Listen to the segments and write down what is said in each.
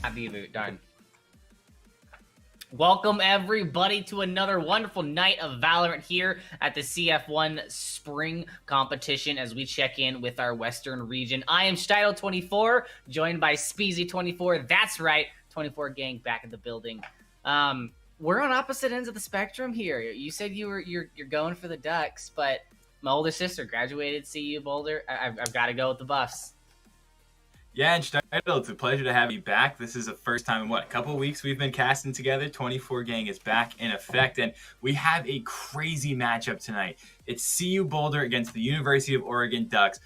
Happy reboot, darn. Welcome everybody to another wonderful night of Valorant here at the CF1 Spring Competition as we check in with our Western region. I am Stidle24, joined by Speezy24. That's right, 24 gang back in the building. We're on opposite ends of the spectrum here. You said you're going for the Ducks, but my older sister graduated CU Boulder. I've got to go with the Buffs. Yeah, and Stidle, it's a pleasure to have you back. This is the first time in, a couple of weeks we've been casting together. 24 gang is back in effect, and we have a crazy matchup tonight. It's CU Boulder against the University of Oregon Ducks.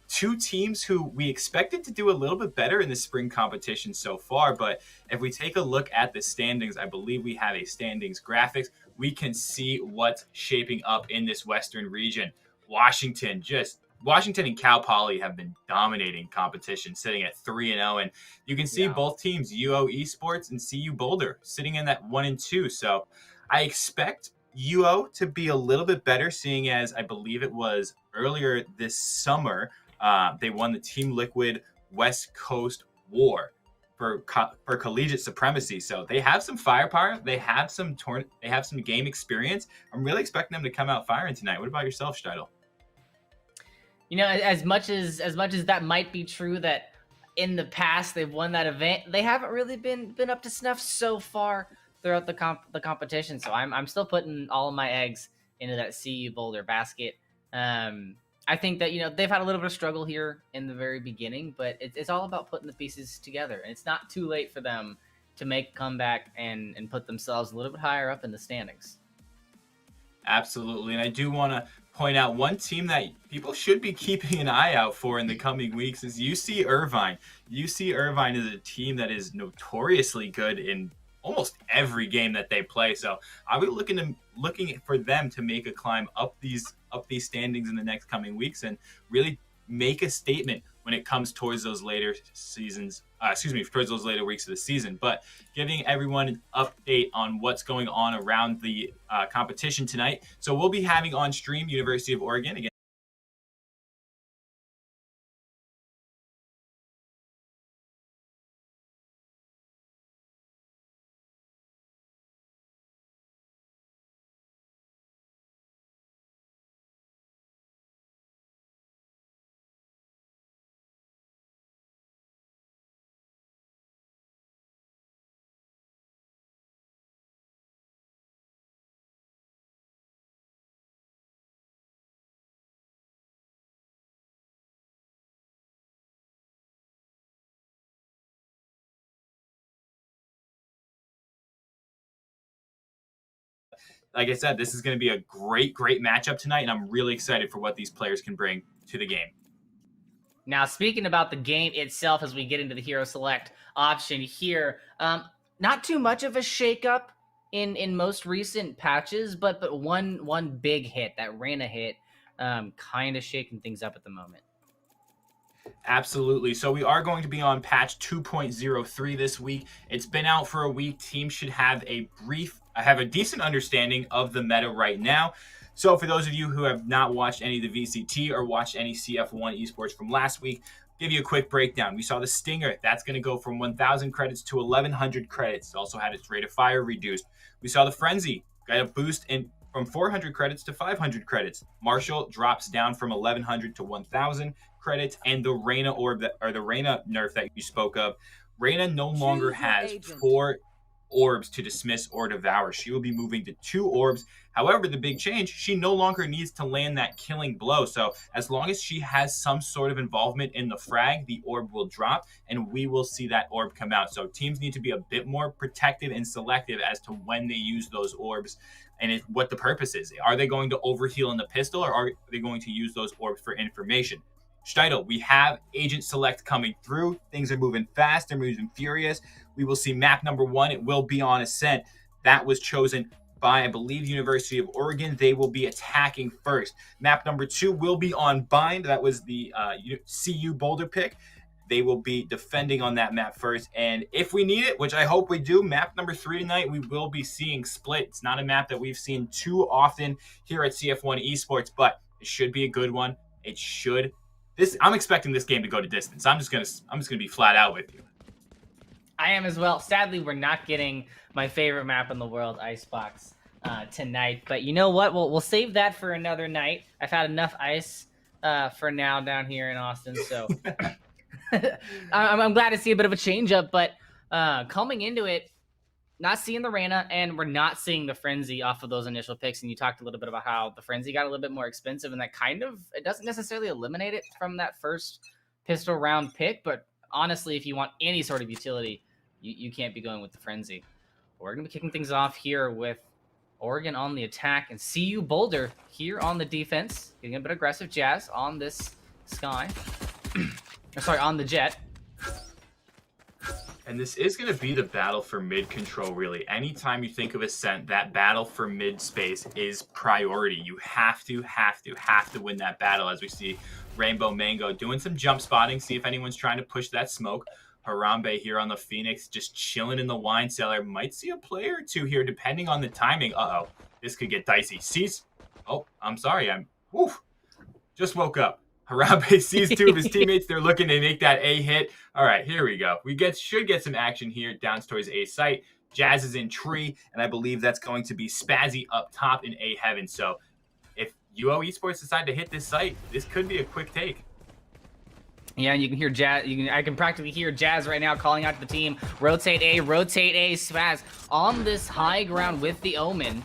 Two teams who we expected to do a little bit better in the spring competition so far, but if we take a look at the standings, I believe we have a standings graphics. We can see what's shaping up in this Western region. Washington and Cal Poly have been dominating competition, sitting at 3-0, and you can see both teams, UO Esports and CU Boulder, sitting in that 1-2. So I expect UO to be a little bit better, seeing as I believe it was earlier this summer they won the Team Liquid West Coast War for collegiate supremacy. So they have some firepower, they have some game experience. I'm really expecting them to come out firing tonight. What about yourself, Stidle? You know, as much as that might be true, that in the past they've won that event, they haven't really been up to snuff so far throughout the competition. So I'm still putting all of my eggs into that CU Boulder basket. I think that, they've had a little bit of struggle here in the very beginning, but it's all about putting the pieces together. And it's not too late for them to make a comeback and put themselves a little bit higher up in the standings. Absolutely. And I do want to point out one team that people should be keeping an eye out for in the coming weeks is UC Irvine. UC Irvine is a team that is notoriously good in almost every game that they play. So I'll be looking for them to make a climb up these standings in the next coming weeks and really make a statement when it comes towards those later towards those later weeks of the season. But giving everyone an update on what's going on around the competition tonight. So we'll be having on stream University of Oregon again. Like I said, this is going to be a great matchup tonight, and I'm really excited for what these players can bring to the game. Now, speaking about the game itself, as we get into the Hero Select option here, not too much of a shakeup in most recent patches, but one big hit, that Reyna hit, kind of shaking things up at the moment. Absolutely. So we are going to be on patch 2.03 this week. It's been out for a week. Teams should have a decent understanding of the meta right now. So for those of you who have not watched any of the VCT or watched any CF1 Esports from last week, give you a quick breakdown. We saw the Stinger. That's going to go from 1,000 credits to 1,100 credits. It also had its rate of fire reduced. We saw the Frenzy. Got a boost from 400 credits to 500 credits. Marshall drops down from 1,100 to 1,000 credits. And the Reyna the Reyna nerf that you spoke of, Reyna no longer has 4 orbs to dismiss or devour. She will be moving to 2 orbs. However, the big change, she no longer needs to land that killing blow. So as long as she has some sort of involvement in the frag, the orb will drop and we will see that orb come out. So teams need to be a bit more protective and selective as to when they use those orbs and what the purpose is. Are they going to overheal in the pistol, or are they going to use those orbs for information? Stidle, we have Agent Select coming through. Things are moving fast. They're moving furious. We will see map number 1. It will be on Ascent. That was chosen by, I believe, University of Oregon. They will be attacking first. Map number 2 will be on Bind. That was the CU Boulder pick. They will be defending on that map first. And if we need it, which I hope we do, map number 3 tonight, we will be seeing Split. It's not a map that we've seen too often here at CF1 Esports, but it should be a good one. It should. I'm expecting this game to go to distance. I'm just gonna be flat out with you. I am as well. Sadly, we're not getting my favorite map in the world, Icebox, tonight. But you know what? We'll save that for another night. I've had enough ice for now down here in Austin, so I'm glad to see a bit of a change up. But coming into it, not seeing the Reyna, and we're not seeing the Frenzy off of those initial picks. And you talked a little bit about how the Frenzy got a little bit more expensive, and that it doesn't necessarily eliminate it from that first pistol round pick. But honestly, if you want any sort of utility, you can't be going with the Frenzy. We're going to be kicking things off here with Oregon on the attack, and CU Boulder here on the defense. Getting a bit aggressive. Jazz on this Sky. Sorry, on the Jet. And this is going to be the battle for mid control, really. Anytime you think of Ascent, that battle for mid space is priority. You have to win that battle, as we see Rainbow Mango doing some jump spotting, see if anyone's trying to push that smoke. Harambe here on the Phoenix, just chilling in the wine cellar. Might see a player or two here, depending on the timing. Uh-oh, this could get dicey. Sees, oh, I'm sorry, just woke up. Harambe sees two of his teammates. They're looking to make that A hit. All right, here we go. We should get some action here down towards A site. Jazz is in tree, and I believe that's going to be Spazzy up top in A heaven. So if UO Esports decide to hit this site, this could be a quick take. Yeah, and you can hear Jazz. I can practically hear Jazz right now calling out to the team. Rotate A, Spaz on this high ground with the Omen.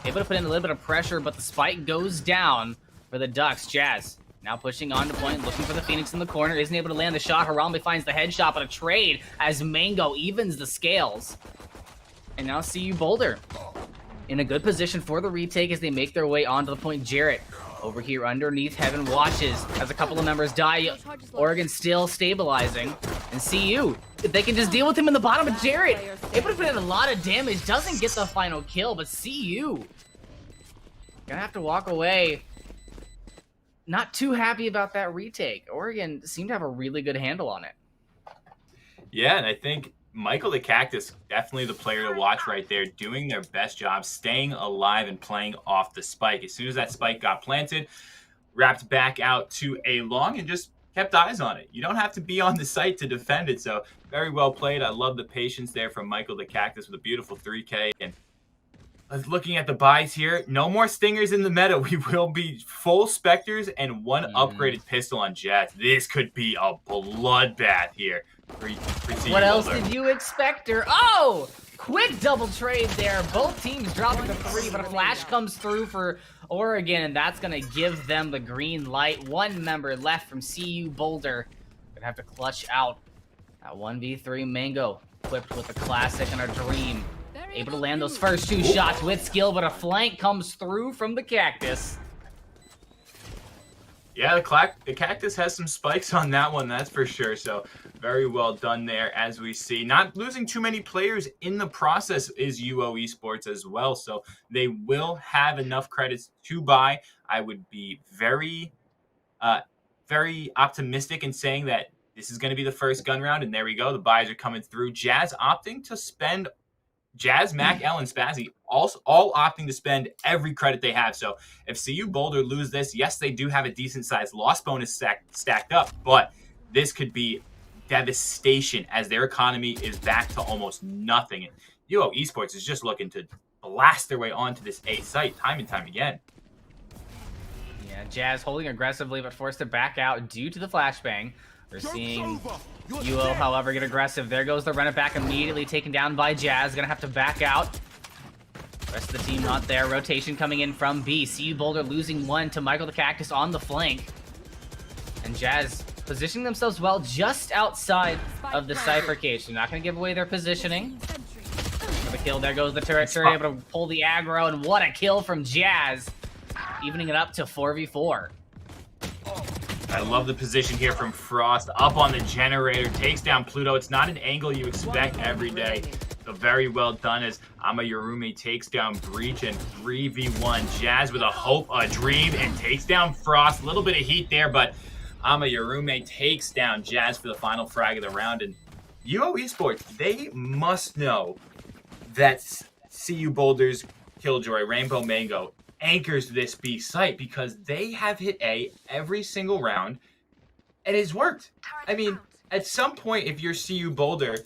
Able to put in a little bit of pressure, but the spike goes down for the Ducks. Jazz now pushing on to point, looking for the Phoenix in the corner. Isn't able to land the shot. Harambe finds the headshot, but a trade as Mango evens the scales. And now CU Boulder in a good position for the retake as they make their way onto the point. Jarrett over here underneath Heaven watches as a couple of members die. Oregon still stabilizing. And CU, if they can just deal with him in the bottom. But Jarrett able to put in a lot of damage. Doesn't get the final kill, but CU gonna have to walk away. Not too happy about that retake. Oregon seemed to have a really good handle on it. Yeah, and I think Michael the Cactus, definitely the player to watch right there, doing their best job, staying alive and playing off the spike. As soon as that spike got planted, wrapped back out to a long and just kept eyes on it. You don't have to be on the site to defend it, so very well played. I love the patience there from Michael the Cactus with a beautiful 3K. And looking at the buys here, no more Stingers in the meta. We will be full Spectres and one upgraded pistol on Jazz. This could be a bloodbath here. What else did you expect her? Oh! Quick double trade there. Both teams dropping the 3, but a flash comes through for Oregon, and that's going to give them the green light. One member left from CU Boulder. Going to have to clutch out that 1v3 Mango, equipped with a classic and a dream. Able to land those first 2 shots with skill, but a flank comes through from the Cactus. Yeah, the Cactus has some spikes on that one, that's for sure. So very well done there, as we see. Not losing too many players in the process is UO Esports as well. So they will have enough credits to buy. I would be very optimistic in saying that this is going to be the first gun round. And there we go. The buys are coming through. Jazz opting to spend... Jazz, Mac, L, and Spazzy all opting to spend every credit they have. So if CU Boulder lose this, yes, they do have a decent-sized loss bonus stacked up, but this could be devastation as their economy is back to almost nothing. And UO Esports is just looking to blast their way onto this A site time and time again. Yeah, Jazz holding aggressively, but forced to back out due to the flashbang. We're seeing UO, however, get aggressive. There goes the run it back, immediately taken down by Jazz. Gonna have to back out. Rest of the team not there. Rotation coming in from B. CU Boulder losing 1 to Michael the Cactus on the flank. And Jazz positioning themselves well just outside of the Cyphercation. Not gonna give away their positioning. For the kill, there goes the turret. Able to pull the aggro, and what a kill from Jazz. Evening it up to 4v4. I love the position here from Frost. Up on the generator, takes down Pluto. It's not an angle you expect every day. So very well done as Ama takes down Breach and 3v1. Jazz with a hope, a dream, and takes down Frost. A little bit of heat there, but Ama takes down Jazz for the final frag of the round. And UO Esports, they must know that CU Boulder's Killjoy, Rainbow Mango, anchors this B site because they have hit A every single round and it's worked. I mean, at some point, if you're CU Boulder,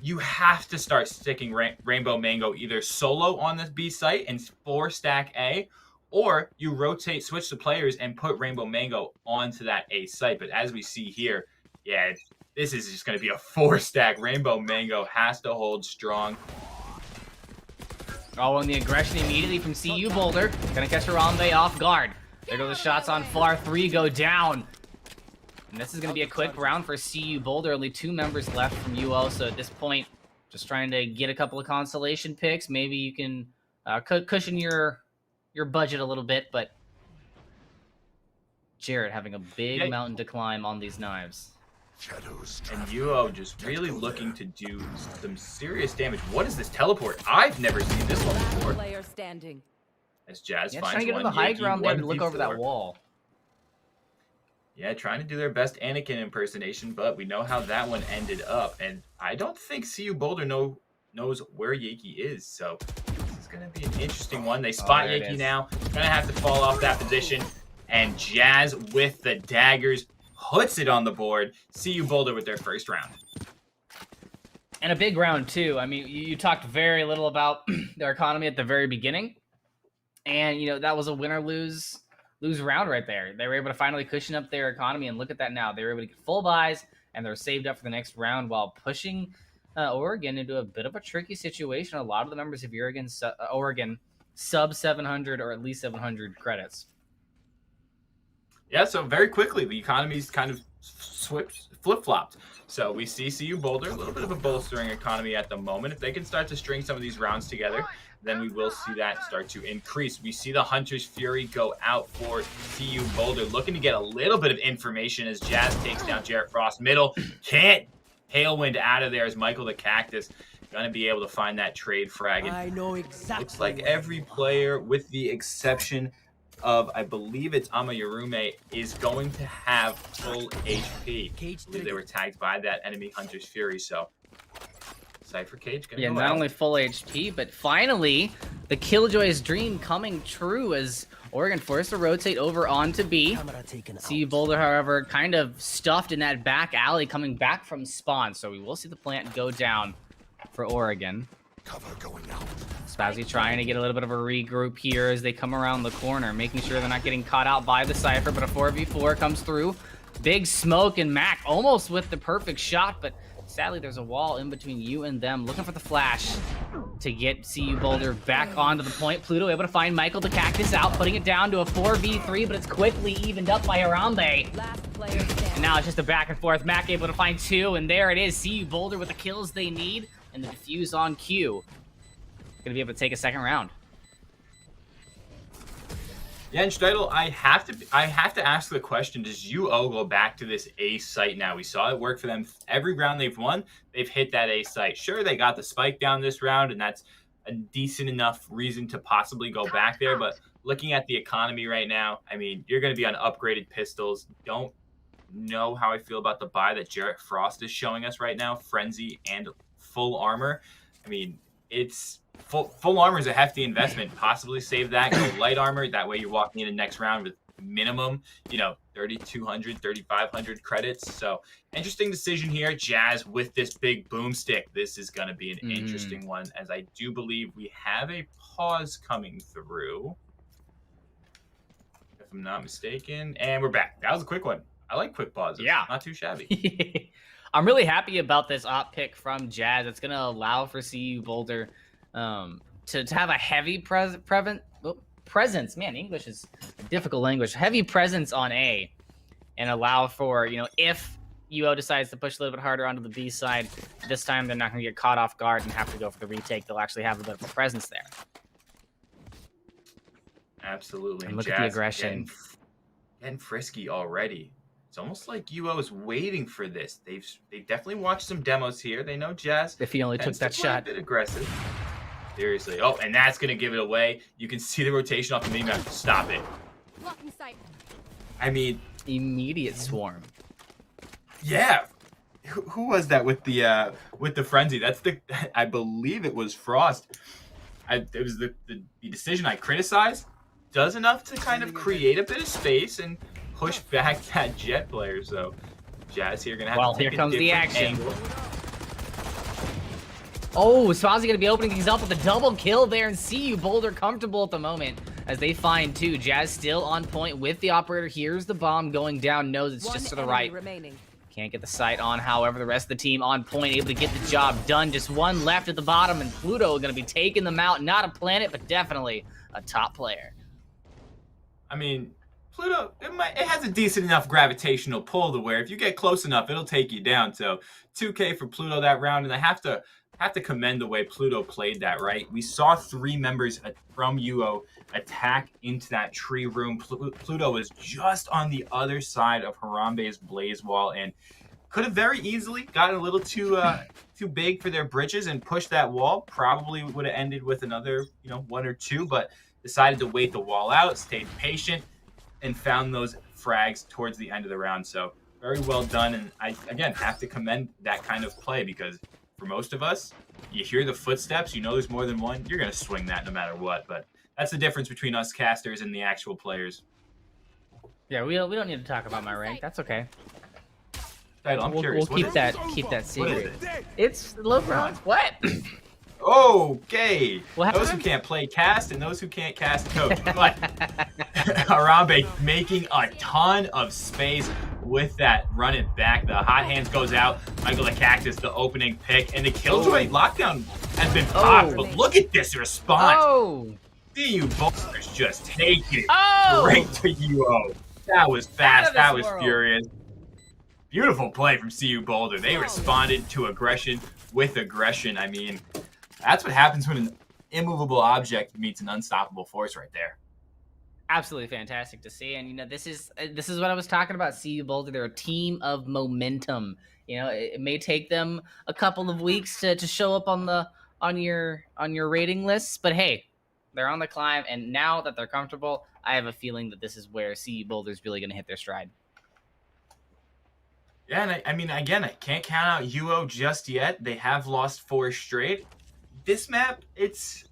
you have to start sticking Rainbow Mango either solo on this B site and 4-stack A, or you rotate, switch the players and put Rainbow Mango onto that A site. But as we see here, yeah, this is just going to be a 4-stack. Rainbow Mango has to hold strong. Oh, and the aggression immediately from CU Boulder. Gonna catch Harambe off guard. There go the shots on far. 3 go down. And this is going to be a quick round for CU Boulder. Only 2 members left from UO, so at this point, just trying to get a couple of consolation picks. Maybe you can cushion your budget a little bit, but Jared having a big mountain to climb on these knives. And UO just really looking to do some serious damage. What is this teleport? I've never seen this one before. Player standing. As Jazz Yeah, finds trying to get one, on the high Yankee ground there to look 1v4. over that wall. Yeah, trying to do their best Anakin impersonation, but we know how that one ended up. And I don't think CU Boulder knows where Yankee is, so this is going to be an interesting one. They spot Yankee now. Going to have to fall off that position. And Jazz with the daggers puts it on the board. CU Boulder with their first round. And a big round, too. I mean, you talked very little about their economy at the very beginning. And, you know, that was a win or lose round right there. They were able to finally cushion up their economy, and look at that now. They were able to get full buys, and they're saved up for the next round while pushing Oregon into a bit of a tricky situation. A lot of the members of Oregon sub 700 or at least 700 credits. Yeah, so very quickly, the economy's kind of flip-flopped. So we see CU Boulder, a little bit of a bolstering economy at the moment. If they can start to string some of these rounds together, then we will see that start to increase. We see the Hunter's Fury go out for CU Boulder, looking to get a little bit of information as Jazz takes down Jarrett Frost. Middle, can't tailwind out of there as Michael the Cactus going to be able to find that trade frag. And I know exactly. looks like every player, with the exception of, I believe it's Amayarume, is going to have full HP. I believe they were tagged by that enemy Hunter's Fury, so Cypher Cage gonna go not out. only full HP, but finally the Killjoy's dream coming true as Oregon forced to rotate over onto B. CU Boulder, however, kind of stuffed in that back alley coming back from spawn, so we will see the plant go down for Oregon. Cover going out. Spazzy trying to get a little bit of a regroup here as they come around the corner, making sure they're not getting caught out by the Cypher, but a 4v4 comes through. Big smoke, and Mac almost with the perfect shot, but sadly there's a wall in between you and them. Looking for the flash to get CU Boulder back onto the point. Pluto able to find Michael the Cactus out, putting it down to a 4v3, but it's quickly evened up by Harambe. Last player standing. And now it's just a back and forth. Mac able to find 2, and there it is. CU Boulder with the kills they need, and the defuse on cue. Gonna be able to take a second round. Yeah, and Streidel, I have to ask the question, does UO go back to this A site now? We saw it work for them. Every round they've won, they've hit that A site. Sure, they got the spike down this round, and that's a decent enough reason to possibly go back there, but looking at the economy right now, I mean, you're going to be on upgraded pistols. Don't know how I feel about the buy that Jarrett Frost is showing us right now, Frenzy and full armor. I mean, it's full armor is a hefty investment. Possibly save that, go light armor. That way you're walking in the next round with minimum, 3,200, 3,500 credits. So interesting decision here. Jazz with this big boomstick. This is going to be an interesting one, as I do believe we have a pause coming through, if I'm not mistaken. And we're back. That was a quick one. I like quick pauses. Yeah. Not too shabby. I'm really happy about this op pick from Jazz. It's going to allow for CU Boulder to have a heavy presence. Man, English is a difficult language. Heavy presence on A, and allow for, if UO decides to push a little bit harder onto the B side, this time they're not going to get caught off guard and have to go for the retake. They'll actually have a bit of a presence there. Absolutely. And look at the aggression. Getting frisky already. It's almost like UO is waiting for this. They've definitely watched some demos here. They know Jazz. If he only took that shot. A bit aggressive. Seriously. Oh, and that's going to give it away. You can see the rotation off the minimap. Stop it. Blocking sight. I mean, immediate swarm. Yeah. Who was that with the frenzy? That's I believe it was Frost. It was the decision I criticized. Does enough to kind of create a bit of space and push back that Jet player. So Jazz here going to have to take here comes the action. Angle. Oh, Swazi gonna be opening things up with a double kill there, and see you Boulder comfortable at the moment as they find two. Jazz still on point with the operator. Here's the bomb going down, knows it's just to the right. Remaining. Can't get the sight on, however, the rest of the team on point, able to get the job done. Just one left at the bottom, and Pluto gonna be taking them out. Not a planet, but definitely a top player. I mean, Pluto, it has a decent enough gravitational pull to where if you get close enough, it'll take you down. So 2K for Pluto that round, and I have to commend the way Pluto played that, right? We saw 3 members from UO attack into that tree room. Pluto was just on the other side of Harambe's blaze wall and could have very easily gotten a little too big for their britches and pushed that wall. Probably would have ended with another, 1 or 2, but decided to wait the wall out, stayed patient, and found those frags towards the end of the round. So very well done. And I, again, have to commend that kind of play because for most of us, you hear the footsteps, you know there's more than one, you're going to swing that no matter what. But that's the difference between us casters and the actual players. Yeah, we don't need to talk about my rank. That's okay. I'm curious. We'll keep that secret. It's low bronze. What? Okay. Those who can't play cast and those who can't cast coach. But Harambe making a ton of space with that run it back. The hot hands goes out. Michael the Cactus, the opening pick, and the Killjoy lockdown has been popped. But look at this response. See you Boulder's just take it straight to UO. That was fast. That was furious. Beautiful play from CU Boulder. They responded to aggression with aggression. I mean, that's what happens when an immovable object meets an unstoppable force right there. Absolutely fantastic to see. And, this is what I was talking about. CU Boulder, they're a team of momentum. It may take them a couple of weeks to show up on your rating lists, but hey, they're on the climb. And now that they're comfortable, I have a feeling that this is where CU Boulder is really going to hit their stride. Yeah, and I mean, again, I can't count out UO just yet. They have lost 4 straight. This map, it's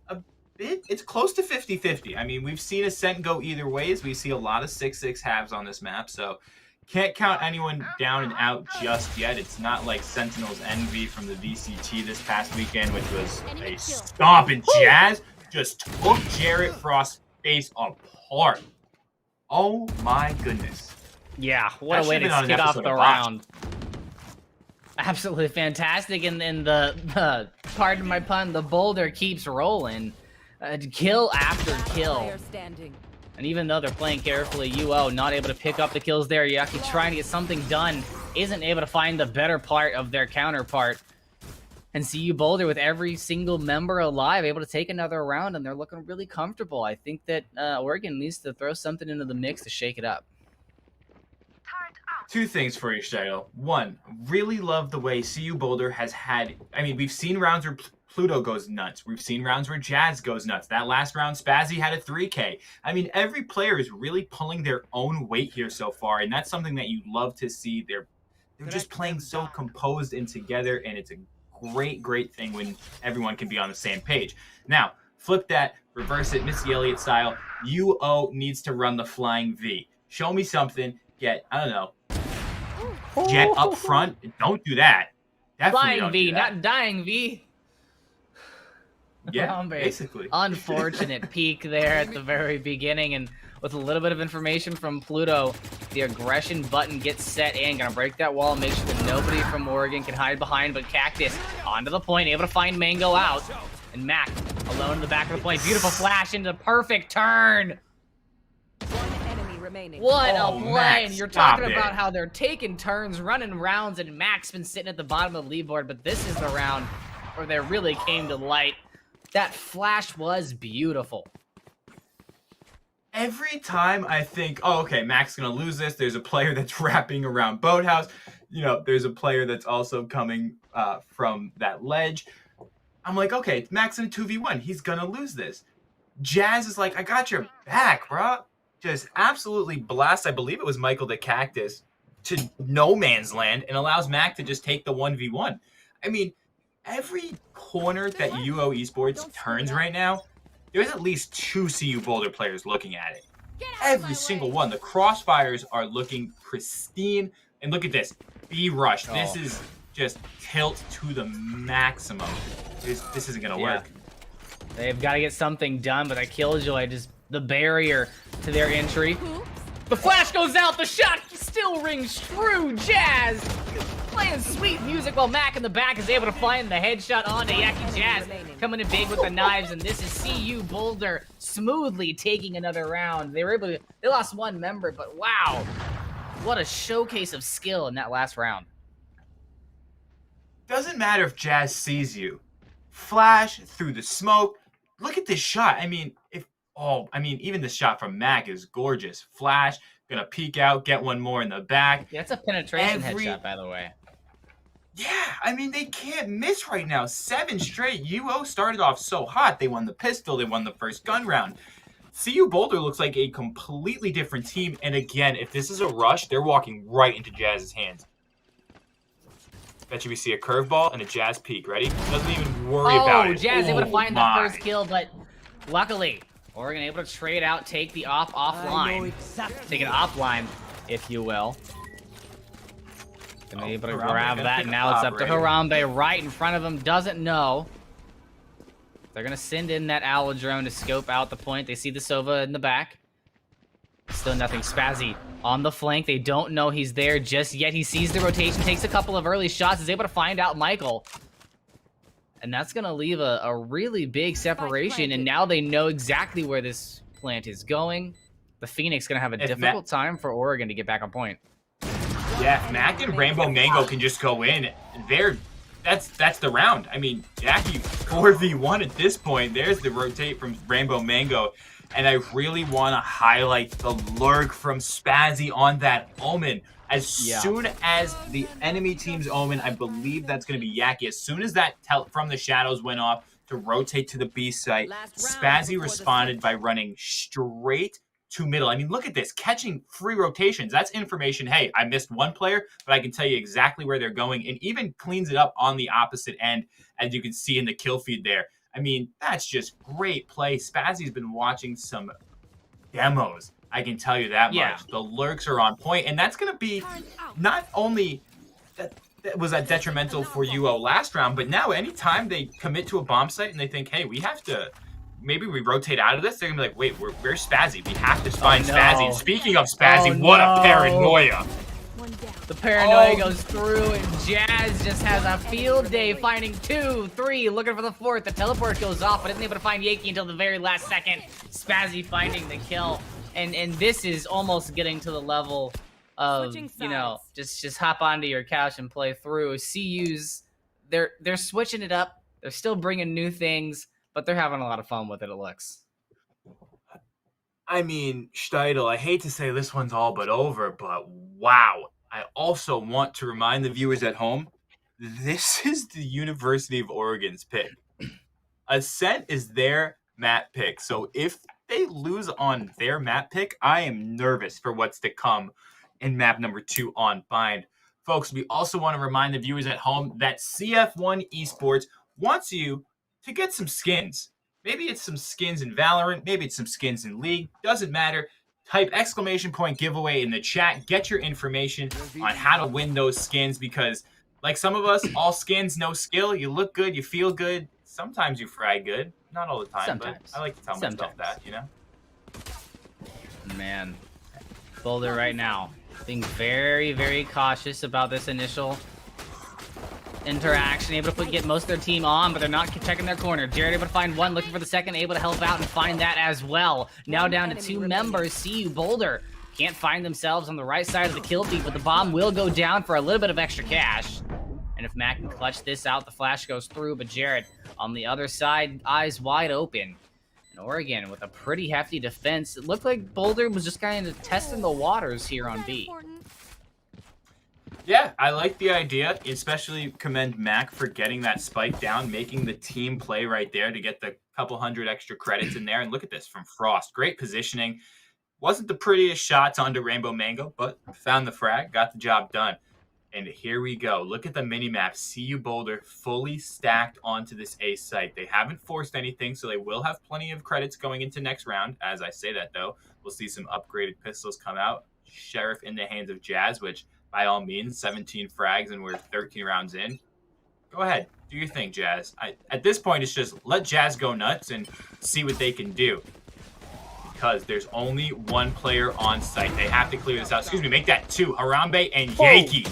close to 50-50. I mean, we've seen Ascent go either ways. We see a lot of 6-6 halves on this map, so can't count anyone down and out just yet. It's not like Sentinel's Envy from the VCT this past weekend, which was a stomp, and Jazz just took Jarrett Frost's face apart. Oh my goodness. Yeah, what a way to kick off the round. Absolutely fantastic. And then the pardon my pun, the Boulder keeps rolling. Kill after kill. And even though they're playing carefully, UO not able to pick up the kills there. Yaki trying to get something done. Isn't able to find the better part of their counterpart. And CU Boulder with every single member alive, able to take another round, and they're looking really comfortable. I think that Oregon needs to throw something into the mix to shake it up. 2 things for you, Shadow. 1, really love the way CU Boulder has had... I mean, we've seen rounds where Pluto goes nuts. We've seen rounds where Jazz goes nuts. That last round, Spazzy had a 3K. I mean, every player is really pulling their own weight here so far, and that's something that you love to see. They're just playing so composed and together, and it's a great thing when everyone can be on the same page. Now, flip that, reverse it, Missy Elliott style. UO needs to run the flying V. Show me something. Get, I don't know, Jet up front. Don't do that. Definitely flying don't V, do that. not dying V. Yeah, basically. Unfortunate peak there at the very beginning, and with a little bit of information from Pluto, the aggression button gets set in. Gonna break that wall, make sure that nobody from Oregon can hide behind, but Cactus onto the point, able to find Mango out. And Mac alone in the back of the point. Beautiful flash into the perfect turn. What a play! And you're talking about how they're taking turns, running rounds, and Mac's been sitting at the bottom of the leaderboard, but this is the round where they really came to light. That flash was beautiful. Every time I think, oh, okay, Mac's going to lose this, there's a player that's wrapping around Boathouse. There's a player that's also coming from that ledge. I'm like, okay, Mac's in a 2v1. He's going to lose this. Jazz is like, I got your back, bro. Just absolutely blast, I believe it was Michael the Cactus, to no man's land and allows Mac to just take the 1v1. I mean, every corner that UO Esports turns right now, there's at least 2 CU Boulder players looking at it. Every single one. The crossfires are looking pristine. And look at this. B rush. This is just tilt to the maximum. This isn't gonna work. They've got to get something done, but that Killjoy just the barrier to their entry. The flash goes out, the shot still rings true. Jazz playing sweet music while Mac in the back is able to find the headshot onto Yaki Jazz. Coming in big with the knives, and this is CU Boulder smoothly taking another round. They lost one member, but wow, what a showcase of skill in that last round. Doesn't matter if Jazz sees you. Flash through the smoke. Look at this shot. I mean, even the shot from Mac is gorgeous. Flash, gonna peek out, get one more in the back. Yeah, that's a penetration headshot, by the way. Yeah, I mean, they can't miss right now. 7 straight. UO started off so hot. They won the pistol. They won the first gun round. CU Boulder looks like a completely different team. And again, if this is a rush, they're walking right into Jazz's hands. Bet you we see a curveball and a Jazz peek. Ready? Doesn't even worry about it. Jazz able to find that first kill, but luckily, Oregon able to trade out, take the offline. Take it offline, if you will. Gonna be able to grab that, and now it's up to Harambe right in front of him. Doesn't know. They're gonna send in that owl drone to scope out the point. They see the Sova in the back. Still nothing. Spazzy on the flank. They don't know he's there just yet. He sees the rotation, takes a couple of early shots, is able to find out Michael. And that's going to leave a really big separation, and now they know exactly where this plant is going. The Phoenix going to have a difficult time for Oregon to get back on point. Yeah, if Mac and Rainbow Mango can just go in, that's the round. I mean, Jackie 4v1 at this point. There's the rotate from Rainbow Mango. And I really want to highlight the lurk from Spazzy on that Omen. As soon as the enemy team's Omen, I believe that's going to be Yaki. As soon as that from the shadows went off to rotate to the B site, Spazzy responded by running straight to middle. I mean, look at this. Catching free rotations. That's information. Hey, I missed one player, but I can tell you exactly where they're going. And even cleans it up on the opposite end, as you can see in the kill feed there. I mean, that's just great play. Spazzy's been watching some demos. I can tell you that much. The lurks are on point, and that's going to be not only that was that detrimental for UO last round, but now anytime they commit to a bomb site and they think, hey, we have to, maybe we rotate out of this, they're going to be like, wait, where's Spazzy? We have to find Spazzy. And speaking of Spazzy, what a paranoia. The paranoia goes through, and Jazz just has a field day, finding 2, 3, looking for the 4th. The teleport goes off, but isn't able to find Yaki until the very last second. Spazzy finding the kill, and this is almost getting to the level of, you know, just hop onto your couch and play through. CU's, they're switching it up. They're still bringing new things, but they're having a lot of fun with it, it looks. I mean, Steidl, I hate to say this one's all but over, but wow. I also want to remind the viewers at home, this is the University of Oregon's pick. Ascent is their map pick. So if they lose on their map pick, I am nervous for what's to come in map number 2 on Bind. Folks, we also want to remind the viewers at home that CF1 Esports wants you to get some skins. Maybe it's some skins in Valorant, maybe it's some skins in League, doesn't matter. Type ! giveaway in the chat. Get your information on how to win those skins, because like some of us, all skins, no skill. You look good, you feel good. Sometimes you fry good. Not all the time, but I like to tell myself that, you know? Man, Boulder right now being very, very cautious about this initial interaction, able to get most of their team on, but they're not checking their corner. Jared able to find one, looking for the second, able to help out and find that as well. Now down to 2 members. CU Boulder can't find themselves on the right side of the kill feed, but the bomb will go down for a little bit of extra cash. And if Mac can clutch this out, the flash goes through, but Jared on the other side, eyes wide open. And Oregon with a pretty hefty defense. It looked like Boulder was just kind of testing the waters here on B. Yeah, I like the idea, especially commend Mac for getting that spike down, making the team play right there to get the couple hundred extra credits in there. And look at this from Frost. Great positioning. Wasn't the prettiest shots onto Rainbow Mango, but found the frag, got the job done. And here we go. Look at the mini-map. CU Boulder fully stacked onto this A site. They haven't forced anything, so they will have plenty of credits going into next round. As I say that, though, we'll see some upgraded pistols come out. Sheriff in the hands of Jazz, which by all means, 17 frags and we're 13 rounds in. Go ahead. Do your thing, Jazz. At this point, it's just let Jazz go nuts and see what they can do. Because there's only one player on site. They have to clear this out. Excuse me, make that 2. Harambe and Yankee.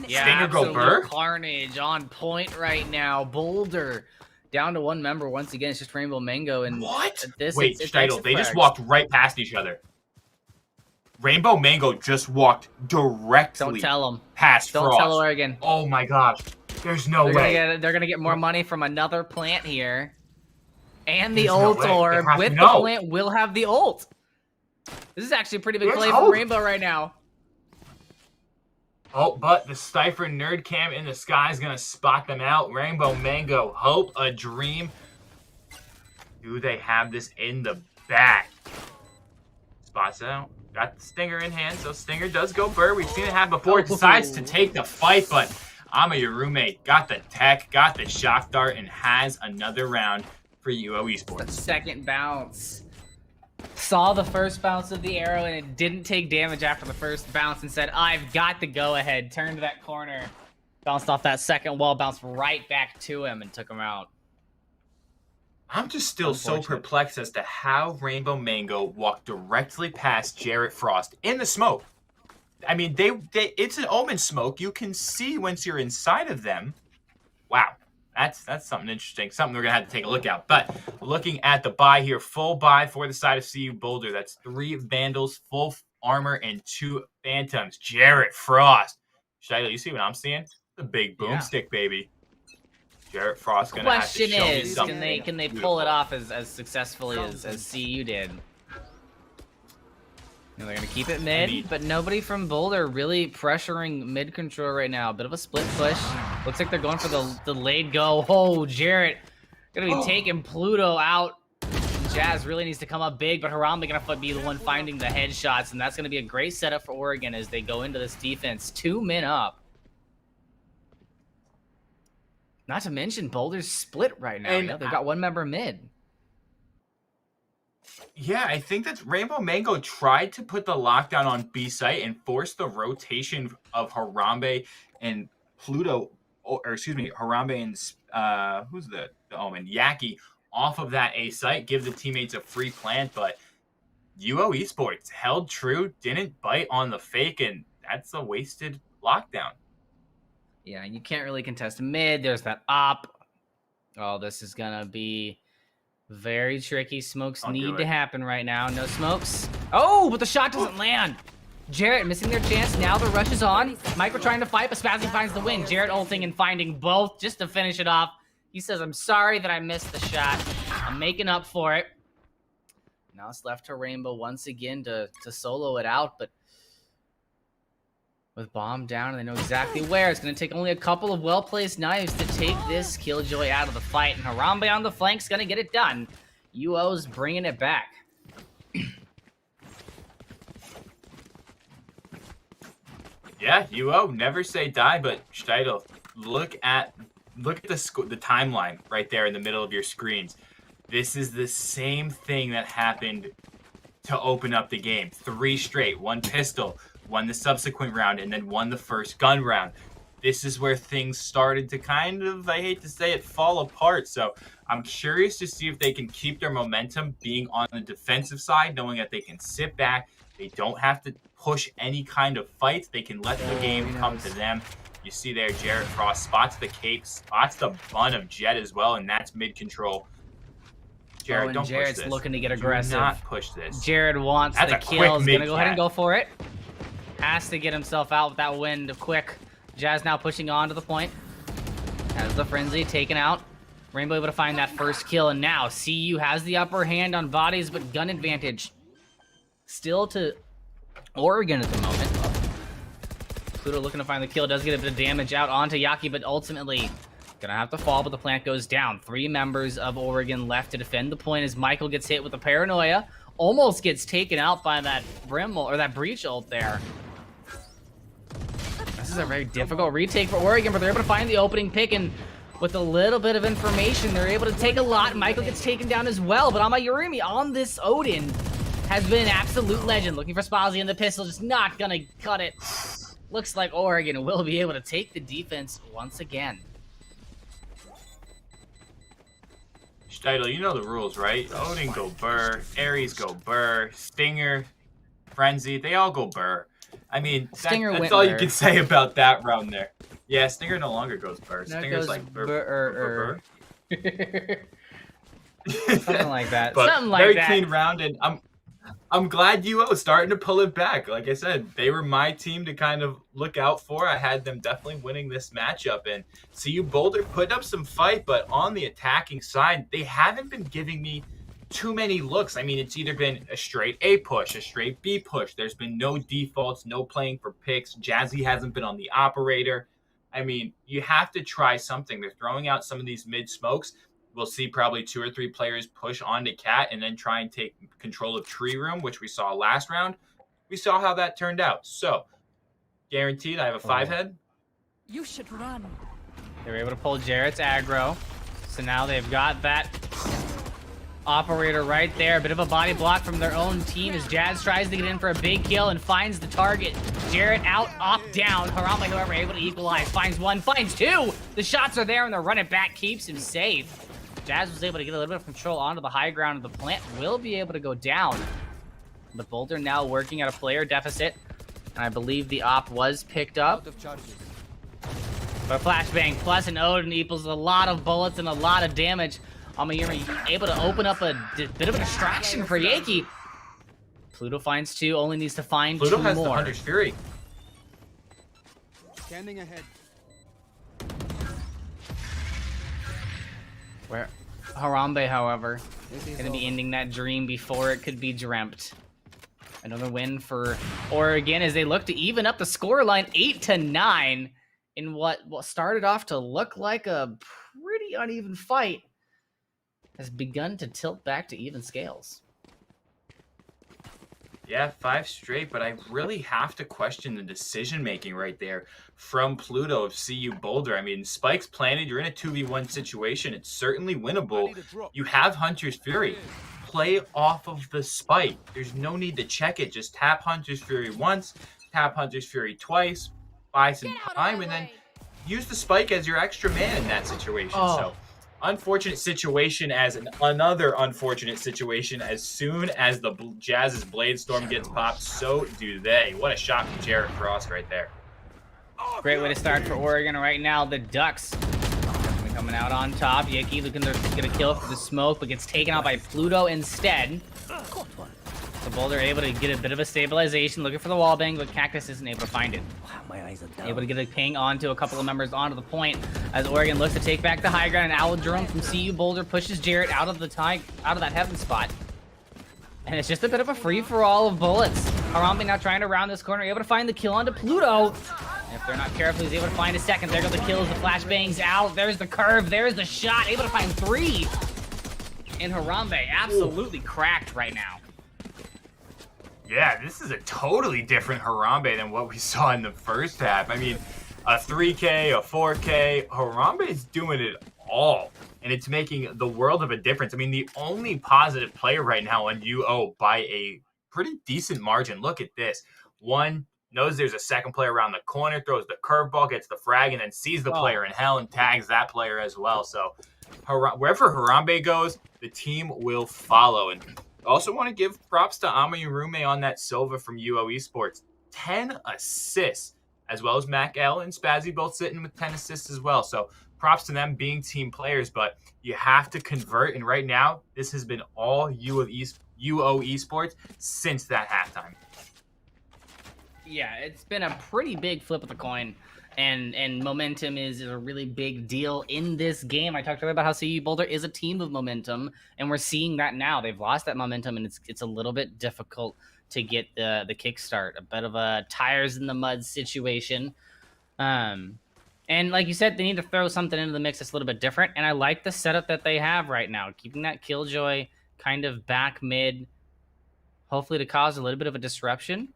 Yeah, Stinger go absolute Burr? carnage on point right now. Boulder down to 1 member once again. It's just Rainbow Mango. And What? This, Wait, it's Steidl, they just frags. walked right past each other. Rainbow Mango just walked directly Don't tell them. past Don't Frost. tell Oregon. Oh my gosh. There's no way. They're gonna get more money from another plant here. And the There's no ult way. orb They have with to the know. plant will have the ult. This is actually a pretty big There's play hope. from Rainbow right now. Oh, but the Stifer Nerd Cam in the sky is going to spot them out. Rainbow Mango, hope, a dream. Do they have this in the bag? Spots out. Got the Stinger in hand, so Stinger does go Burr. We've seen it happen before. It decides to take the fight, but Ama, your roommate, got the tech, got the shock dart, and has another round for UO The Esports. second bounce. Saw the first bounce of the arrow and it didn't take damage after the first bounce and said, I've got the go-ahead. Turned to that corner, bounced off that second wall, bounced right back to him and took him out. I'm just still so Unfortunate. perplexed as to how Rainbow Mango walked directly past Jarrett Frost in the smoke. I mean, it's an omen smoke. You can see once you're inside of them. Wow. That's something interesting. Something we're going to have to take a look at. But looking at the buy here, full buy for the side of CU Boulder. That's 3 Vandals, full armor, and 2 Phantoms. Jarrett Frost. Shiloh, you see what I'm seeing? The big boomstick, baby. Jarrett Frost going to have to Question show me is, something. can they pull beautiful. it off as successfully as CU did? And they're going to keep it mid, but nobody from Boulder really pressuring mid control right now. Bit of a split push. Looks like they're going for the delayed go. Oh, Jarrett going to be taking Pluto out. Jazz really needs to come up big, but Harambe going to be the one finding the headshots, and that's going to be a great setup for Oregon as they go into this defense. 2 men up. Not to mention Boulder's split right now. And They've got 1 member mid. Yeah, I think that Rainbow Mango tried to put the lockdown on B site and force the rotation of Harambe and Pluto, or excuse me, Harambe and who's the Omen? Yaki off of that A site, give the teammates a free plant, but UO Esports held true, didn't bite on the fake, and that's a wasted lockdown. Yeah, you can't really contest mid. There's that op. Oh, this is gonna be very tricky. Smokes I'll do need it. to happen right now. No smokes. Oh, but the shot doesn't land. Jarrett missing their chance. Now the rush is on. Micro trying to fight, but Spazzy finds the win. Jarrett ulting and finding both just to finish it off. He says, I'm sorry that I missed the shot. I'm making up for it. Now it's left to Rainbow once again to solo it out, but with bomb down, and they know exactly where. It's going to take only a couple of well-placed knives to take this Killjoy out of the fight, and Harambe on the flank's going to get it done. UO's bringing it back. Yeah, UO, never say die, but Steidl, look at the timeline right there in the middle of your screens. This is the same thing that happened to open up the game. 3 straight, 1 pistol, won the subsequent round, and then won the first gun round. This is where things started to kind of, I hate to say it, fall apart. So I'm curious to see if they can keep their momentum being on the defensive side, knowing that they can sit back. They don't have to push any kind of fights. They can let the game come to them. You see there, Jarrett Frost spots the cape, spots the bun of Jet as well, and that's mid-control. Jared, and don't Jared's push this. looking to get aggressive. Do not push this. Jared wants That's the a quick kill. He's going to go ahead and mid-cat. go for it. Has to get himself out with that wind quick. Jazz now pushing on to the point. Has the frenzy taken out. Rainbow able to find that first kill, and now CU has the upper hand on bodies, but gun advantage still to Oregon at the moment. Pluto looking to find the kill, does get a bit of damage out onto Yaki, but ultimately gonna have to fall, but the plant goes down. 3 members of Oregon left to defend the point as Michael gets hit with the paranoia. Almost gets taken out by that Brimble, or that breach ult there. This is a very difficult retake for Oregon, but they're able to find the opening pick, and with a little bit of information, they're able to take a lot. Michael gets taken down as well, but Amayurimi on this Odin has been an absolute legend. Looking for Spazzy, and the pistol just not gonna cut it. Looks like Oregon will be able to take the defense once again. Steidel, you know the rules, right? Odin go Burr, Ares go Burr, Stinger, Frenzy, they all go Burr. I mean, that's all you can say about that round there. Yeah, Stinger no longer goes Burr. No, Stinger's goes like Burr. Something like that. But something like very that. clean round, and I'm glad UO starting to pull it back. Like I said, they were my team to kind of look out for. I had them definitely winning this matchup, and CU Boulder put up some fight, but on the attacking side, they haven't been giving me too many looks. I mean, it's either been a straight A push, a straight B push. There's been no defaults, no playing for picks. Jazzy hasn't been on the operator. I mean, you have to try something. They're throwing out some of these mid smokes. We'll see probably 2 or 3 players push onto Cat and then try and take control of Tree Room, which we saw last round. We saw how that turned out. So, guaranteed, I have a 5-head. You should run. They were able to pull Jarrett's aggro. So now they've got that operator right there. A bit of a body block from their own team as Jazz tries to get in for a big kill and finds the target. Jarrett out, off, down. Harambe, however, able to equalize. Finds 1, finds 2. The shots are there and the run it back keeps him safe. Jazz was able to get a little bit of control onto the high ground of the plant. Will be able to go down. But Boulder now working at a player deficit. And I believe the op was picked up. But a flashbang plus an Odin equals a lot of bullets and a lot of damage. Amayumi able to open up a bit of a distraction for Yankee. Pluto finds 2, only needs to find Pluto 2 has more. the Hunter's Fury. Scanning ahead. Where Harambe, however, gonna be ending that dream before it could be dreamt. Another win for Oregon as they look to even up the scoreline 8-9 in what started off to look like a pretty uneven fight has begun to tilt back to even scales. Yeah, 5 straight, but I really have to question the decision-making right there from Pluto of CU Boulder. I mean, Spike's planted, you're in a 2v1 situation. It's certainly winnable. You have Hunter's Fury. Play off of the Spike. There's no need to check it. Just tap Hunter's Fury once, tap Hunter's Fury twice, buy some time, and then use the Spike as your extra man in that situation. So, unfortunate situation as another unfortunate situation. As soon as the Jazz's Blade Storm gets popped, so do they. What a shot from Jarrett Frost right there. Great way to start for Oregon right now. The Ducks coming out on top. Yiki looking to get a kill for the smoke, but gets taken out by Pluto instead. So Boulder able to get a bit of a stabilization, looking for the wall bang, but Cactus isn't able to find it. Wow, my eyes are down. Able to get a ping onto a couple of members onto the point as Oregon looks to take back the high ground, and Aladrum from CU Boulder pushes Jarrett out of that heaven spot. And it's just a bit of a free-for-all of bullets. Harambe now trying to round this corner, able to find the kill onto Pluto. And if they're not careful, he's able to find a second. There go the kills, the flashbangs out. There's the curve, there's the shot, able to find 3. And Harambe absolutely cracked right now. Yeah, this is a totally different Harambe than what we saw in the first half. I mean, a 3K, a 4K, Harambe is doing it all. And it's making the world of a difference. I mean, the only positive player right now on UO by a pretty decent margin. Look at this. One, knows there's a second player around the corner, throws the curveball, gets the frag, and then sees the player in hell and tags that player as well. So wherever Harambe goes, the team will follow. And I also want to give props to Amayurume on that Silva from UO Esports. 10 assists, as well as Mac L and Spazzy both sitting with 10 assists as well. So props to them being team players, but you have to convert. And right now, this has been all UO Esports since that halftime. Yeah, it's been a pretty big flip of the coin. And momentum is a really big deal in this game. I talked earlier about how CU Boulder is a team of momentum, and we're seeing that now. They've lost that momentum, and it's a little bit difficult to get the kickstart. A bit of a tires in the mud situation. And like you said, they need to throw something into the mix that's a little bit different. And I like the setup that they have right now, keeping that Killjoy kind of back mid, hopefully to cause a little bit of a disruption.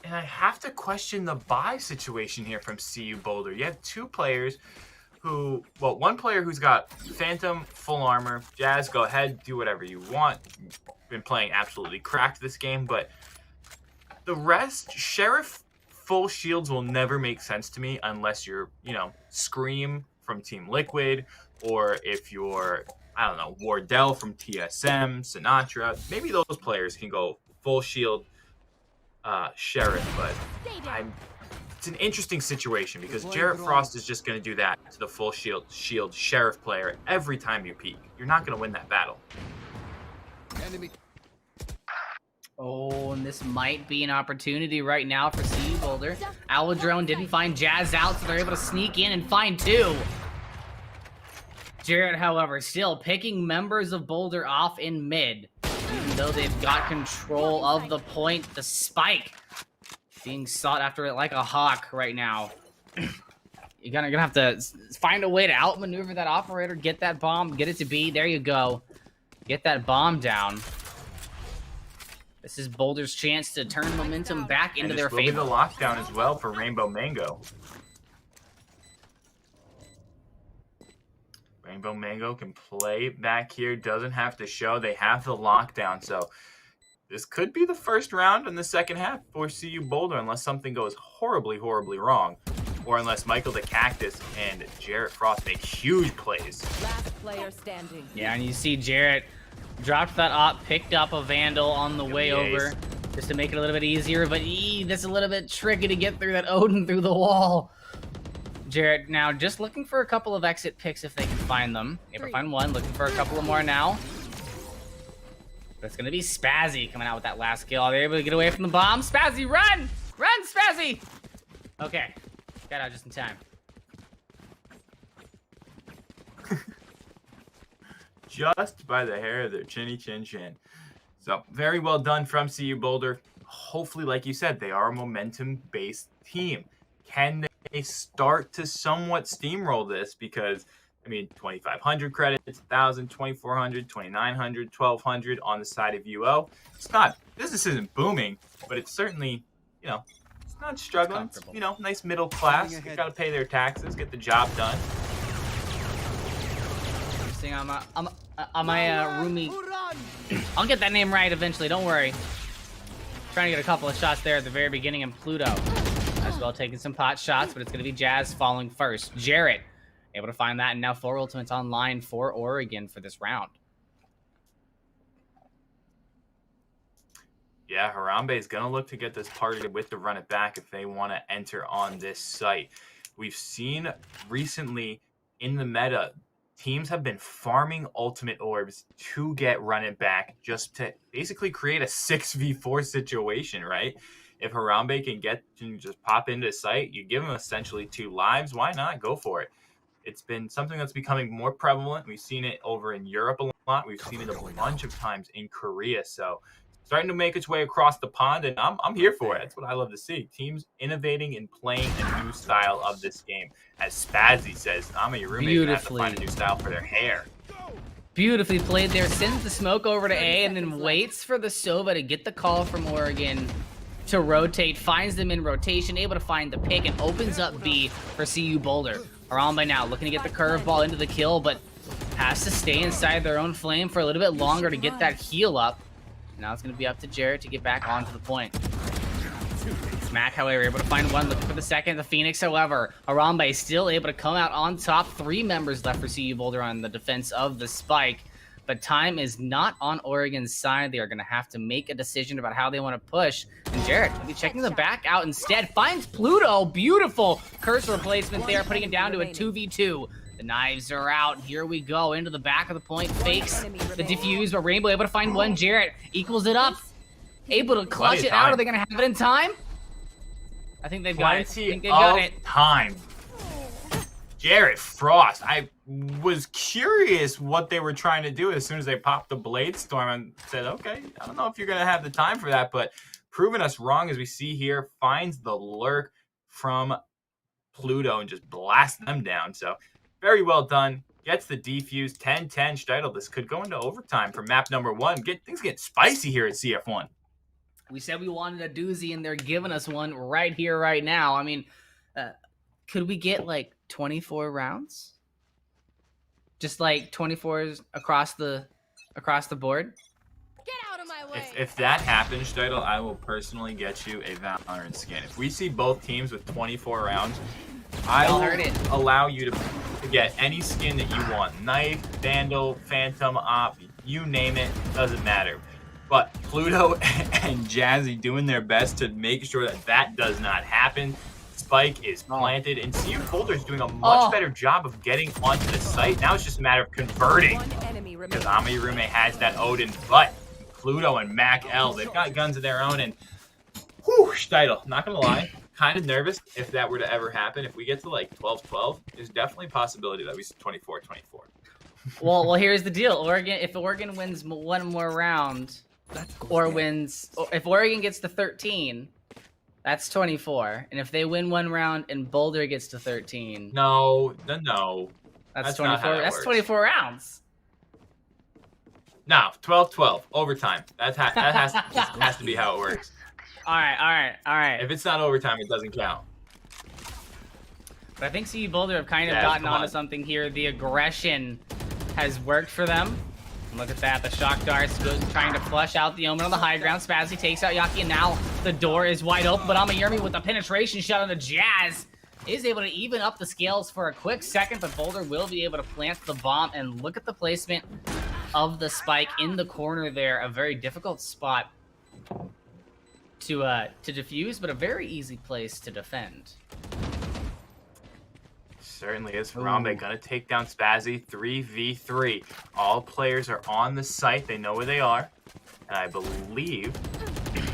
And I have to question the buy situation here from CU Boulder. You have 2 players one player who's got Phantom, full armor. Jazz, go ahead, do whatever you want. Been playing absolutely cracked this game, but the rest, Sheriff, full shields will never make sense to me unless you're, Scream from Team Liquid, or if you're, I don't know, Wardell from TSM, Sinatra. Maybe those players can go full shield Sheriff, but it's an interesting situation because Jarrett Frost is just going to do that to the full shield Sheriff player every time you peek. You're not going to win that battle. Oh, and this might be an opportunity right now for CU Boulder. Drone didn't find Jazz out, so they're able to sneak in and find two. Jarrett, however, still picking members of Boulder off in mid. Even though they've got control of the point, the spike being sought after it like a hawk right now. You're gonna have to find a way to outmaneuver that operator, get that bomb, get it to B. There you go. Get that bomb down. This is Boulder's chance to turn momentum back into their favor. And this will be the lockdown as well for Rainbow Mango. Rainbow Mango can play back here, doesn't have to show. They have the lockdown, so this could be the first round in the second half for CU Boulder unless something goes horribly, horribly wrong. Or unless Michael the Cactus and Jarrett Frost make huge plays. Last player standing. Yeah, and you see Jarrett dropped that op, picked up a Vandal on the way over just to make it a little bit easier, but that's a little bit tricky to get through that Odin through the wall. Jarrett now just looking for a couple of exit picks if they can find them. Able to find one, looking for a couple of more now. But it's going to be Spazzy coming out with that last kill. They're able to get away from the bomb. Spazzy, run! Run, Spazzy! Okay, got out just in time. Just by the hair of their chinny chin chin. So, very well done from CU Boulder. Hopefully, like you said, they are a momentum-based team. Can they start to somewhat steamroll this? Because, 2,500 credits, 1,000, 2,400, 2,900, 1,200 on the side of UO. Business isn't booming, but it's certainly, it's not struggling. It's, nice middle class. They got to pay their taxes, get the job done. On my roomie. I'll get that name right eventually, don't worry. Trying to get a couple of shots there at the very beginning, and Pluto as well taking some pot shots, but it's going to be Jazz falling first. Jarrett able to find that, and now 4 ultimates online for Oregon for this round. Yeah, Harambe is going to look to get this targeted with the run it back if they want to enter on this site. We've seen recently in the meta, teams have been farming ultimate orbs to get run it back just to basically create a 6v4 situation, right? If Harambe can just pop into a site, you give him essentially 2 lives, why not? Go for it. It's been something that's becoming more prevalent. We've seen it over in Europe a lot. We've seen it a bunch of times in Korea. So starting to make its way across the pond, and I'm here for it. That's what I love to see. Teams innovating and playing a new style of this game. As Spazzy says, I'm your roommate gonna have to find a new style for their hair. Beautifully played there. Sends the smoke over to A and then waits for the Sova to get the call from Oregon to rotate. Finds them in rotation, able to find the pick, and opens up B for CU Boulder. Harambe now looking to get the curveball into the kill, but has to stay inside their own flame for a little bit longer to get that heal up. Now it's going to be up to Jarrett to get back onto the point. Smack, however, able to find one, looking for the second. The Phoenix, however, Harambe still able to come out on top. 3 members left for CU Boulder on the defense of the spike. But time is not on Oregon's side. They are going to have to make a decision about how they want to push. And Jarrett will be checking the back out instead. Finds Pluto. Beautiful curse replacement there, putting it down to a 2v2. The knives are out. Here we go. Into the back of the point. Fakes the defuse, but Rainbow able to find one. Jarrett equals it up. Able to clutch it out. Are they going to have it in time? I think they've got it. I think they've got it. Time. Jarrett Frost. I was curious what they were trying to do as soon as they popped the Blade Storm and said, okay, I don't know if you're going to have the time for that, but proving us wrong as we see here, finds the lurk from Pluto and just blasts them down. So very well done. Gets the defuse. 10-10 Steitel. This could go into overtime for map number 1. Things get spicy here at CF1. We said we wanted a doozy, and they're giving us one right here, right now. Could we get like 24 rounds? Just like 24s across the board? Get out of my way. If that happens, Steidel, I will personally get you a Valorant skin. If we see both teams with 24 rounds, I will allow you to get any skin that you want. Knife, Vandal, Phantom, Op, you name it, doesn't matter. But Pluto and Jazzy doing their best to make sure that that does not happen. Spike is planted, and CU Boulder is doing a much better job of getting onto the site. Now it's just a matter of converting. Because Amayarume has that Odin, but Pluto and Mac L, they've got guns of their own, and whew, Steidel, not gonna lie, kind of nervous if that were to ever happen. If we get to like 12-12, there's definitely a possibility that we see 24-24. Well, here's the deal. If Oregon wins one more round, if Oregon gets to 13, that's 24. And if they win one round and Boulder gets to 13, no. That's 24. That's 24 rounds. No, 12-12 overtime. That has to be how it works. All right. If it's not overtime, it doesn't count. But I think CU Boulder have kind of gotten onto something here. The aggression has worked for them. Look at that. The shock darts trying to flush out the Omen on the high ground. Spazzy takes out Yaki, and now the door is wide open. But Amayurmi with the penetration shot on the Jazz is able to even up the scales for a quick second. But Boulder will be able to plant the bomb. And look at the placement of the spike in the corner there. A very difficult spot to defuse, but a very easy place to defend. Certainly is. Harambe gonna take down Spazzy 3v3. All players are on the site. They know where they are. And I believe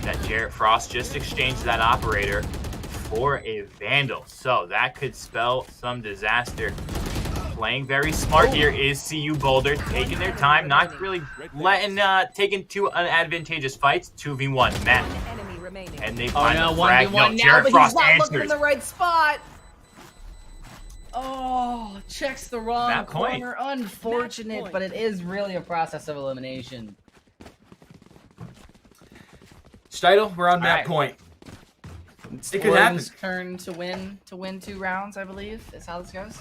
that Jarrett Frost just exchanged that operator for a Vandal. So that could spell some disaster. Playing very smart here is CU Boulder, taking their time, not really taking two unadvantageous fights. 2v1, Matt. And they find the frag. 1v1 No, now, Jarrett but Frost he's not answers. looking in the right spot. Oh, checks the wrong corner. Unfortunate, but it is really a process of elimination. Steidel, we're on that point. It could happen. Turn to win 2 rounds, I believe, is how this goes.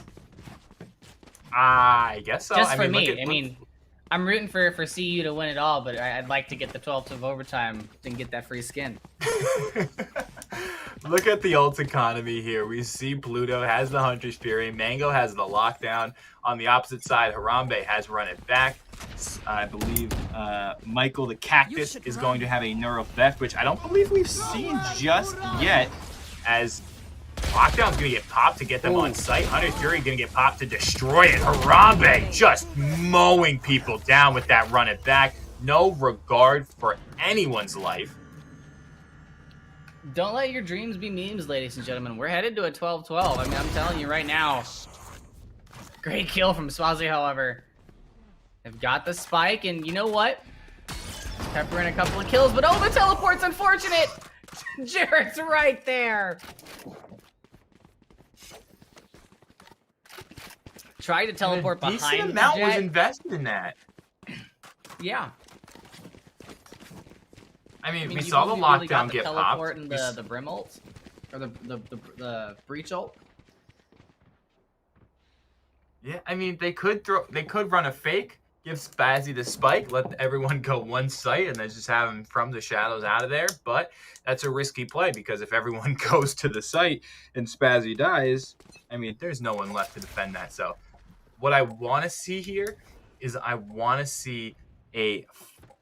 I guess so. Just for me. I mean, I'm rooting for CU to win it all, but I'd like to get the 12th overtime and get that free skin. Look at the ult economy here. We see Pluto has the Hunter's Fury. Mango has the lockdown. On the opposite side, Harambe has run it back. I believe Michael the Cactus is going to have a Neuro Theft, which I don't believe we've seen just yet, as Lockdown's going to get popped to get them on site. Hunter's Fury going to get popped to destroy it. Harambe just mowing people down with that run it back. No regard for anyone's life. Don't let your dreams be memes, ladies and gentlemen. We're headed to a 12-12. I mean, I'm telling you right now. Great kill from Swazi, however. They've got the spike, and you know what? Pepper in a couple of kills, but oh, the teleport's unfortunate! Jarrett's right there! Tried to teleport behind the decent amount was invested in that. Yeah. I mean, we saw the lockdown get popped. Teleport and the Brim ult, or the Breach ult. Yeah, I mean, they could run a fake, give Spazzy the spike, let everyone go one site, and then just have him from the shadows out of there. But that's a risky play, because if everyone goes to the site and Spazzy dies, I mean, there's no one left to defend that. So what I want to see here is I want to see a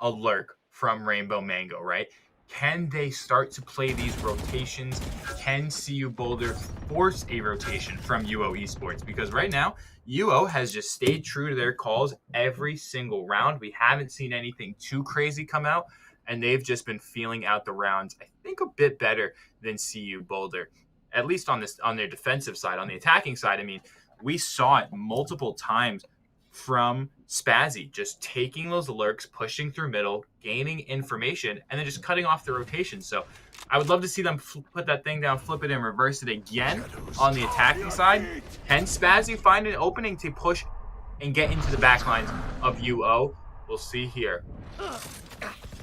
lurk from Rainbow Mango, right? Can they start to play these rotations? Can CU Boulder force a rotation from UO Esports? Because right now, UO has just stayed true to their calls every single round. We haven't seen anything too crazy come out, and they've just been feeling out the rounds, I think, a bit better than CU Boulder, at least on their defensive side. On the attacking side, I mean, we saw it multiple times from Spazzy, just taking those lurks, pushing through middle, gaining information, and then just cutting off the rotation. So I would love to see them put that thing down, flip it, and reverse it again on the attacking side. Can Spazzy find an opening to push and get into the backlines of UO? We'll see here.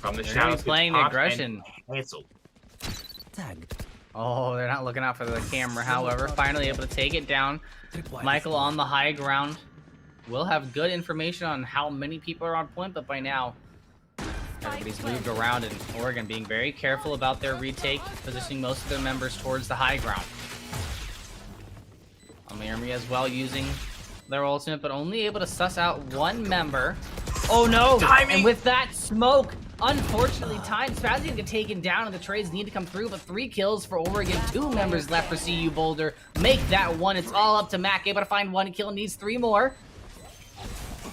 From the shadows, playing the aggression. Canceled. Tagged. Oh, they're not looking out for the camera, however. Finally able to take it down. Michael on the high ground. We'll have good information on how many people are on point, but by now, everybody's moved around, and Oregon being very careful about their retake, positioning most of their members towards the high ground. Army as well using their ultimate, but only able to suss out one member. Oh no! Timing. And with that smoke, unfortunately timed. Spazzy gonna get taken down, and the trades need to come through, but 3 kills for Oregon. 2 members left for CU Boulder. Make that one. It's all up to Mac. Able to find 1 kill, needs 3 more.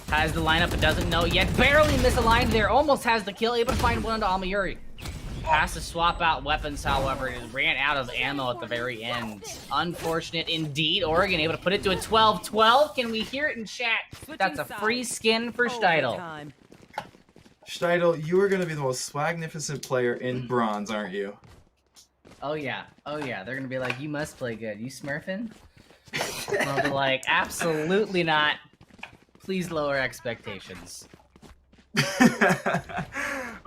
Has the lineup, but doesn't know yet. Barely misaligned there. Almost has the kill. Able to find 1 onto Amayuri. Has to swap out weapons, however. It ran out of ammo at the very end. Unfortunate indeed. Oregon able to put it to a 12-12. Can we hear it in chat? That's a free skin for Steidel. Steidel, you are going to be the most swagnificent player in bronze, aren't you? Oh yeah. Oh yeah. They're going to be like, you must play good. You smurfing? And I'll be like, absolutely not. Please lower expectations.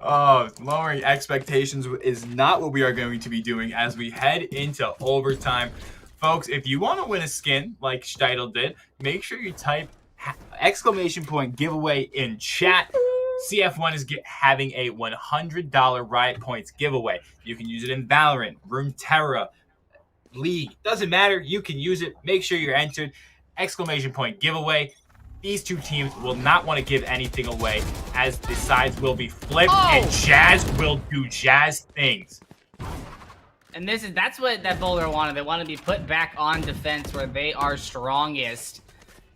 Oh, lowering expectations is not what we are going to be doing as we head into overtime. Folks, if you want to win a skin like Steidel did, make sure you type ! giveaway in chat. CF1 is having a $100 Riot Points giveaway. You can use it in Valorant, Runeterra, League. Doesn't matter. You can use it. Make sure you're entered. ! giveaway. These 2 teams will not want to give anything away as the sides will be flipped and Jazz will do Jazz things. And that's what that Boulder wanted. They want to be put back on defense where they are strongest.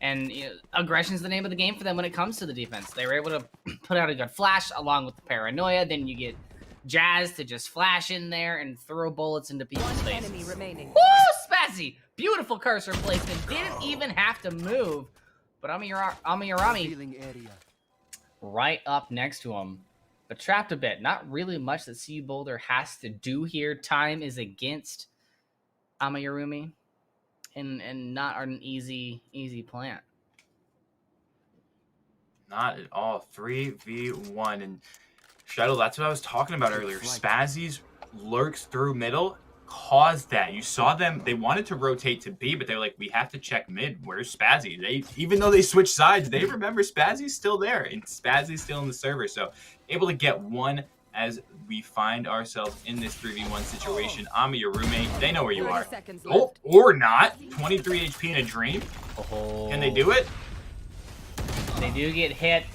And aggression is the name of the game for them when it comes to the defense. They were able to put out a good flash along with the paranoia. Then you get Jazz to just flash in there and throw bullets into people's faces. Enemy remaining. Woo, Spazzy! Beautiful cursor placement. Didn't even have to move. But Amayurami right up next to him. But trapped a bit. Not really much that CU Boulder has to do here. Time is against Amayurami. And not an easy plan. Not at all. 3v1. And Shadow, that's what I was talking about earlier. Spazzy's lurks through middle caused that. You saw them, they wanted to rotate to B, but they were like, we have to check mid. Where's Spazzy? Even though they switched sides, they remember Spazzy's still there, and Spazzy's still in the server. So able to get one as we find ourselves in this 3v1 situation. Ami, your roommate, they know where you are. Oh, or not. 23 HP in a dream. Oh. Can they do it? They do get hit.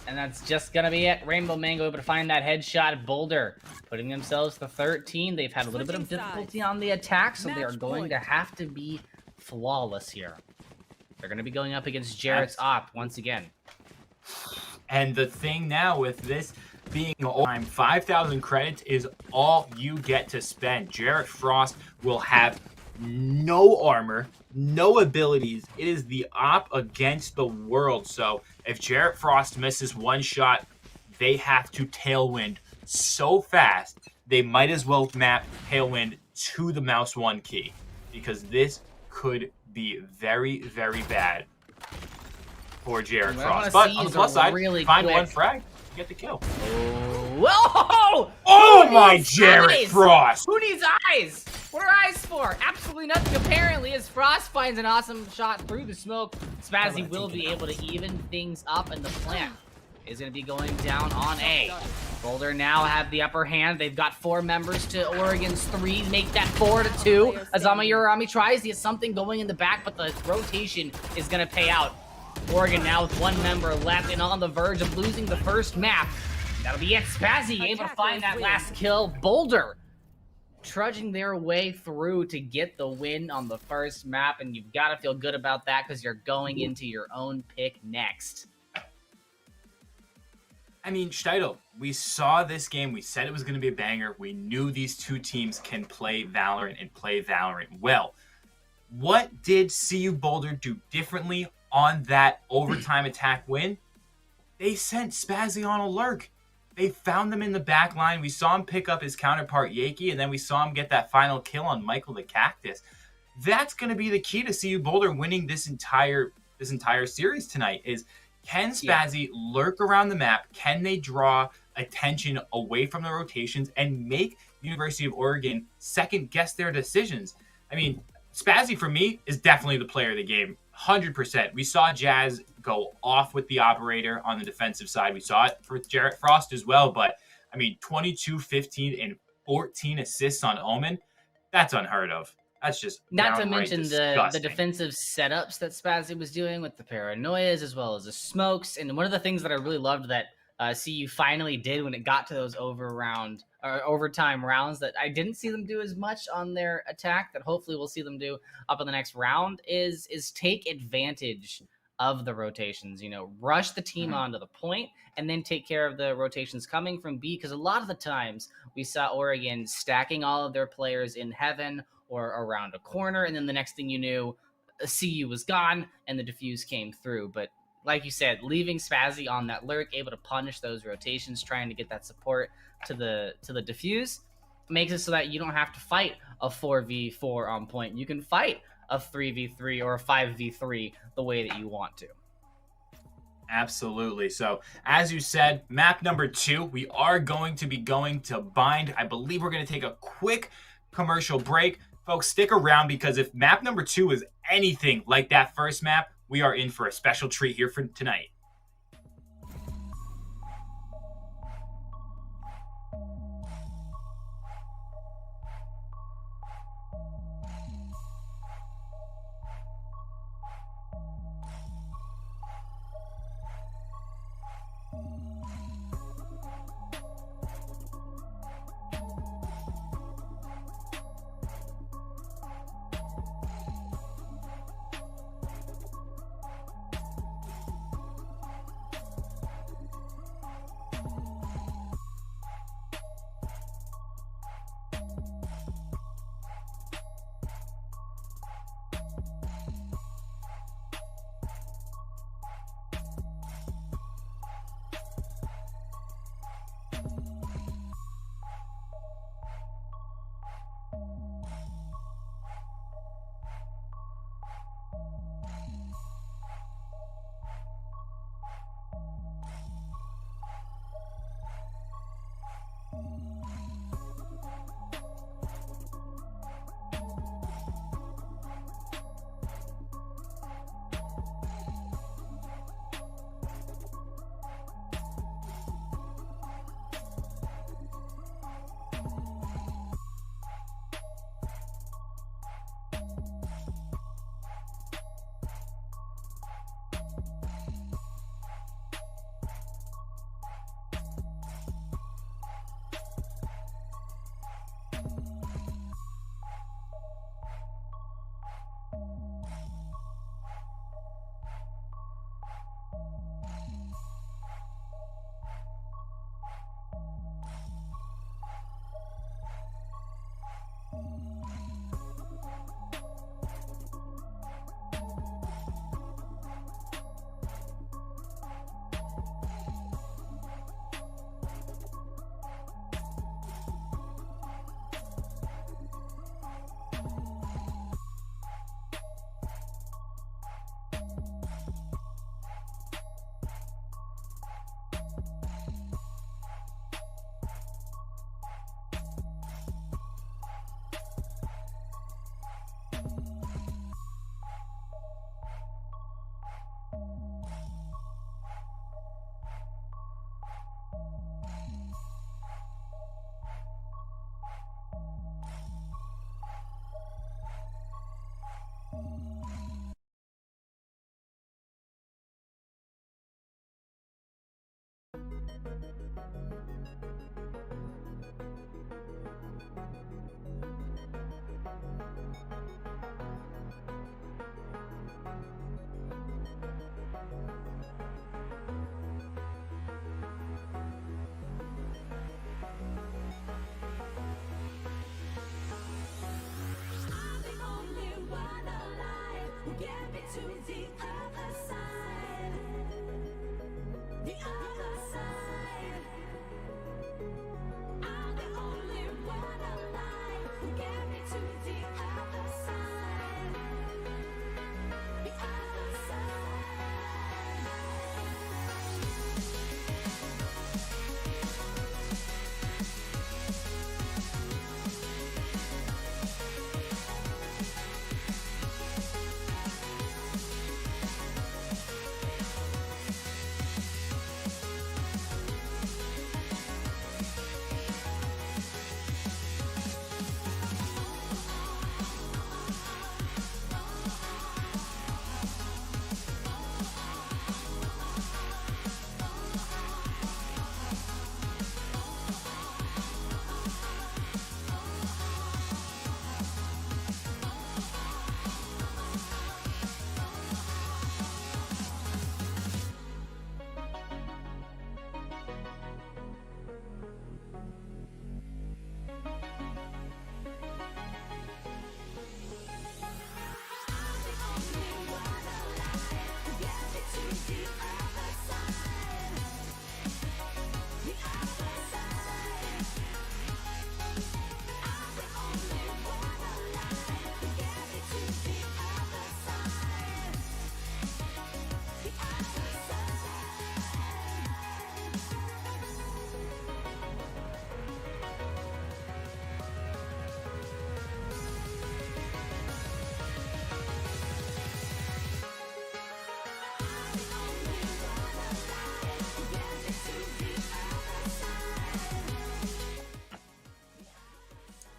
And that's just gonna be it. Rainbow Mango able to find that headshot. Boulder putting themselves to 13. They've had a little bit of difficulty on the attack, so they are going to have to be flawless here. They're gonna be going up against Jarrett's op once again. And the thing now with this being time, 5,000 credits is all you get to spend. Jarrett Frost will have no armor, no abilities. It is the op against the world. So if Jarrett Frost misses one shot, they have to tailwind so fast, they might as well map tailwind to the mouse 1 key, because this could be very, very bad for Jarrett Frost. But on the plus side, really find quick. One frag, get the kill. Whoa! Oh my Jarrett Frost! Who needs eyes? What are eyes for? Absolutely nothing, apparently, as Frost finds an awesome shot through the smoke. Spazzy will be able to even things up, and the plant is going to be going down on A. Boulder now have the upper hand. They've got 4 members to Oregon's 3. Make that 4-2. Azama Urami tries. He has something going in the back, but the rotation is going to pay out. Oregon now with 1 member left and on the verge of losing the first map. That'll be it. Spazzy able to find that last kill. Boulder trudging their way through to get the win on the first map, and you've got to feel good about that because you're going into your own pick next. I mean, Steidel, we saw this game. We said it was going to be a banger. We knew these 2 teams can play Valorant and play Valorant well. What did CU Boulder do differently on that overtime attack win? They sent Spazzy on a lurk. They found them in the back line. We saw him pick up his counterpart, Yaki, and then we saw him get that final kill on Michael the Cactus. That's going to be the key to CU Boulder winning this entire series tonight is, can Spazzy lurk around the map? Can they draw attention away from the rotations and make University of Oregon second guess their decisions. I mean, Spazzy for me is definitely the player of the game, 100%. We saw Jazz go off with the operator on the defensive side. We saw it for Jarrett Frost as well, but I mean, 22, 15, and 14 assists on Omen. That's unheard of. That's just not to mention the disgusting. defensive setups that Spazzy was doing with the paranoias as well as the smokes. And one of the things that I really loved that CU finally did when it got to those overtime rounds that I didn't see them do as much on their attack, that hopefully we'll see them do up in the next round, is take advantage of the rotations. Rush the team onto the point and then take care of the rotations coming from B, because a lot of the times we saw Oregon stacking all of their players in heaven or around a corner, and then the next thing you knew, CU was gone and the defuse came through. But like you said, leaving Spazzy on that lurk, able to punish those rotations, trying to get that support to the defuse, makes it so that you don't have to fight a 4v4 on point. You can fight a 3v3 or a 5v3 the way that you want to. Absolutely. So, as you said, map number 2, we are going to be going to Bind. I believe we're going to take a quick commercial break. Folks, stick around, because if map number 2 is anything like that first map, we are in for a special treat here for tonight.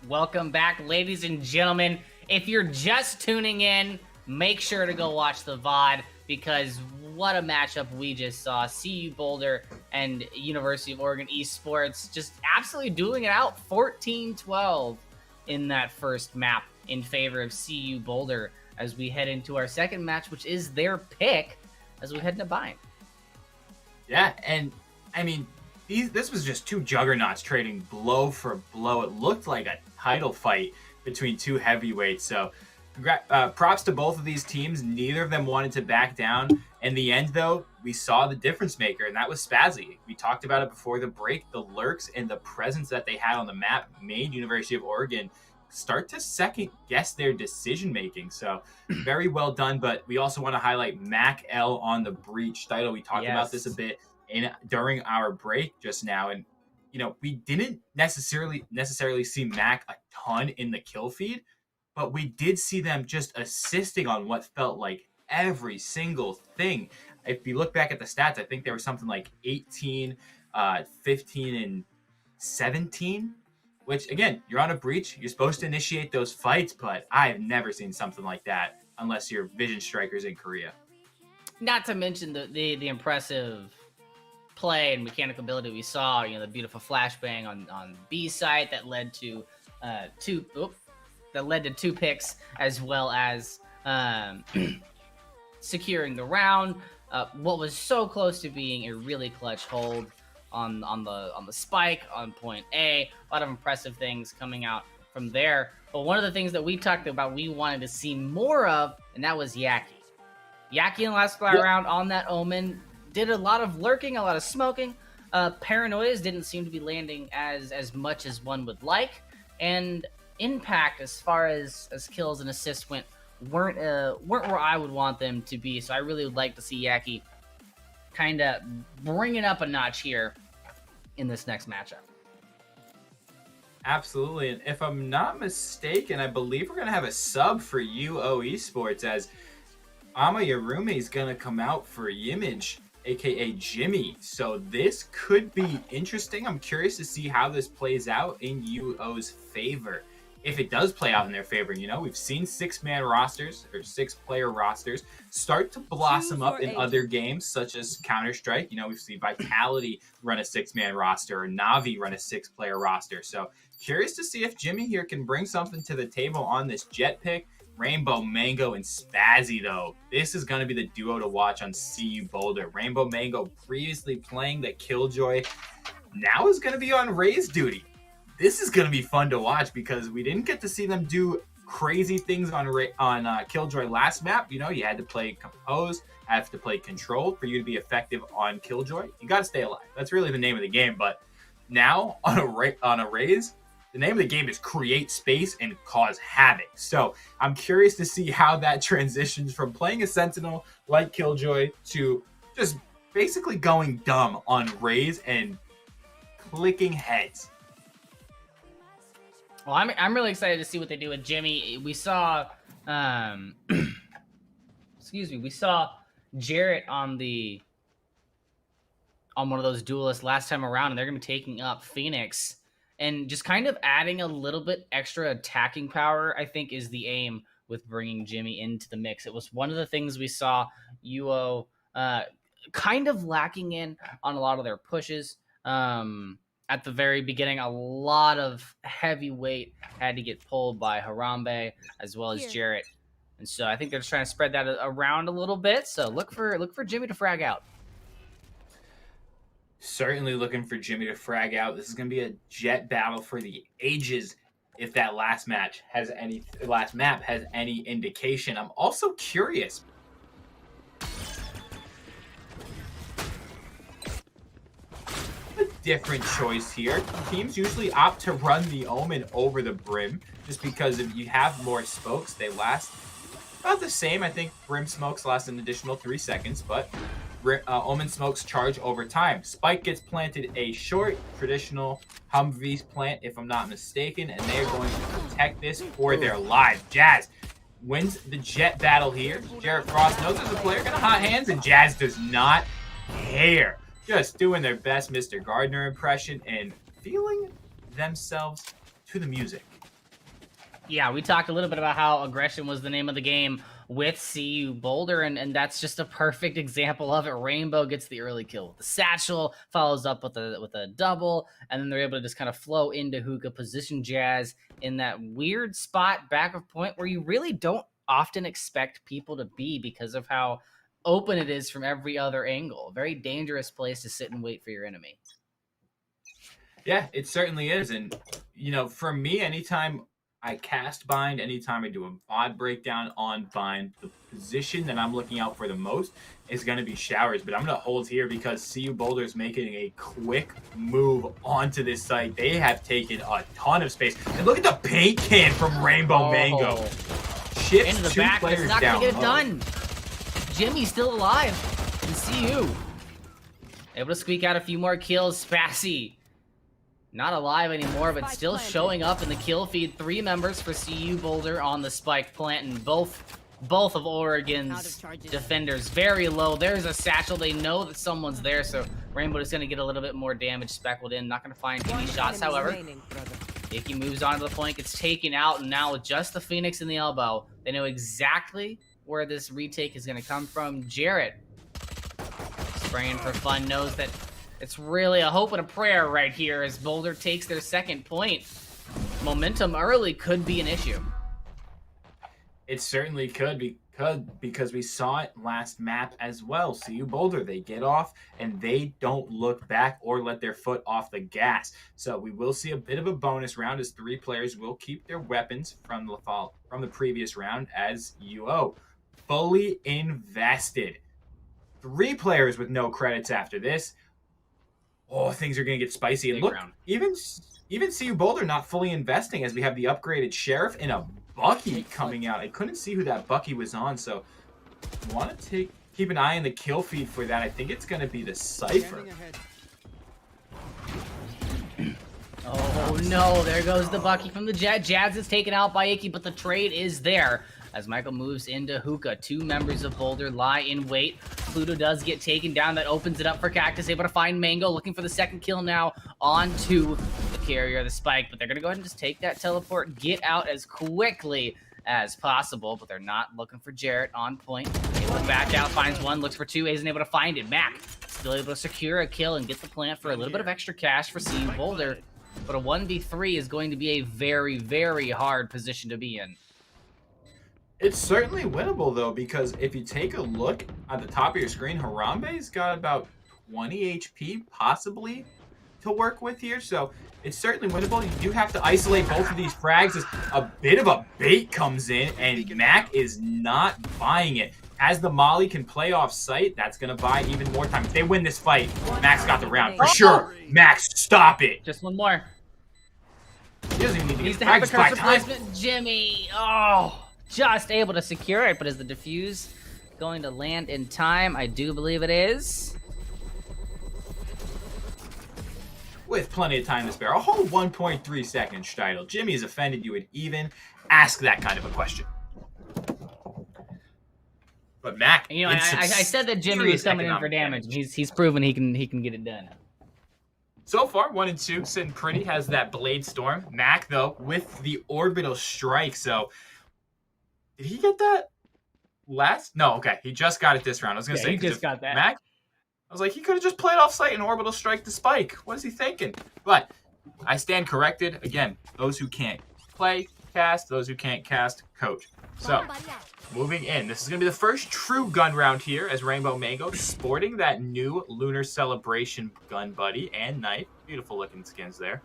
Welcome back, ladies and gentlemen. If you're just tuning in, make sure to go watch the VOD, because what a matchup we just saw. CU Boulder and University of Oregon Esports just absolutely dueling it out 14-12 in that first map in favor of CU Boulder as we head into our second match, which is their pick as we head into Bind. Yeah, and I mean, this was just two juggernauts trading blow for blow. It looked like a title fight between two heavyweights. So props to both of these teams. Neither of them wanted to back down. In the end, though, we saw the difference maker, and that was Spazzy. We talked about it before the break. The lurks and the presence that they had on the map made University of Oregon start to second guess their decision making. So very well done. But we also want to highlight Mac L on the breach title. We talked about this a bit during our break just now, and you know, we didn't necessarily see Mac a ton in the kill feed, but we did see them just assisting on what felt like every single thing. If you look back at the stats, I think there was something like 18, 15, and 17, which again, you're on a breach, you're supposed to initiate those fights, but I've never seen something like that unless you're Vision Strikers in Korea. Not to mention the impressive play and mechanical ability we saw, you know, the beautiful flashbang on B site that led to two picks, as well as securing the round. What was so close to being a really clutch hold on the spike on point A. A lot of impressive things coming out from there. But one of the things that we talked about we wanted to see more of, and that was Yaki. Yaki in the last round on that Omen did a lot of lurking, a lot of smoking. Paranoias didn't seem to be landing as much as one would like, and impact as far as kills and assists went weren't where I would want them to be. So I really would like to see Yaki kind of bring it up a notch here in this next matchup. Absolutely, and if I'm not mistaken, I believe we're gonna have a sub for UO Esports, as Ama Yarumi is gonna come out for Yimage, aka Jimmy. So this could be interesting. I'm curious to see how this plays out in UO's favor. If it does play out in their favor, you know, we've seen 6-man rosters or 6-player rosters start to blossom up in other games, such as Counter-Strike. You know, we've seen Vitality run a 6-man roster, or Navi run a 6-player roster. So curious to see if Jimmy here can bring something to the table on this Jet pick. Rainbow Mango and Spazzy, though, this is going to be the duo to watch on CU Boulder. Rainbow Mango, previously playing the Killjoy, now is going to be on Ray's duty. This is going to be fun to watch because we didn't get to see them do crazy things on Killjoy last map. You know, you had to play Compose, have to play Control for you to be effective on Killjoy. You got to stay alive. That's really the name of the game. But now on a Raze, the name of the game is create space and cause havoc. So I'm curious to see how that transitions from playing a Sentinel like Killjoy to just basically going dumb on Raze and clicking heads. Well, I'm really excited to see what they do with Jimmy. We saw, we saw Jarrett on one of those duelists last time around, and they're gonna be taking up Phoenix. And just kind of adding a little bit extra attacking power, I think, is the aim with bringing Jimmy into the mix. It was one of the things we saw UO kind of lacking in on a lot of their pushes. At the very beginning, a lot of heavyweight had to get pulled by Harambe as well as Jarrett. And so I think they're just trying to spread that around a little bit. So look for Jimmy to frag out. Certainly looking for Jimmy to frag out. This is going to be a jet battle for the ages if that last map has any indication. I'm also curious. A different choice here. Teams usually opt to run the Omen over the Brim just because if you have more smokes, they last about the same. I think Brim smokes last an additional 3 seconds, but Omen smokes charge over time. Spike gets planted a short, traditional Humvees plant, if I'm not mistaken, and they're going to protect this for their lives. Jazz wins the jet battle here. Jarrett Frost knows there's a player gonna hot hands, and Jazz does not care. Just doing their best Mr. Gardner impression and feeling themselves to the music. Yeah, we talked a little bit about how aggression was the name of the game with CU Boulder, and that's just a perfect example of it. Rainbow gets the early kill with the satchel, follows up with a double, and then they're able to just kind of flow into Hookah, position Jazz in that weird spot back of point where you really don't often expect people to be because of how open it is from every other angle. A very dangerous place to sit and wait for your enemy. Yeah, it certainly is. And, you know, for me, anytime I cast bind, anytime I do a VOD breakdown on bind, the position that I'm looking out for the most is going to be showers. But I'm going to hold here because CU Boulder is making a quick move onto this site. They have taken a ton of space. And look at the paint can from Rainbow Mango. Shifts Into the two back, but it's players not down going to get it low. done. Jimmy's still alive. And CU able to squeak out a few more kills. Spazzy not alive anymore, but still showing up in the kill feed. 3 members for CU Boulder on the spike plant, and both of Oregon's defenders very low. There's a satchel. They know that someone's there, so Rainbow is going to get a little bit more damage speckled in. Not going to find any shots, however. Icky moves on to the point, gets taken out, and now with just the Phoenix in the elbow, they know exactly where this retake is going to come from. Jarrett, spraying for fun, knows that it's really a hope and a prayer right here as Boulder takes their second point. Momentum early could be an issue. It certainly could because we saw it last map as well. CU Boulder, they get off and they don't look back or let their foot off the gas. So we will see a bit of a bonus round as 3 players will keep their weapons from the previous round as UO. Fully invested. 3 players with no credits after this. Oh, things are going to get spicy. And look, even CU Boulder not fully investing as we have the upgraded Sheriff and a Bucky coming out. I couldn't see who that Bucky was on, so want to keep an eye on the kill feed for that. I think it's going to be the Cypher. Oh no, there goes the Bucky from the Jet. Jazz is taken out by Icky, but the trade is there. As Michael moves into Hookah, 2 members of Boulder lie in wait. Pluto does get taken down. That opens it up for Cactus. Able to find Mango, looking for the second kill now onto the carrier, the Spike. But they're going to go ahead and just take that teleport, get out as quickly as possible. But they're not looking for Jarrett on point. Able to back out, finds 1, looks for 2, isn't able to find it. Mac still able to secure a kill and get the plant for a little bit of extra cash for CU Boulder. But a 1v3 is going to be a very, very hard position to be in. It's certainly winnable, though, because if you take a look at the top of your screen, Harambe's got about 20 HP, possibly, to work with here. So it's certainly winnable. You do have to isolate both of these frags as a bit of a bait comes in, and Mac is not buying it. As the Molly can play off site, that's going to buy even more time. If they win this fight, Mac's got the round. For sure. Max, stop it. Just 1 more. He doesn't even need to Needs get to have the frags curse by time. replacement. Jimmy. Oh. Just able to secure it, but is the defuse going to land in time? I do believe it is. With plenty of time to spare. A whole 1.3 seconds, Steidl. Jimmy has offended you would even ask that kind of a question. But Mac, You know, I said that Jimmy was coming in for damage. He's proven he can get it done. So far, 1 and 2, sitting pretty. Has that Blade Storm. Mac, though, with the Orbital Strike. So did he get that last? No, okay. He just got it this round. I was going to say, he just got that. Mac, I was like, he could have just played off site and Orbital Strike the Spike. What is he thinking? But I stand corrected. Again, those who can't play, cast. Those who can't cast, coach. So, moving in. This is going to be the first true gun round here as Rainbow Mango sporting that new Lunar Celebration gun buddy and knife. Beautiful looking skins there.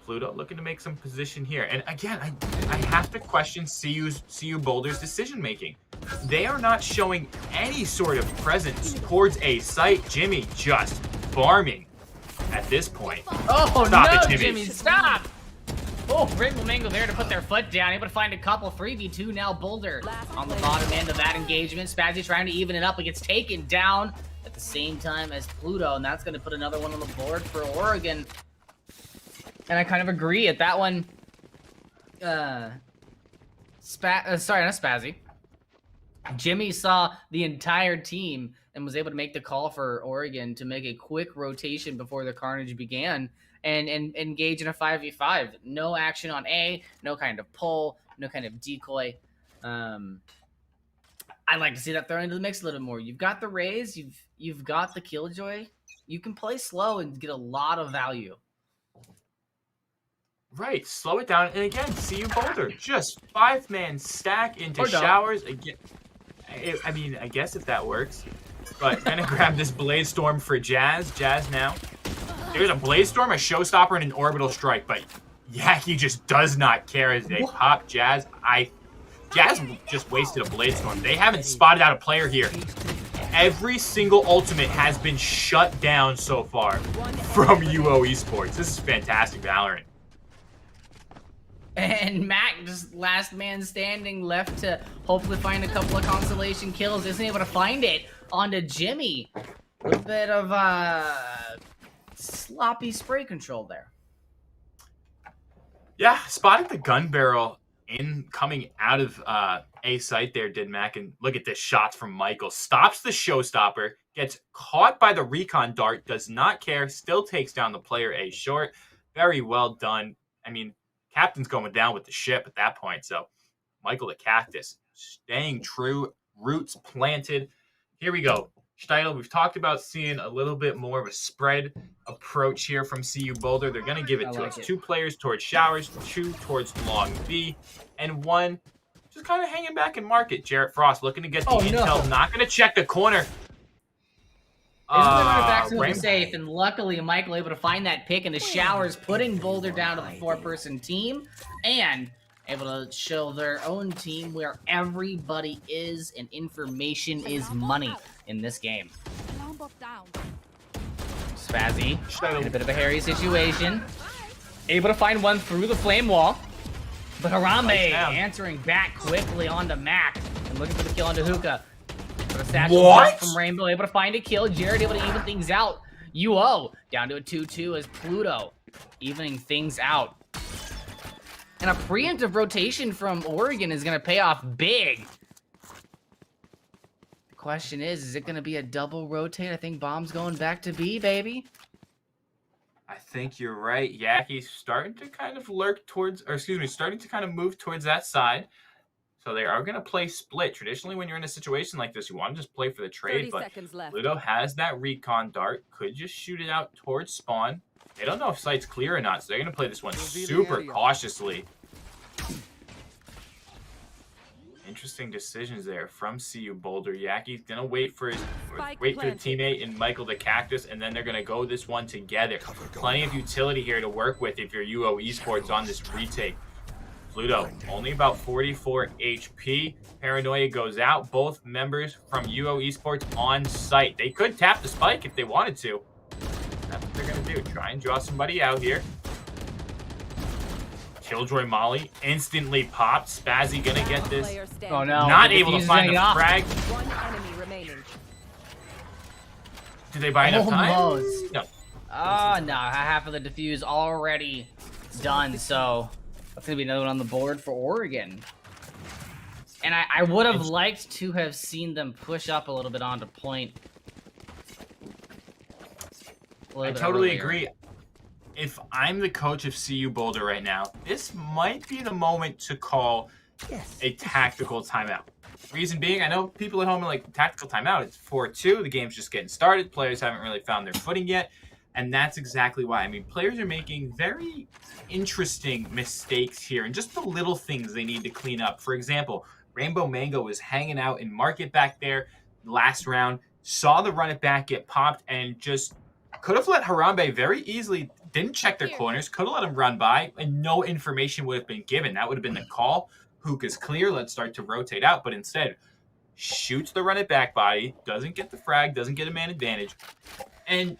Pluto looking to make some position here. And again, I have to question CU Boulder's decision making. They are not showing any sort of presence towards a site. Jimmy just farming at this point. Oh, Stop no, it, Jimmy, stop! Oh, Rainbow Mango there to put their foot down. Able to find a couple. 3v2 now. Boulder on the bottom end of that engagement. Spazzy trying to even it up. It gets taken down at the same time as Pluto, and that's going to put another one on the board for Oregon. And I kind of agree at that one. Sorry, not Spazzy. Jimmy saw the entire team and was able to make the call for Oregon to make a quick rotation before the carnage began and engage in a 5v5. No action on A, no kind of pull, no kind of decoy. I'd like to see that thrown into the mix a little bit more. You've got the Rays, you've got the Killjoy. You can play slow and get a lot of value. Right, slow it down. And again, CU Boulder, just 5-man stack into showers. Again, I mean, I guess if that works. But gonna grab this Blade Storm for Jazz. Jazz now. There's a Blade Storm, a Showstopper, and an Orbital Strike. But Yaki just does not care as they pop Jazz. Jazz just wasted a Blade Storm. They haven't spotted out a player here. Every single ultimate has been shut down so far from UO Esports. This is fantastic Valorant. And Mac, just last man standing, left to hopefully find a couple of consolation kills. Isn't able to find it onto Jimmy. A little bit of sloppy spray control there. Yeah, spotted the gun barrel coming out of A site there, did Mac. And look at this shot from Michael. Stops the Showstopper, gets caught by the recon dart, does not care, still takes down the player A short. Very well done. I mean, Captain's going down with the ship at that point. So Michael the Cactus staying true, roots planted. Here we go. Steidl, we've talked about seeing a little bit more of a spread approach here from CU Boulder. They're going to give it to us. 2 players towards showers, 2 towards long B, and 1 just kind of hanging back in market. Jarrett Frost looking to get the intel. Not going to check the corner. Back to the safe, and luckily Michael able to find that pick in the showers, putting Boulder down to the 4-person team, and able to show their own team where everybody is, and information is money in this game. Spazzy in a bit of a hairy situation, able to find one through the flame wall, but Harambe answering back quickly onto Mac and looking for the kill onto Hookah. What? From Rainbow, able to find a kill. Jared able to even things out. UO down to a 2-2 as Pluto evening things out. And a preemptive rotation from Oregon is going to pay off big. The question is it going to be a double rotate? I think Bomb's going back to B, baby. I think you're right. Yaki's starting to kind of lurk towards, or excuse me, starting to kind of move towards that side. So they are going to play split. Traditionally, when you're in a situation like this, you want to just play for the trade. But Pluto has that recon dart. Could just shoot it out towards spawn. They don't know if site's clear or not, so they're going to play this one super cautiously. Interesting decisions there from CU Boulder. Yaki's going to wait for the teammate in Michael the Cactus, and then they're going to go this one together. Plenty of utility here to work with if you're UO Esports on this retake. Pluto, only about 44 HP. Paranoia goes out. Both members from UO Esports on site. They could tap the spike if they wanted to. That's what they're going to do. Try and draw somebody out here. Killjoy Molly instantly popped. Spazzy going to get this. Oh, no. Not able to find the frag. One enemy remaining. Did they buy enough time? No. Oh, no. Half of the defuse already done, so that's going to be another one on the board for Oregon. And I would have liked to have seen them push up a little bit onto point. I totally agree. If I'm the coach of CU Boulder right now, this might be the moment to call a tactical timeout. Reason being, I know people at home are like, tactical timeout, it's 4-2, the game's just getting started, players haven't really found their footing yet, and that's exactly why. I mean, players are making very interesting mistakes here, and just the little things they need to clean up. For example, Rainbow Mango was hanging out in market back there last round, saw the run it back get popped, and just could have let Harambe very easily, didn't check their corners, could have let him run by, and no information would have been given. That would have been the call. Hookah's clear, let's start to rotate out, but instead shoots the run it back body, doesn't get the frag, doesn't get a man advantage, and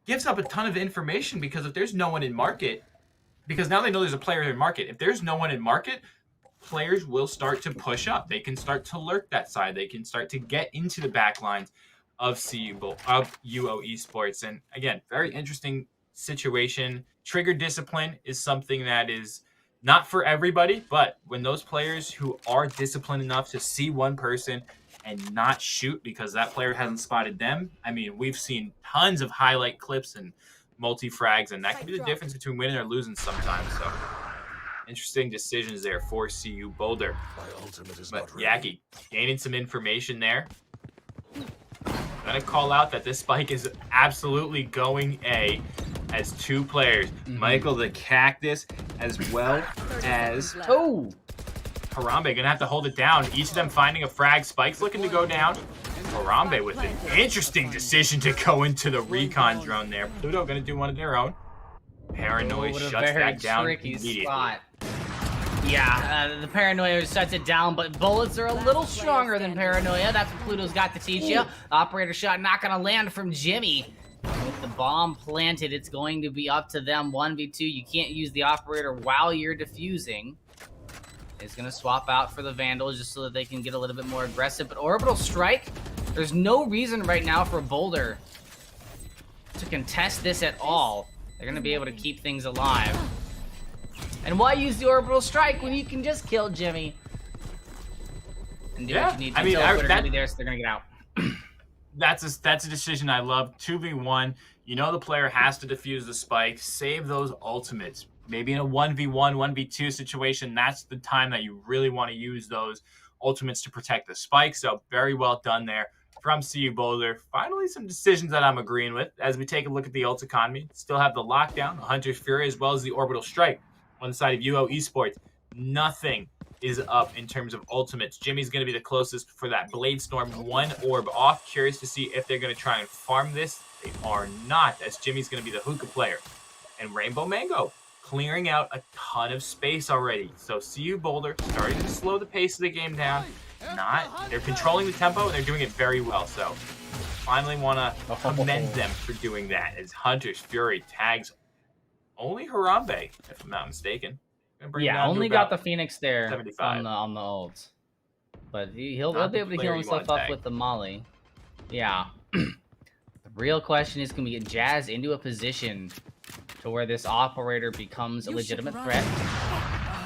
gives up a ton of information, because if there's no one in market, because now they know there's a player in market, if there's no one in market, players will start to push up. They can start to lurk that side. They can start to get into the back lines of UO Esports. And again, very interesting situation. Trigger discipline is something that is Not for everybody, but when those players who are disciplined enough to see one person and not shoot because that player hasn't spotted them, I mean, we've seen tons of highlight clips and multi-frags, and that can be the difference between winning or losing sometimes. So, interesting decisions there for CU Boulder. But Yaki gaining some information there. Gonna call out that this spike is absolutely going A as 2 players. Michael the Cactus as well as Harambe gonna have to hold it down. Each of them finding a frag. Spike's looking to go down. Harambe with an interesting decision to go into the recon drone there. Pluto gonna do one of their own. Paranoia shuts that down immediately. Spot. Yeah, the Paranoia shuts it down, but bullets are a little stronger than Paranoia. That's what Pluto's got to teach you. Operator shot not going to land from Jimmy. With the bomb planted, it's going to be up to them. 1v2, you can't use the Operator while you're defusing. It's going to swap out for the Vandals just so that they can get a little bit more aggressive. But Orbital Strike, there's no reason right now for Boulder to contest this at all. They're going to be able to keep things alive. And why use the Orbital Strike when you can just kill Jimmy? And do what you need to. Teleporter be there, so they're going to get out. That's a decision I love. 2v1. You know the player has to defuse the spike. Save those ultimates. Maybe in a 1v1, 1v2 situation, that's the time that you really want to use those ultimates to protect the spike. So very well done there from CU Boulder. Finally, some decisions that I'm agreeing with. As we take a look at the ult economy, still have the lockdown, the Hunter's Fury, as well as the Orbital Strike. On the side of UO Esports, nothing is up in terms of ultimates. Jimmy's going to be the closest for that Blade Storm. 1 orb off. Curious to see if they're going to try and farm this. They are not, as Jimmy's going to be the hookah player. And Rainbow Mango clearing out a ton of space already. So CU Boulder starting to slow the pace of the game down. They're controlling the tempo, and they're doing it very well. So finally want to commend them for doing that, as Hunter's Fury tags only Harambe, if I'm not mistaken. Yeah, only got the Phoenix there on the ult. But he'll be able to heal himself up with the Molly. Yeah. The real question is, can we get Jazz into a position to where this Operator becomes a legitimate threat?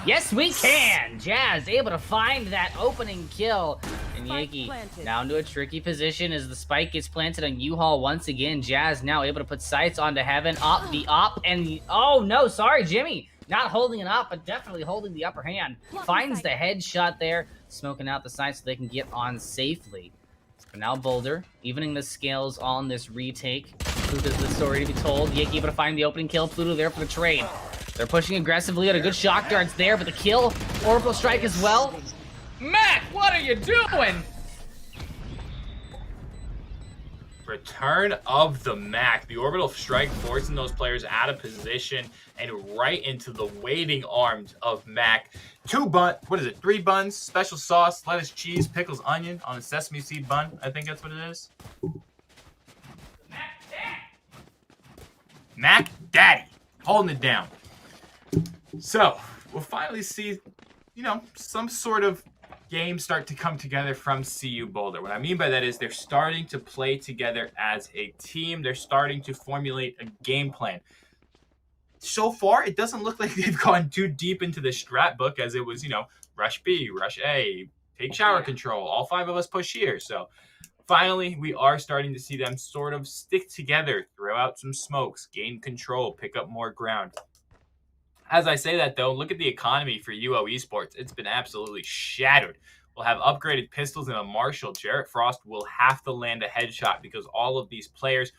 Yes, we can! Jazz able to find that opening kill. And Yankee now into a tricky position as the spike gets planted on U-Haul once again. Jazz now able to put sights onto Heaven. Up the op and the... Oh, no, sorry, Jimmy. Not holding it up, but definitely holding the upper hand. Finds the headshot there, smoking out the sights so they can get on safely. But now Boulder, evening the scales on this retake. Pluto's the story to be told. Yankee able to find the opening kill. Pluto there for the trade. They're pushing aggressively. Got a good shock darts there, but the kill. Orbital Strike as well. Mac, what are you doing? Return of the Mac. The Orbital Strike forcing those players out of position and right into the waiting arms of Mac. 3 buns, special sauce, lettuce, cheese, pickles, onion on a sesame seed bun. I think that's what it is. Mac Daddy holding it down. So we'll finally see, some sort of game start to come together from CU Boulder. What I mean by that is they're starting to play together as a team. They're starting to formulate a game plan. So far, it doesn't look like they've gone too deep into the strat book, as it was, rush B, rush A, take shower control. All 5 of us push here. So finally, we are starting to see them sort of stick together, throw out some smokes, gain control, pick up more ground. As I say that, though, look at the economy for UO Esports. It's been absolutely shattered. We'll have upgraded pistols and a Marshall. Jarrett Frost will have to land a headshot because all of these players,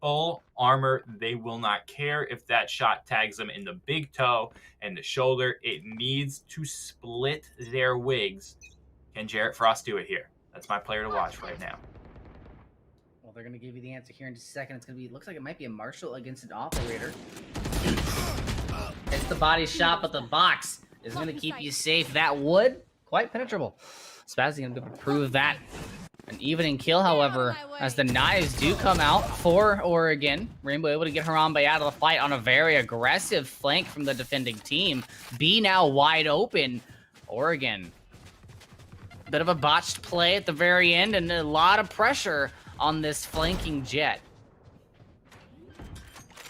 full armor, they will not care if that shot tags them in the big toe and the shoulder. It needs to split their wigs. Can Jarrett Frost do it here? That's my player to watch right now. Well, they're going to give you the answer here in just a second. It's going to be, looks like it might be a Marshall against an Operator. It's the body shot, but the box is going to keep you safe. That wood, quite penetrable. Spazzy going to be able to prove that. An evening kill, however, as the knives do come out for Oregon. Rainbow able to get Harambe out of the fight on a very aggressive flank from the defending team. B now wide open. Oregon. Bit of a botched play at the very end and a lot of pressure on this flanking Jet.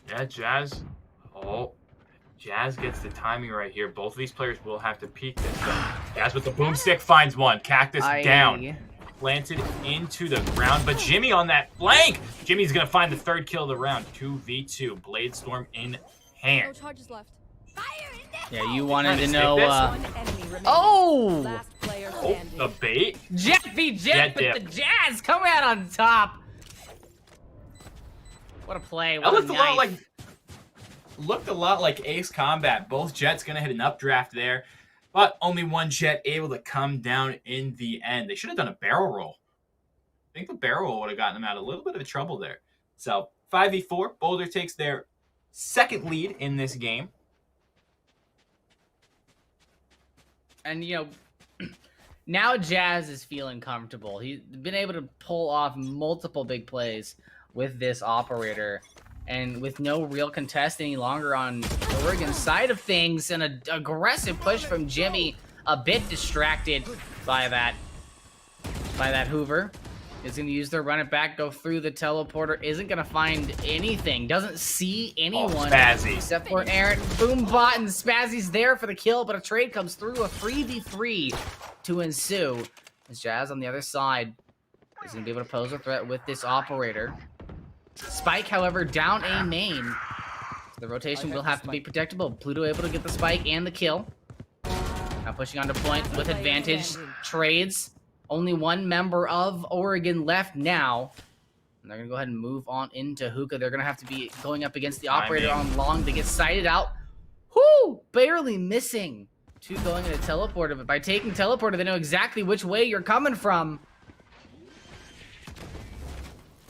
Yeah, Jazz. Oh, Jazz gets the timing right here. Both of these players will have to peek this. Jazz with the boomstick finds one. Cactus down. Planted into the ground, but Jimmy on that flank. Jimmy's going to find the third kill of the round. 2v2. Blade Storm in hand. No charges left. Fire in the Yeah, you wanted to know. One enemy remaining. Oh! Last player Oh, standing. the bait. Jet v Jet, Jet but the Jazz come out on top. What a play! That What looked a lot like Ace Combat. Both Jets gonna hit an updraft there, but only one Jet able to come down in the end. They should have done a barrel roll. I think the barrel roll would have gotten them out of a little bit of trouble there. So 5v4, Boulder takes their second lead in this game. And you know, now Jazz is feeling comfortable. He's been able to pull off multiple big plays with this operator, and with no real contest any longer on Oregon's side of things, and an aggressive push from Jimmy, a bit distracted by that Hoover. Is going to use their run it back, go through the teleporter, isn't going to find anything, doesn't see anyone. Oh, Spazzy. Except for Aaron, Boombot, and Spazzy's there for the kill, but a trade comes through, a 3v3 to ensue. As Jazz on the other side is going to be able to pose a threat with this operator. Spike, however, down a main. So the rotation will have to be protectable. Pluto able to get the spike and the kill. Now pushing onto point with advantage. Trades. Only one member of Oregon left now. And they're going to go ahead and move on into Hookah. They're going to have to be going up against the operator on long to get sighted out. Whoo! Barely missing. Two going into teleporter. But by taking teleporter, they know exactly which way you're coming from.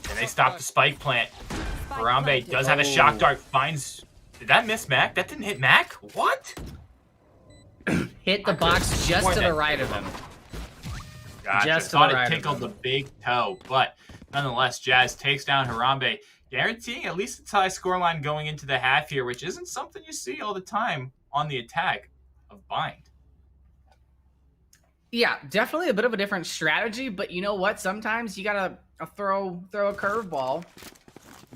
And they stop the spike plant. Harambe does have a shock dart. Finds... Did that miss Mac? That didn't hit Mac? What? Hit the box just to the right of him. Gotcha. Just Thought it tickled the big toe, but nonetheless, Jazz takes down Harambe, guaranteeing at least a tie scoreline going into the half here, which isn't something you see all the time on the attack of Bind. Yeah, definitely a bit of a different strategy, but you know what? Sometimes you gotta throw a curveball,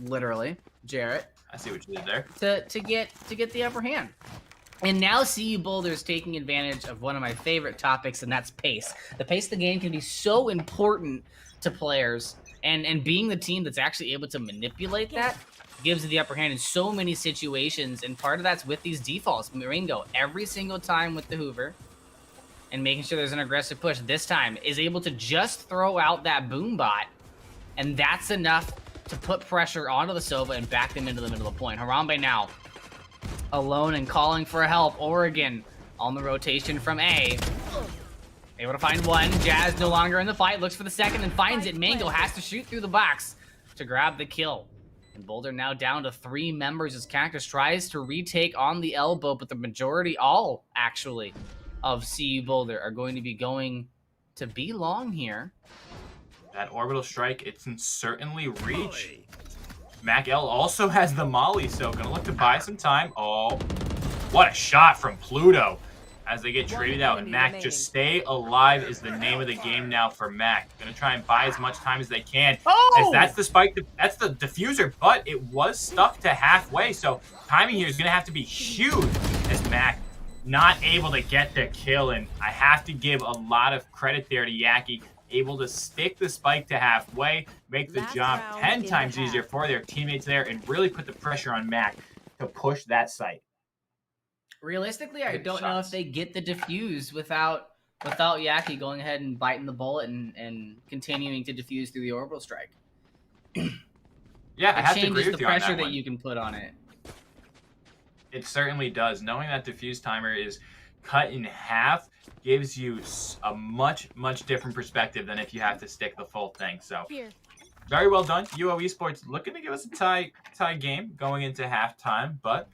literally, Jarrett. I see what you did there. To get the upper hand. And now CU Boulder is taking advantage of one of my favorite topics, and that's pace. The pace of the game can be so important to players, and being the team that's actually able to manipulate that gives you the upper hand in so many situations, and part of that's with these defaults. Maringo, every single time with the Hoover, and making sure there's an aggressive push. This time is able to just throw out that boom bot, and that's enough to put pressure onto the Sova and back them into the middle of the point. Harambe now alone and calling for help. Oregon on the rotation from A. Able to find one. Jazz no longer in the fight. Looks for the second and finds it. Mango has to shoot through the box to grab the kill. And Boulder now down to 3 members as Cactus tries to retake on the elbow, but the majority, all actually, of CU Boulder are going to be going to be long here. That orbital strike, it can certainly reach. Mac L also has the molly, so gonna look to buy some time. Oh, what a shot from Pluto as they get traded out. And Mac, just stay alive is the name of the game now for Mac. Gonna try and buy as much time as they can. Oh! As that's the spike, that's the diffuser, but it was stuck to halfway, so timing here is gonna have to be huge as Mac not able to get the kill. And I have to give a lot of credit there to Yaki. Able to stick the spike to halfway, make the job 10 times easier for their teammates there, and really put the pressure on Mac to push that site. Realistically, I don't know if they get the defuse without Yaki going ahead and biting the bullet and continuing to defuse through the orbital strike. Yeah, I have It to agree changes with the you on pressure that one. that you can put on it. It certainly does. Knowing that diffuse timer is cut in half gives you a much different perspective than if you have to stick the full thing. So very well done. UO Esports looking to give us a tie game going into halftime, but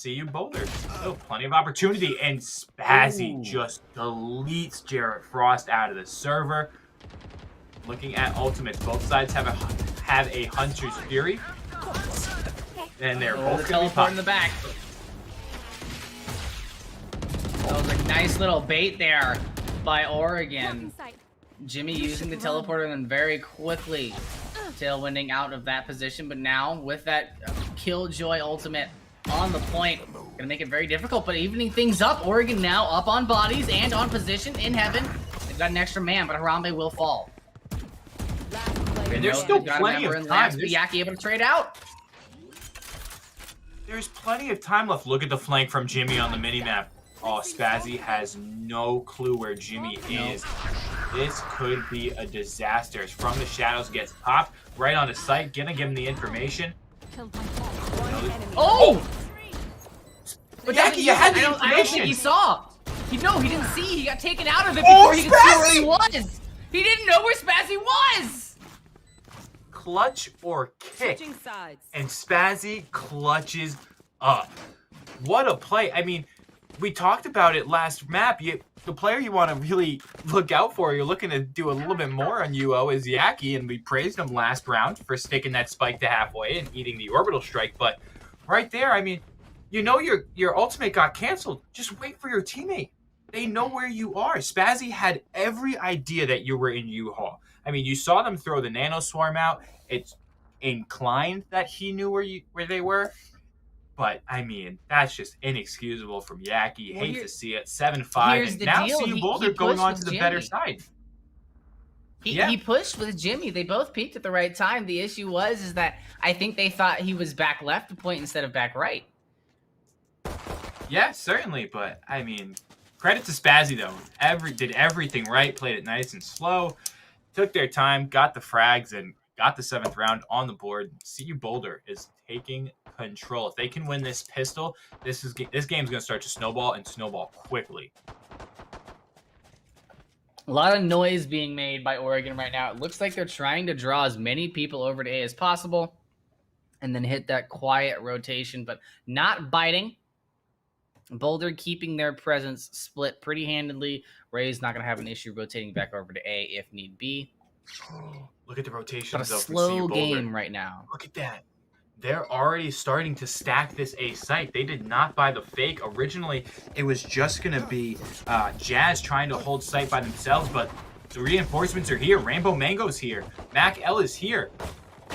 CU Boulder still plenty of opportunity, and Spazzy just deletes Jarrett Frost out of the server. Looking at ultimates, both sides have a Hunter's Fury, and they're both the going to be teleport in the back. That was a nice little bait there by Oregon. Jimmy using the teleporter and then very quickly tailwinding out of that position. But now with that Killjoy ultimate on the point, Gonna make it very difficult, but evening things up. Oregon now up on bodies and on position in heaven. They've got an extra man, but Harambe will fall. And there's still plenty of time. Yaki able to trade out. There's plenty of time left. Look at the flank from Jimmy on the minimap. Oh, Spazzy has no clue where Jimmy is. This could be a disaster. From the shadows, gets popped right on the site. Gonna give him the information. Oh! But Yaki, you had the information. I don't think he saw. He didn't see. He got taken out of it before he could see where he was. He didn't know where Spazzy was. Clutch or kick. And Spazzy clutches up. What a play. I mean, we talked about it last map. The player you want to really look out for, you're looking to do a little bit more on UO, is Yaki, and we praised him last round for sticking that spike to halfway and eating the orbital strike. But right there, I mean, you know your ultimate got canceled. Just wait for your teammate. They know where you are. Spazzy had every idea that you were in U-Haul. I mean, you saw them throw the nano swarm out. It's inclined that he knew where they were. But, I mean, that's just inexcusable from Yaki. Well, Hate to see it. 7-5. And now CU Boulder going on to the better side. He pushed with Jimmy. They both peaked at the right time. The issue is that I think they thought he was back left to point instead of back right. Yeah, certainly. But, I mean, credit to Spazzy, though. Did everything right. Played it nice and slow. Took their time. Got the frags and got the 7th round on the board. CU Boulder is taking control. If they can win this pistol, this game's going to start to snowball and snowball quickly. A lot of noise being made by Oregon right now. It looks like they're trying to draw as many people over to A as possible and then hit that quiet rotation, but not biting. Boulder keeping their presence split pretty handedly. Ray's not going to have an issue rotating back over to A if need be. Look at the rotations. But a slow game right now. Look at that. They're already starting to stack this A site. They did not buy the fake. Originally, it was just going to be Jazz trying to hold site by themselves, but the reinforcements are here. Rainbow Mango's here. Mac L is here.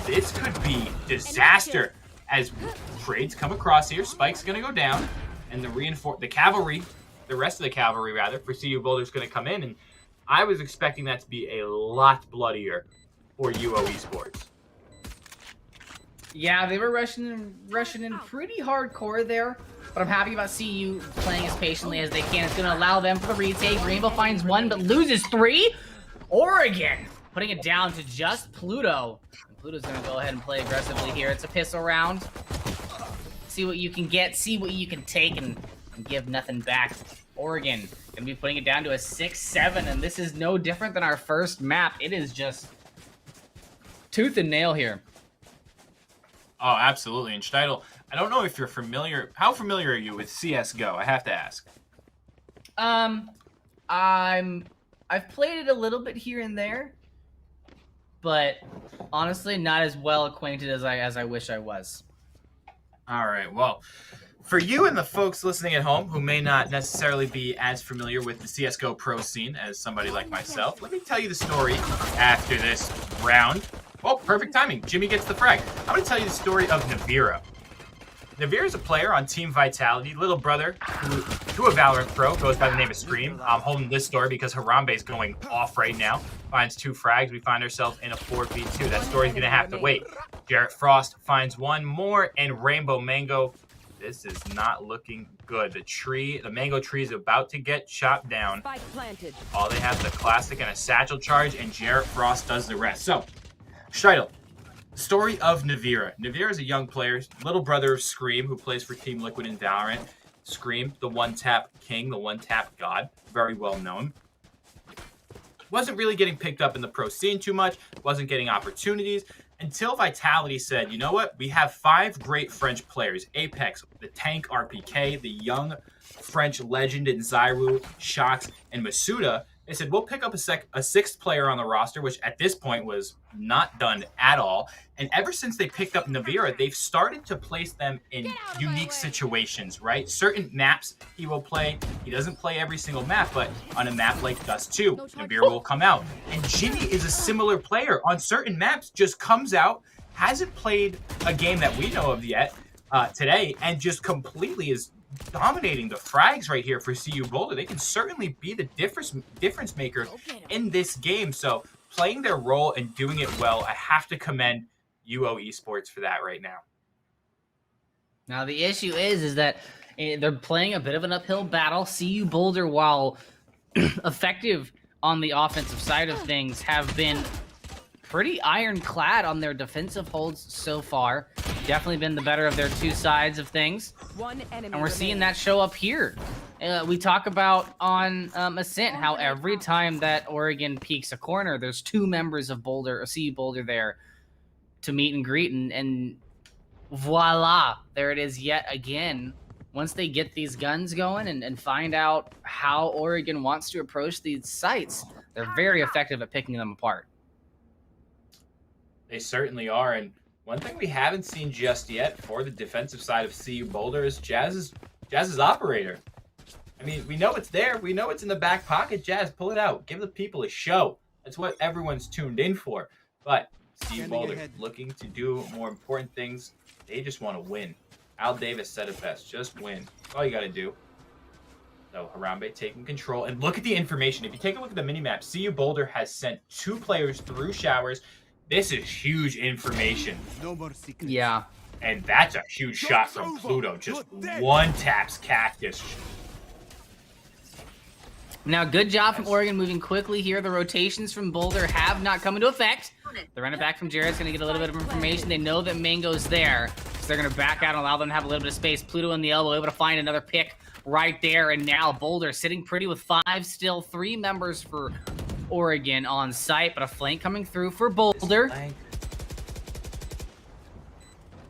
This could be disaster as trades come across here. Spike's going to go down, and the rest of the cavalry, rather, for CU Boulder is going to come in, and I was expecting that to be a lot bloodier for UO Esports. Yeah, they were rushing in pretty hardcore there, but I'm happy about CU playing as patiently as they can. It's going to allow them for the retake. Rainbow finds 1, but loses 3. Oregon putting it down to just Pluto. And Pluto's going to go ahead and play aggressively here. It's a pistol round. See what you can get, see what you can take, and give nothing back. Oregon going to be putting it down to a 6-7, and this is no different than our first map. It is just tooth and nail here. Oh, absolutely. And Steidl, I don't know if you're familiar. How familiar are you with CSGO? I have to ask. I've played it a little bit here and there, but honestly, not as well acquainted as I wish I was. All right. Well, for you and the folks listening at home who may not necessarily be as familiar with the CSGO pro scene as somebody like myself, let me tell you the story after this round. Oh, perfect timing. Jimmy gets the frag. I'm going to tell you the story of Navira. Navira is a player on Team Vitality, little brother to a Valorant pro, goes by the name of Scream. I'm holding this story because Harambe is going off right now. Finds 2 frags. We find ourselves in a 4v2. That story's going to have to wait. Jarrett Frost finds 1 more, and Rainbow Mango. This is not looking good. The mango tree is about to get chopped down. All they have is a classic and a satchel charge, and Jarrett Frost does the rest. So, Steidl, story of Navira. Navira is a young player, little brother of Scream, who plays for Team Liquid in Valorant. Scream, the one-tap king, the one-tap god, very well known. Wasn't really getting picked up in the pro scene too much, wasn't getting opportunities, until Vitality said, you know what, we have 5 great French players. Apex, the tank RPK, the young French legend in Zyru, Shox, and Masuda. They said, we'll pick up a 6th player on the roster, which at this point was not done at all. And ever since they picked up Navira, they've started to place them in unique situations, right? Certain maps he will play. He doesn't play every single map, but on a map like Dust 2, Navira will come out. And Jimmy is a similar player. On certain maps, just comes out, hasn't played a game that we know of yet today, and just completely is dominating the frags right here for CU Boulder. They can certainly be the difference maker in this game. So playing their role and doing it well, I have to commend UO Esports for that right now. Now the issue is that they're playing a bit of an uphill battle. CU Boulder, while effective on the offensive side of things, have been pretty ironclad on their defensive holds so far. Definitely been the better of their two sides of things. And we're seeing that show up here. We talk about on Ascent how every time that Oregon peeks a corner, there's two members of Boulder, or CU Boulder there to meet and greet, and voila, there it is yet again. Once they get these guns going and find out how Oregon wants to approach these sites, they're very effective at picking them apart. They certainly are, and one thing we haven't seen just yet for the defensive side of CU Boulder is Jazz's operator. I mean, we know it's there. We know it's in the back pocket. Jazz, pull it out. Give the people a show. That's what everyone's tuned in for. But CU Boulder looking to do more important things. They just want to win. Al Davis said it best. Just win. That's all you got to do. So Harambe taking control. And look at the information. If you take a look at the minimap, CU Boulder has sent 2 players through showers. This is huge information. No more secrets. Yeah. And that's a huge shot from Pluto. Just one taps Cactus. Now, good job from Oregon moving quickly here. The rotations from Boulder have not come into effect. The running back from Jared's going to get a little bit of information. They know that Mango's there, so they're going to back out and allow them to have a little bit of space. Pluto in the elbow, able to find another pick right there. And now Boulder sitting pretty with 5 still. 3 members for Oregon on site, but a flank coming through for Boulder.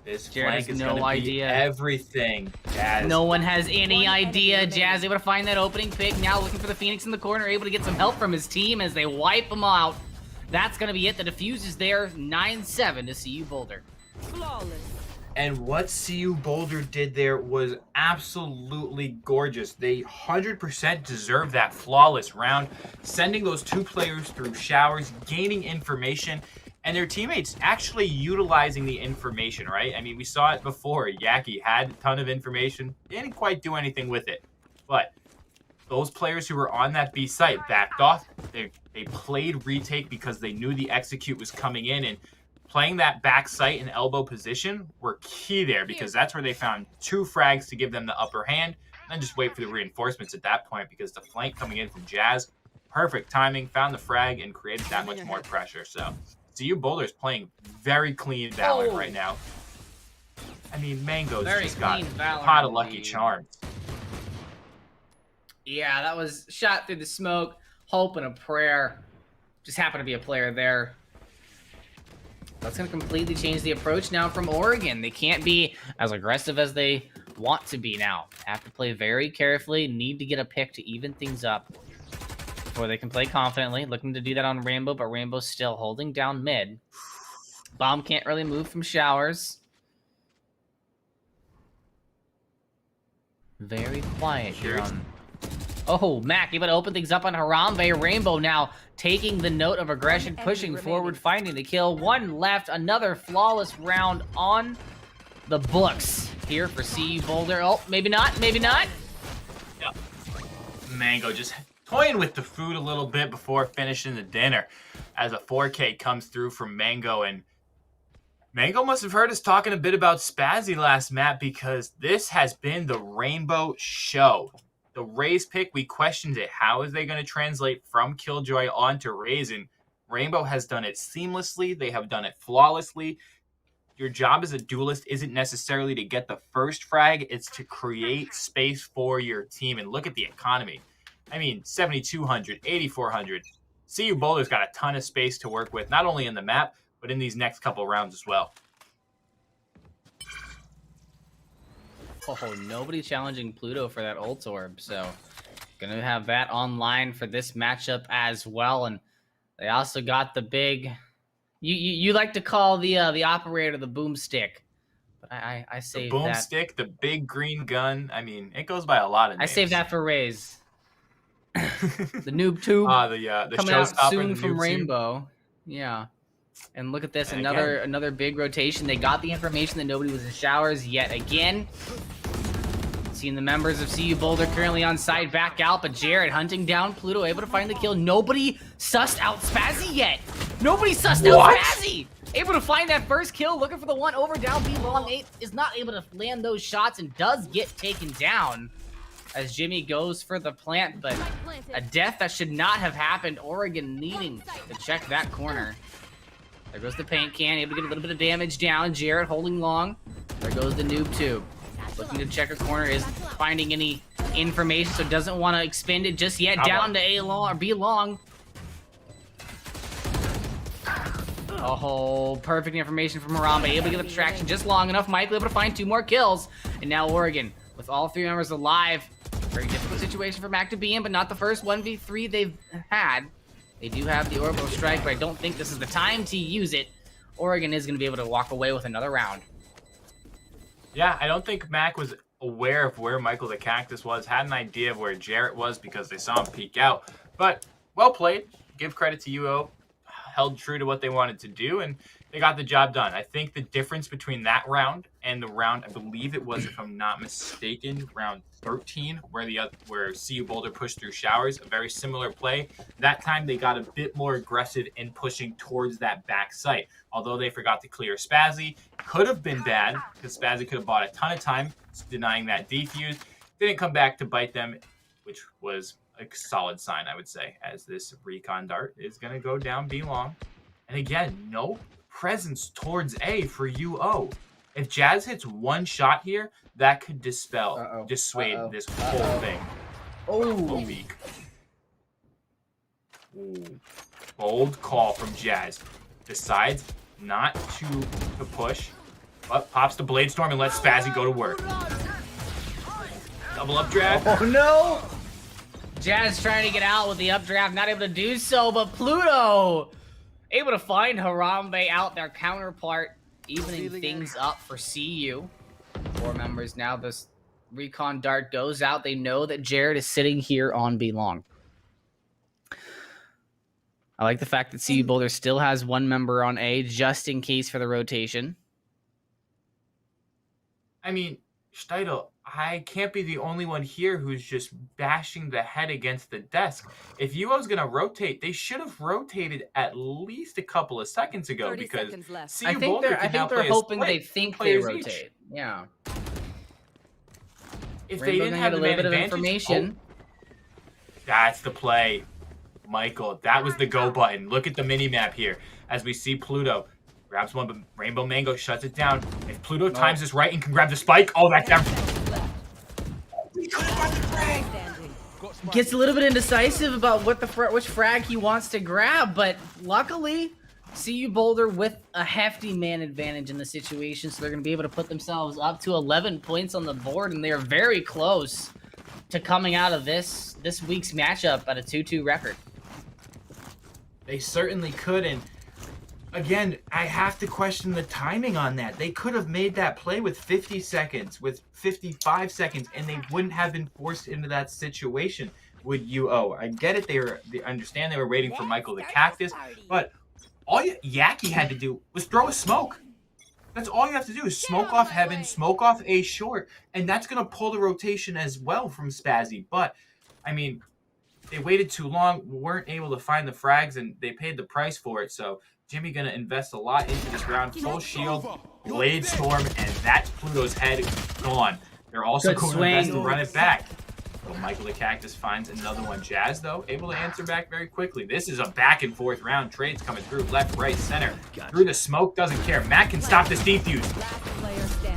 This Jared flank has is no going to idea. be everything. Jazz. No one has any idea. Jazz able to find that opening pick. Now looking for the Phoenix in the corner, able to get some help from his team as they wipe him out. That's going to be it. The defuse is there. 9-7 to CU Boulder. Flawless. And what CU Boulder did there was absolutely gorgeous. They 100% deserve that flawless round, sending those 2 players through showers, gaining information, and their teammates actually utilizing the information, right? I mean, we saw it before. Yaki had a ton of information, didn't quite do anything with it. But those players who were on that B site backed off. They played retake because they knew the execute was coming in, and playing that back sight and elbow position were key there because that's where they found 2 frags to give them the upper hand, and then just wait for the reinforcements at that point because the flank coming in from Jazz, perfect timing, found the frag, and created that much more pressure. So CU Boulder's playing very clean Valorant right now. I mean, Mango's Very just got clean a Valorant pot of Lucky indeed. Charms. Yeah, that was shot through the smoke. Hope and a prayer. Just happened to be a player there. That's going to completely change the approach now from Oregon. They can't be as aggressive as they want to be now. Have to play very carefully. Need to get a pick to even things up before they can play confidently. Looking to do that on Rainbow, but Rainbow's still holding down mid. Bomb can't really move from showers. Very quiet here on... Oh, Mac able to open things up on Harambe. Rainbow now taking the note of aggression, pushing forward, finding the kill. 1 left, another flawless round on the books here for CU Boulder. Oh, maybe not, maybe not. Yep. Mango just toying with the food a little bit before finishing the dinner as a 4K comes through from Mango, and Mango must have heard us talking a bit about Spazzy last map because this has been the Rainbow show. The Raze pick, we questioned it. How is they going to translate from Killjoy onto Raze? And Rainbow has done it seamlessly. They have done it flawlessly. Your job as a duelist isn't necessarily to get the first frag. It's to create space for your team. And look at the economy. I mean, 7,200, 8,400. CU Boulder's got a ton of space to work with, not only in the map, but in these next couple rounds as well. Oh, nobody challenging Pluto for that ult orb, so gonna have that online for this matchup as well. And they also got the big, you like to call the operator the boomstick, but I saved the that. Boomstick, the big green gun. I mean, it goes by a lot of names. I saved that for Raze. The noob tube the coming out showstopper, soon the from noob tube. Rainbow. Yeah. And look at this, And another big rotation. They got the information that nobody was in showers yet again. Seeing the members of CU Boulder currently on side back out, but Jared hunting down Pluto, able to find the kill. Nobody sussed out Spazzy yet. Nobody sussed out Spazzy. Able to find that first kill, looking for the one over down B long. 8 is not able to land those shots and does get taken down as Jimmy goes for the plant, but a death that should not have happened. Oregon needing to check that corner. There goes the paint can, able to get a little bit of damage down. Jared holding long. There goes the noob tube. Looking to check a corner, is finding any information, so doesn't want to expend it just yet. Down to A long or B long. Oh, perfect information from Harambe. Able to get the traction just long enough. Michael able to find 2 more kills. And now Oregon, with all 3 members alive. Very difficult situation for Mac to be in, but not the first 1v3 they've had. They do have the orbital strike, but I don't think this is the time to use it. Oregon is going to be able to walk away with another round. Yeah, I don't think Mac was aware of where Michael the Cactus was, had an idea of where Jarrett was because they saw him peek out. But well played. Give credit to UO. Held true to what they wanted to do, and they got the job done. I think the difference between that round and the round, I believe it was, if I'm not mistaken, round 13, where CU Boulder pushed through showers, a very similar play. That time they got a bit more aggressive in pushing towards that back site. Although they forgot to clear Spazzy, could have been bad because Spazzy could have bought a ton of time denying that defuse. Didn't come back to bite them, which was a solid sign, I would say, as this recon dart is going to go down B long. And again, no presence towards A for UO. If Jazz hits one shot here, that could dissuade this whole thing. Oh, weak. Ooh. Bold call from Jazz. Decides not to push, but pops the Blade Storm and lets Spazzy go to work. Double updraft. Oh no! Jazz trying to get out with the updraft, not able to do so, but Pluto able to find Harambe out, their counterpart, evening things up for CU. 4 members now. This recon dart goes out. They know that Jared is sitting here on B long. I like the fact that CU Boulder still has 1 member on A just in case for the rotation. I mean, Steidl, I can't be the only one here who's just bashing the head against the desk. If UO's going to rotate, they should have rotated at least a couple of seconds ago because CU Boulder can now play a hoping split, they think they rotate. Yeah. If Rainbow they didn't have a the little bit of advantage, information. That's the play, Michael. That was the go button. Look at the mini map here as we see Pluto. Grabs one, but Rainbow Mango shuts it down. If Pluto times this right and can grab the spike, oh, that's down. We could have got the frag. Gets a little bit indecisive about which frag he wants to grab, but luckily, CU Boulder with a hefty man advantage in the situation, so they're going to be able to put themselves up to 11 points on the board, and they are very close to coming out of this week's matchup at a 2-2 record. They certainly could, and again, I have to question the timing on that. They could have made that play with 50 seconds, with 55 seconds, and they wouldn't have been forced into that situation with UO. I get it. They understand they were waiting for Michael the Cactus, but all Yaki had to do was throw a smoke. That's all you have to do is smoke off Heaven, smoke off A short, and that's going to pull the rotation as well from Spazzy. But, I mean, they waited too long, weren't able to find the frags, and they paid the price for it, so Jimmy going to invest a lot into this round. Full shield, Blade Storm, and that's Pluto's head gone. They're also going to invest and run it back. But Michael the Cactus finds another one. Jazz, though, able to answer back very quickly. This is a back and forth round. Trades coming through left, right, center. Through the smoke, doesn't care. Matt can stop this defuse.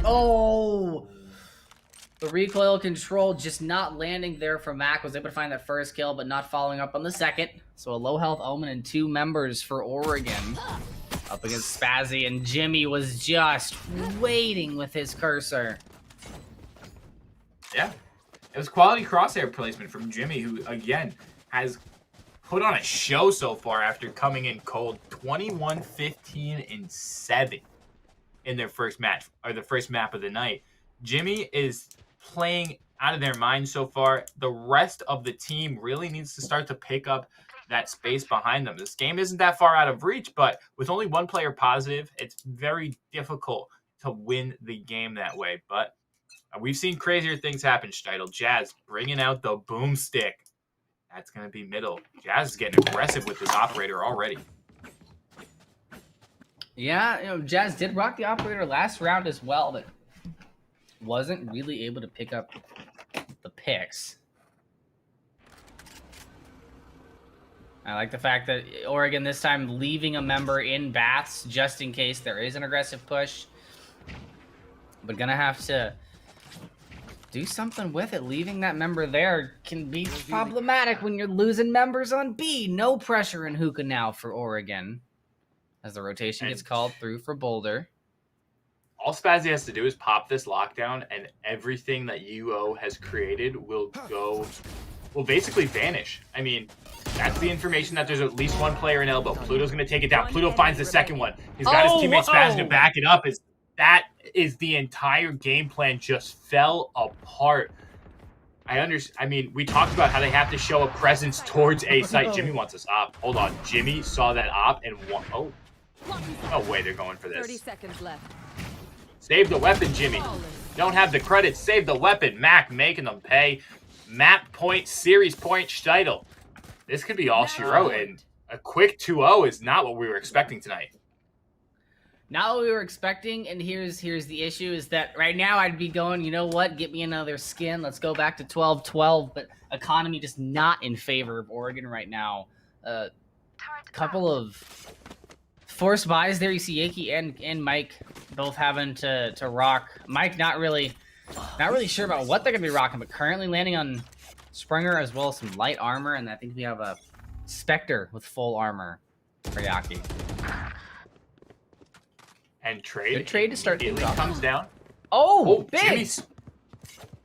Oh! The recoil control just not landing there for Mac. Was able to find that first kill, but not following up on the second. So a low health Omen and 2 members for Oregon. Up against Spazzy, and Jimmy was just waiting with his cursor. Yeah. It was quality crosshair placement from Jimmy, who, again, has put on a show so far after coming in cold. 21, 15, and 7 in their first match, or the first map of the night. Jimmy is playing out of their mind so far. The rest of the team really needs to start to pick up that space behind them. This game isn't that far out of reach, but with only 1 player positive, it's very difficult to win the game that way. But We've seen crazier things happen, Steitel. Jazz bringing out the boomstick. That's going to be middle. Jazz is getting aggressive with this operator already. Yeah, Jazz did rock the operator last round as well, but wasn't really able to pick up the picks. I like the fact that Oregon this time leaving a member in baths just in case there is an aggressive push. But gonna have to do something with it. Leaving that member there can be problematic when you're losing members on B. No pressure in hookah now for Oregon as the rotation gets called through for Boulder. All Spazzy has to do is pop this lockdown, and everything that UO has created will basically vanish. I mean, that's the information that there's at least one player in elbow. Pluto's going to take it down. Pluto finds the second one. He's got his teammate Spazzy to back it up. That is the entire game plan just fell apart. I mean, we talked about how they have to show a presence towards A site. Jimmy wants us op. Hold on. Jimmy saw that op and oh. No way they're going for this. 30 seconds left. Save the weapon, Jimmy. Don't have the credits. Save the weapon. Mac making them pay. Map point, series point, Steitel. This could be all she wrote, and a quick 2-0 is not what we were expecting tonight. Not what we were expecting, and here's the issue, is that right now I'd be going, you know what, get me another skin. Let's go back to 12-12, but economy just not in favor of Oregon right now. Couple of forced buys there. You see Yaki and Mike both having to rock. Mike not really sure about what they're going to be rocking, but currently landing on Springer as well as some light armor, and I think we have a Spectre with full armor for Yaki. And trade. Good trade to start things off. Comes down. Oh, big! Jimmy's,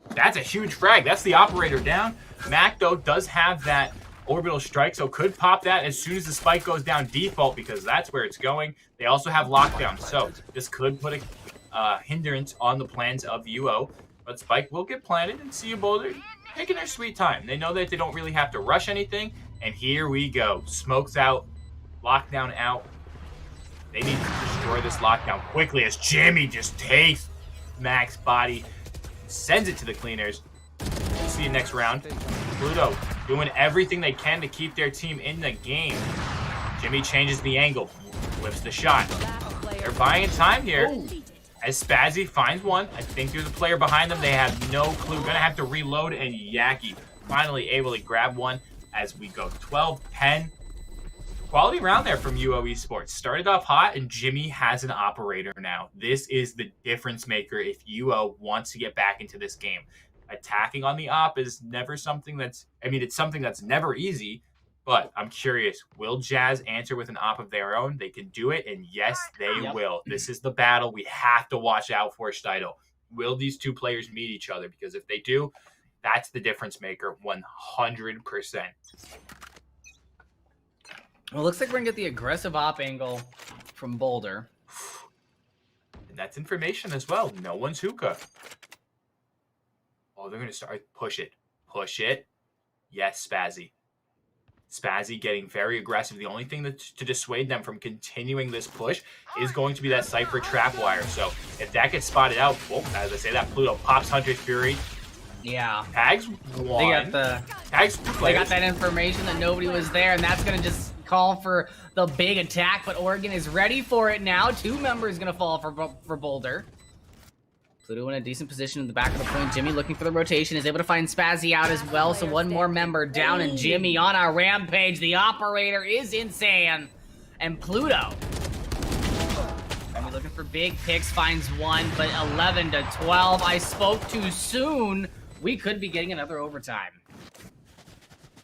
that's a huge frag. That's the operator down. Mac, though, does have that orbital strike, so could pop that as soon as the spike goes down default, because that's where it's going. They also have lockdown, so this could put a hindrance on the plans of UO. But spike will get planted, and CF Boulder taking their sweet time. They know that they don't really have to rush anything, and here we go. Smokes out, lockdown out. They need to destroy this lockdown quickly as Jimmy just takes Mac's body, sends it to the cleaners. We'll see you next round. Pluto doing everything they can to keep their team in the game. Jimmy changes the angle, flips the shot. They're buying time here as Spazzy finds one. I think there's a player behind them. They have no clue. Gonna have to reload, and Yaki finally able to grab one as we go 12-10. Quality round there from UO Esports. Started off hot, and Jimmy has an operator now. This is the difference maker if UO wants to get back into this game. Attacking on the op is never something that's, it's something that's never easy, but I'm curious, will Jazz answer with an op of their own? They can do it, and yes, they will. This is the battle we have to watch out for, Steitel. Will these two players meet each other? Because if they do, that's the difference maker 100%. Well, looks like we're going to get the aggressive op angle from Boulder. And that's information as well. No one's hookah. Oh, they're going to start. Push it. Push it. Yes, Spazzy. Spazzy getting very aggressive. The only thing to dissuade them from continuing this push is going to be that Cypher trap wire. So if that gets spotted out, well, as I say, that Pluto pops Hunter's Fury. Yeah. Tags one. They got that information that nobody was there, and that's going to just call for the big attack, but Oregon is ready for it now. Two members going to fall for Boulder. Pluto in a decent position in the back of the point. Jimmy looking for the rotation, is able to find Spazzy out as well, so one more member down, and Jimmy on a rampage. The operator is insane, and Pluto. Looking for big picks, finds one, but 11-12. I spoke too soon. We could be getting another overtime.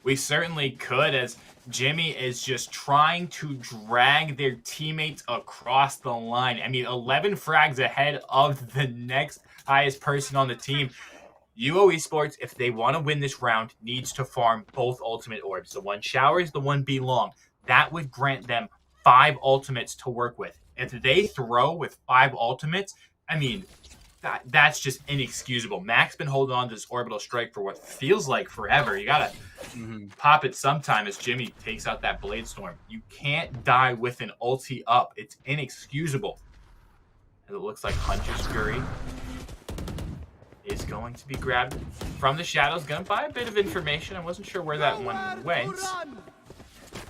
We certainly could, as Jimmy is just trying to drag their teammates across the line. 11 frags ahead of the next highest person on the team. UO Esports, if they want to win this round, needs to farm both ultimate orbs. The one showers, the one be long. That would grant them 5 ultimates to work with. If they throw with 5 ultimates, that's just inexcusable. Mac's been holding on to this orbital strike for what feels like forever. You gotta pop it sometime as Jimmy takes out that Blade Storm. You can't die with an ulti up. It's inexcusable. And it looks like Hunter's Fury is going to be grabbed from the shadows. Gonna buy a bit of information. I wasn't sure where that one went.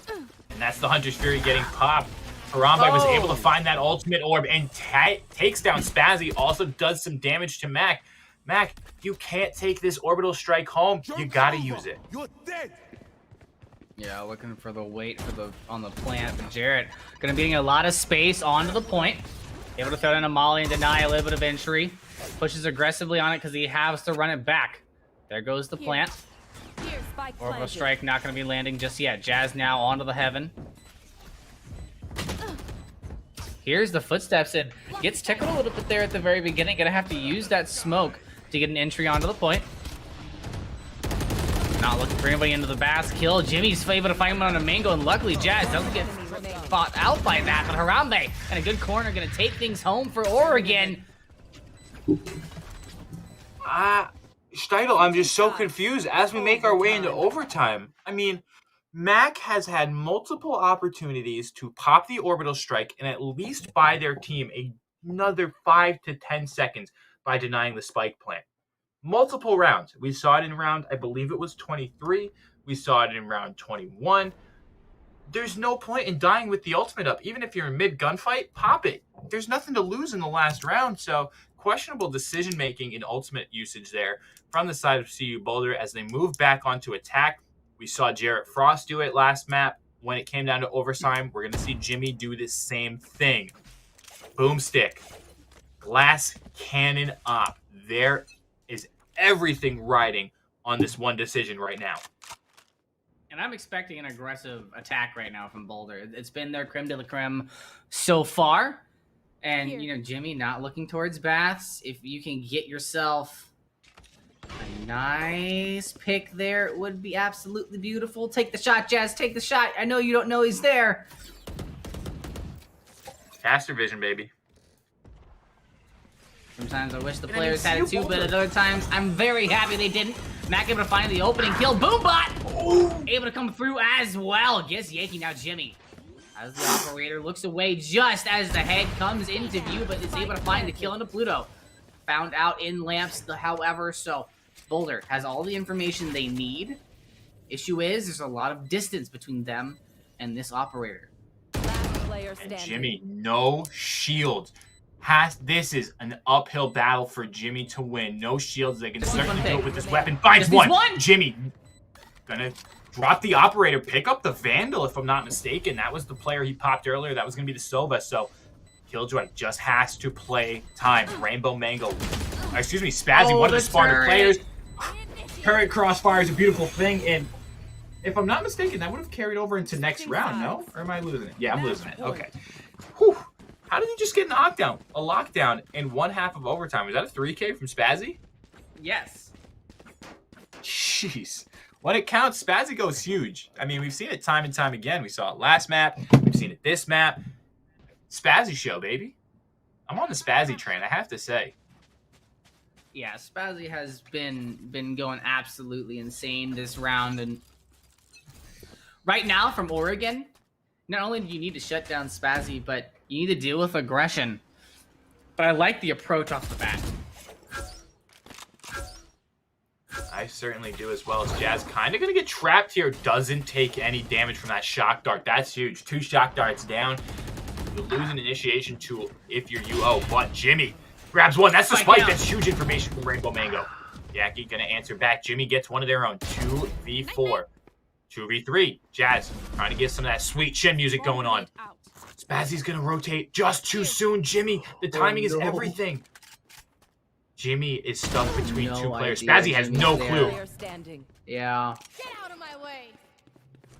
And that's the Hunter's Fury getting popped. Harambe was able to find that ultimate orb and takes down Spazzy. Also does some damage to Mac. Mac, you can't take this orbital strike home. You gotta use it. You're dead. Yeah, looking for the wait for on the plant. But Jarrett gonna be getting a lot of space onto the point. Able to throw in a molly and deny a little bit of entry. Pushes aggressively on it because he has to run it back. There goes the plant. Here, spike Orbital planted. strike not going to be landing just yet. Jazz now onto the heaven. Here's the footsteps and gets tickled a little bit there at the very beginning. Gonna have to use that smoke to get an entry onto the point. Not looking for anybody into the bass kill. Jimmy's able to find him on a mango, and luckily Jazz doesn't get fought out by that. But Harambe and a good corner gonna take things home for Oregon. Steidel, I'm just so confused as we make our way into overtime. I mean, Mac has had multiple opportunities to pop the orbital strike and at least buy their team another 5 to 10 seconds by denying the spike plant. Multiple rounds. We saw it in round, I believe it was 23. We saw it in round 21. There's no point in dying with the ultimate up. Even if you're in mid gunfight, pop it. There's nothing to lose in the last round, so questionable decision-making in ultimate usage there from the side of CU Boulder as they move back onto attack. We saw Jarrett Frost do it last map. When it came down to overtime, we're going to see Jimmy do the same thing. Boomstick. Glass cannon op. There is everything riding on this one decision right now. And I'm expecting an aggressive attack right now from Boulder. It's been their creme de la creme so far. And, you know, Jimmy not looking towards baths. If you can get yourself a nice pick there, it would be absolutely beautiful. Take the shot, Jazz. Take the shot. I know you don't know he's there. Faster vision, baby. Sometimes I wish the players had it too, but at other times, I'm very happy they didn't. Mac able to find the opening kill. Boombot! Able to come through as well. Gets Yankee, now Jimmy. As the operator looks away just as the head comes into view, but is able to find the kill into Pluto. Found out in lamps, however, so Boulder has all the information they need. Issue is, there's a lot of distance between them and this operator. Last player And standing. Jimmy, no shields. This is an uphill battle for Jimmy to win. No shields. They can certainly do it with this weapon. Finds one. Jimmy gonna drop the operator, pick up the Vandal, if I'm not mistaken. That was the player he popped earlier. That was gonna be the Sova. So Killjoy just has to play time. Rainbow Mango. Excuse me, Spazzy, one of the smarter players. Turret crossfire is a beautiful thing, and if I'm not mistaken, that would have carried over into next round, no? Or am I losing it? Yeah, I'm losing it. Okay. Whew. How did he just get a lockdown in one half of overtime? Was that a 3K from Spazzy? Yes. Jeez. When it counts, Spazzy goes huge. I mean, we've seen it time and time again. We saw it last map. We've seen it this map. Spazzy show, baby. I'm on the Spazzy train, I have to say. Yeah, Spazzy has been going absolutely insane this round, and right now from Oregon, not only do you need to shut down Spazzy, but you need to deal with aggression. But I like the approach off the bat. I certainly do as well. As Jazz kind of going to get trapped here. Doesn't take any damage from that shock dart. That's huge. 2 shock darts down. You lose an initiation tool if you're UO. But Jimmy grabs one. That's the spike. That's huge information from Rainbow Mango. Yaki going to answer back. Jimmy gets one of their own. 2v4. 2v3. Jazz trying to get some of that sweet Shen music going on. Spazzy's going to rotate just too soon. Jimmy, the timing is everything. Jimmy is stuck between two players. Spazzy has no clue. Yeah. Get out of my way.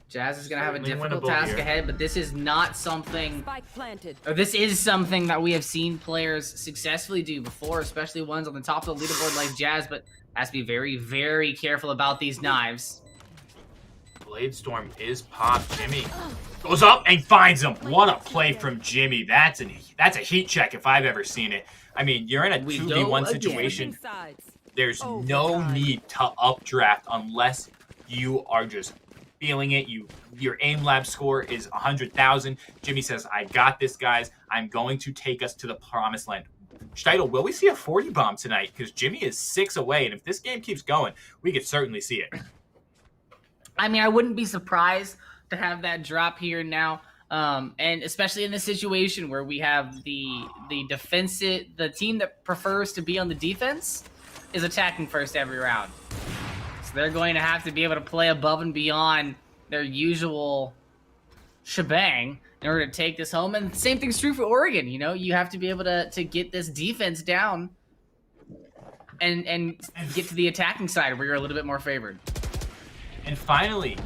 Jazz is going to have a difficult task ahead, but this is not something... Or this is something that we have seen players successfully do before, especially ones on the top of the leaderboard like Jazz, but has to be very, very careful about these knives. Blade Storm is popped. Jimmy goes up and finds him. What a play from Jimmy. That's a heat check if I've ever seen it. I mean, you're in a 2v1 situation. There's no need to updraft unless you are just feeling it. Your aim lab score is 100,000. Jimmy says, I got this, guys. I'm going to take us to the promised land. Steitel, will we see a 40 bomb tonight? Because Jimmy is 6 away, and if this game keeps going, we could certainly see it. I mean, I wouldn't be surprised to have that drop here now. And especially in this situation where we have the team that prefers to be on the defense is attacking first every round. So they're going to have to be able to play above and beyond their usual shebang in order to take this home. And the same thing's true for Oregon. You know, you have to be able to get this defense down and get to the attacking side where you're a little bit more favored. And finally,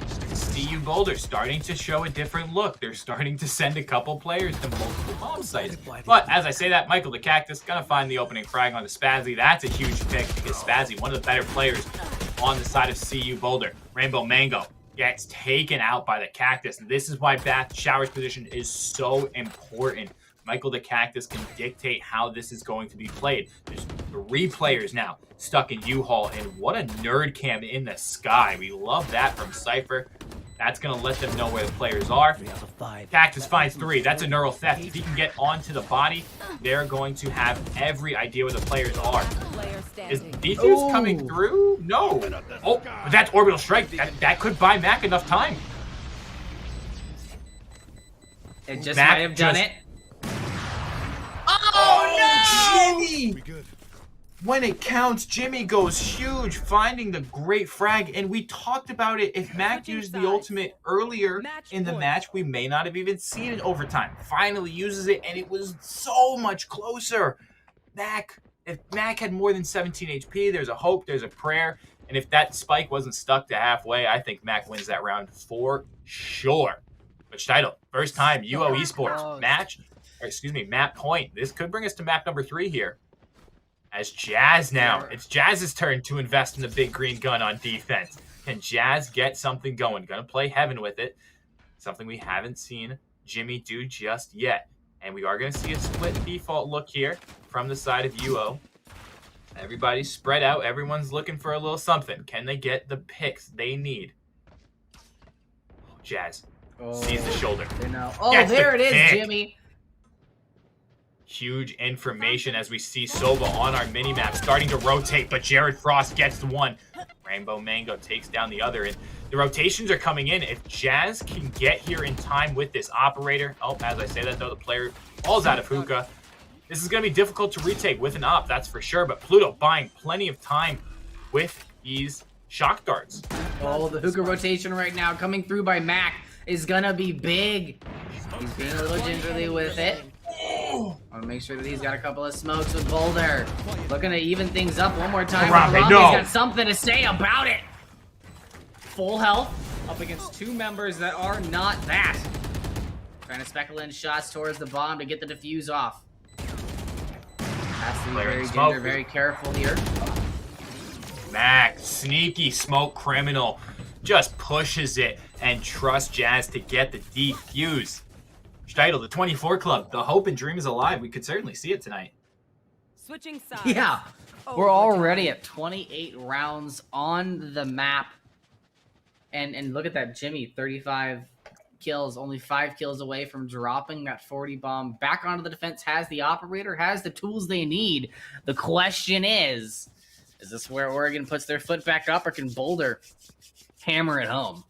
CU Boulder starting to show a different look. They're starting to send a couple players to multiple bomb sites. But as I say that, Michael the Cactus gonna find the opening frag on the Spazzy. That's a huge pick because Spazzy, one of the better players on the side of CU Boulder. Rainbow Mango gets taken out by the Cactus. And this is why Bath Shower's position is so important. Michael the Cactus can dictate how this is going to be played. There's 3 players now stuck in U-Haul, and what a nerd cam in the sky. We love that from Cypher. That's going to let them know where the players are. Cactus finds 3. That's a neural theft. If he can get onto the body, they're going to have every idea where the players are. Is Defuse coming through? No. Oh, but that's Orbital Strike. That could buy Mac enough time. It just might have done it. Oh, no! Jimmy! When it counts, Jimmy goes huge, finding the great frag. And we talked about it. If Mac used the ultimate earlier in the match, we may not have even seen it overtime. Finally uses it, and it was so much closer. If Mac had more than 17 HP, there's a hope, there's a prayer. And if that spike wasn't stuck to halfway, I think Mac wins that round for sure. But Steitel, first time UO Esports map point. This could bring us to map number 3 here. As Jazz now, it's Jazz's turn to invest in the big green gun on defense. Can Jazz get something going? Gonna play Heaven with it. Something we haven't seen Jimmy do just yet. And we are gonna see a split default look here from the side of UO. Everybody's spread out. Everyone's looking for a little something. Can they get the picks they need? Jazz sees the shoulder. There it is, Jimmy. Huge information as we see Sova on our mini-map starting to rotate, but Jared Frost gets the one. Rainbow Mango takes down the other, and the rotations are coming in. If Jazz can get here in time with this operator, as I say that though, the player falls out of hookah. This is going to be difficult to retake with an op, that's for sure, but Pluto buying plenty of time with these shock darts. Oh, the hookah rotation right now coming through by Mac is going to be big. He's being a little gingerly with it. I want to make sure that he's got a couple of smokes with Boulder. Looking to even things up one more time. Harambe's got something to say about it. Full health up against 2 members that are not that. Trying to speckle in shots towards the bomb to get the defuse off. Has to be very ginger, very careful here. Mac, sneaky smoke criminal, just pushes it and trusts Jazz to get the defuse. Steitel, the 24 club, the hope and dream is alive. We could certainly see it tonight. Switching sides. Yeah, we're already at 28 rounds on the map. And look at that, Jimmy, 35 kills, only 5 kills away from dropping that 40 bomb back onto the defense. Has the operator, has the tools they need. The question is this where Oregon puts their foot back up, or can Boulder hammer it home?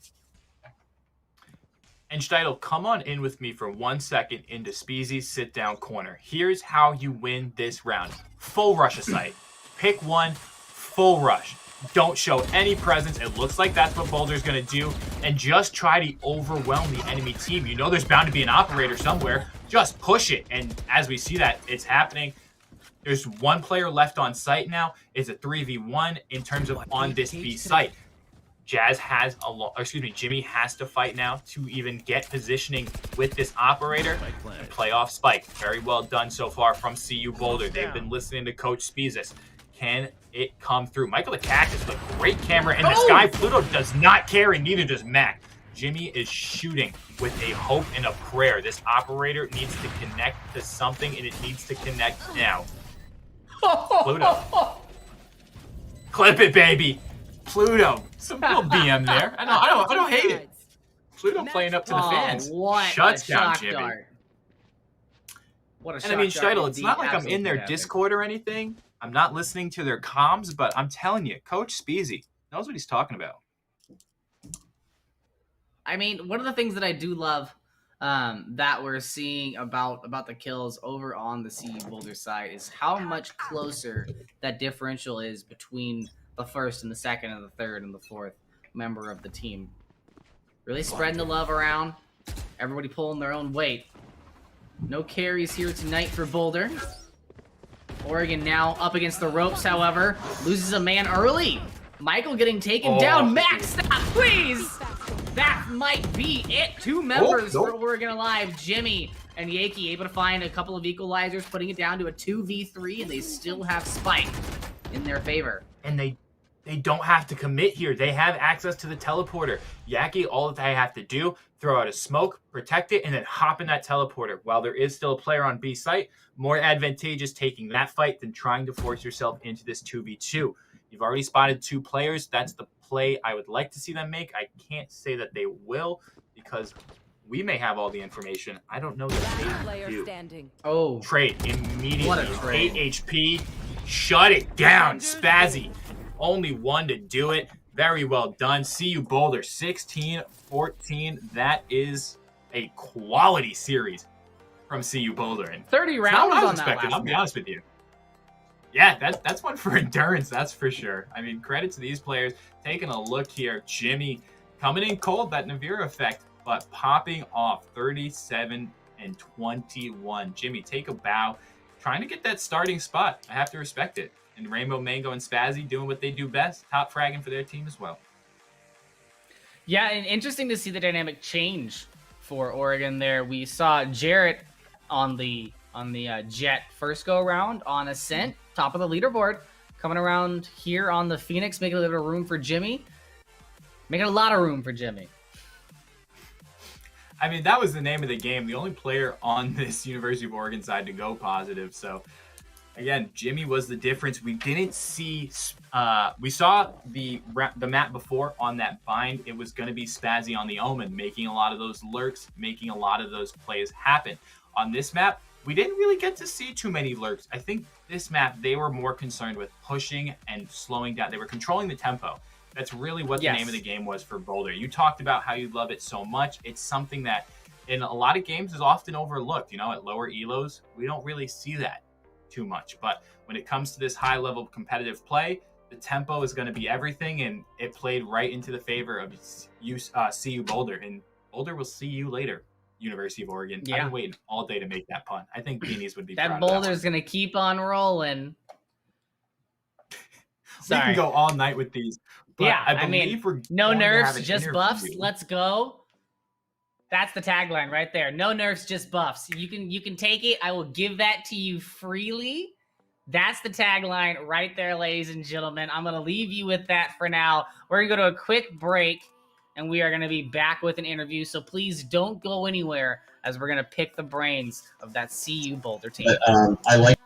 And Steitel, come on in with me for 1 second into Speezy's sit-down corner. Here's how you win this round. Full rush a site. Pick one, full rush. Don't show any presence. It looks like that's what Boulder's going to do. And just try to overwhelm the enemy team. You know there's bound to be an operator somewhere. Just push it. And as we see that, it's happening. There's 1 player left on site now. It's a 3v1 in terms of on this B site. Jimmy has to fight now to even get positioning with this operator and play off Spike. Very well done so far from CU Boulder. They've been listening to Coach Speezis. Can it come through? Michael the Cactus with a great camera in the sky. Pluto does not care, and neither does Mac. Jimmy is shooting with a hope and a prayer. This operator needs to connect to something, and it needs to connect now. Pluto. Clip it, baby. Pluto, some little BM there. I don't hate it. Pluto playing up to the fans. What shuts down Jimmy. What a And I mean, shock Steidl, it's indeed. not like I'm Absolutely in their fantastic. Discord or anything. I'm not listening to their comms, but I'm telling you, Coach Speezy knows what he's talking about. I mean, one of the things that I do love that we're seeing about the kills over on the CU Boulder side is how much closer that differential is between the first and the second and the third and the fourth member of the team. Really spreading the love around. Everybody pulling their own weight. No carries here tonight for Boulder. Oregon now up against the ropes, however. Loses a man early. Michael getting taken down. Max, stop, please! That might be it. Two members for Oregon Alive. Jimmy and Yaki able to find a couple of equalizers, putting it down to a 2v3, and they still have Spike in their favor. And they don't have to commit here. They have access to the teleporter. Yaki, all that they have to do, throw out a smoke, protect it, and then hop in that teleporter. While there is still a player on B site, more advantageous taking that fight than trying to force yourself into this 2v2. You've already spotted 2 players. That's the play I would like to see them make. I can't say that they will because we may have all the information. I don't know that they do. Standing. Oh, Trade immediately. What a trade. 8 HP. Shut it down, Spazzy. Only one to do it. Very well done. CU Boulder 16-14. That is a quality series from CU Boulder. And 30 it's not rounds what I was on that expecting, last I'll be one. honest with you. Yeah, that's one for endurance, that's for sure. I mean, credit to these players. Taking a look here, Jimmy coming in cold, that Navira effect, but popping off 37-21. Jimmy, take a bow. Trying to get that starting spot. I have to respect it. And Rainbow Mango and Spazzy doing what they do best, top fragging for their team as well. Yeah, and interesting to see the dynamic change for Oregon there. We saw Jarrett on the Jet first go around on Ascent, top of the leaderboard, coming around here on the Phoenix, making a little room for Jimmy. Making a lot of room for Jimmy. I mean, that was the name of the game. The only player on this University of Oregon side to go positive. So, again, Jimmy was the difference. We didn't see. We saw the map before on that bind. It was going to be Spazzy on the Omen, making a lot of those lurks, making a lot of those plays happen. On this map, we didn't really get to see too many lurks. I think this map, they were more concerned with pushing and slowing down. They were controlling the tempo. That's really what the name of the game was for Boulder. You talked about how you love it so much. It's something that in a lot of games is often overlooked. You know, at lower elos, we don't really see that too much. But when it comes to this high-level competitive play, the tempo is going to be everything, and it played right into the favor of CU Boulder. And Boulder will see you later, University of Oregon. Yeah. I've been waiting all day to make that pun. I think Beanies would be That proud of Boulder's going to keep on rolling. We can go all night with these. But Yeah, I believe we're no going to have nerfs, an just interview. buffs. Let's go. That's the tagline right there. No nerfs, just buffs. You can take it. I will give that to you freely. That's the tagline right there, ladies and gentlemen. I'm going to leave you with that for now. We're going to go to a quick break, and we are going to be back with an interview. So please don't go anywhere as we're going to pick the brains of that CU Boulder team. But, I like.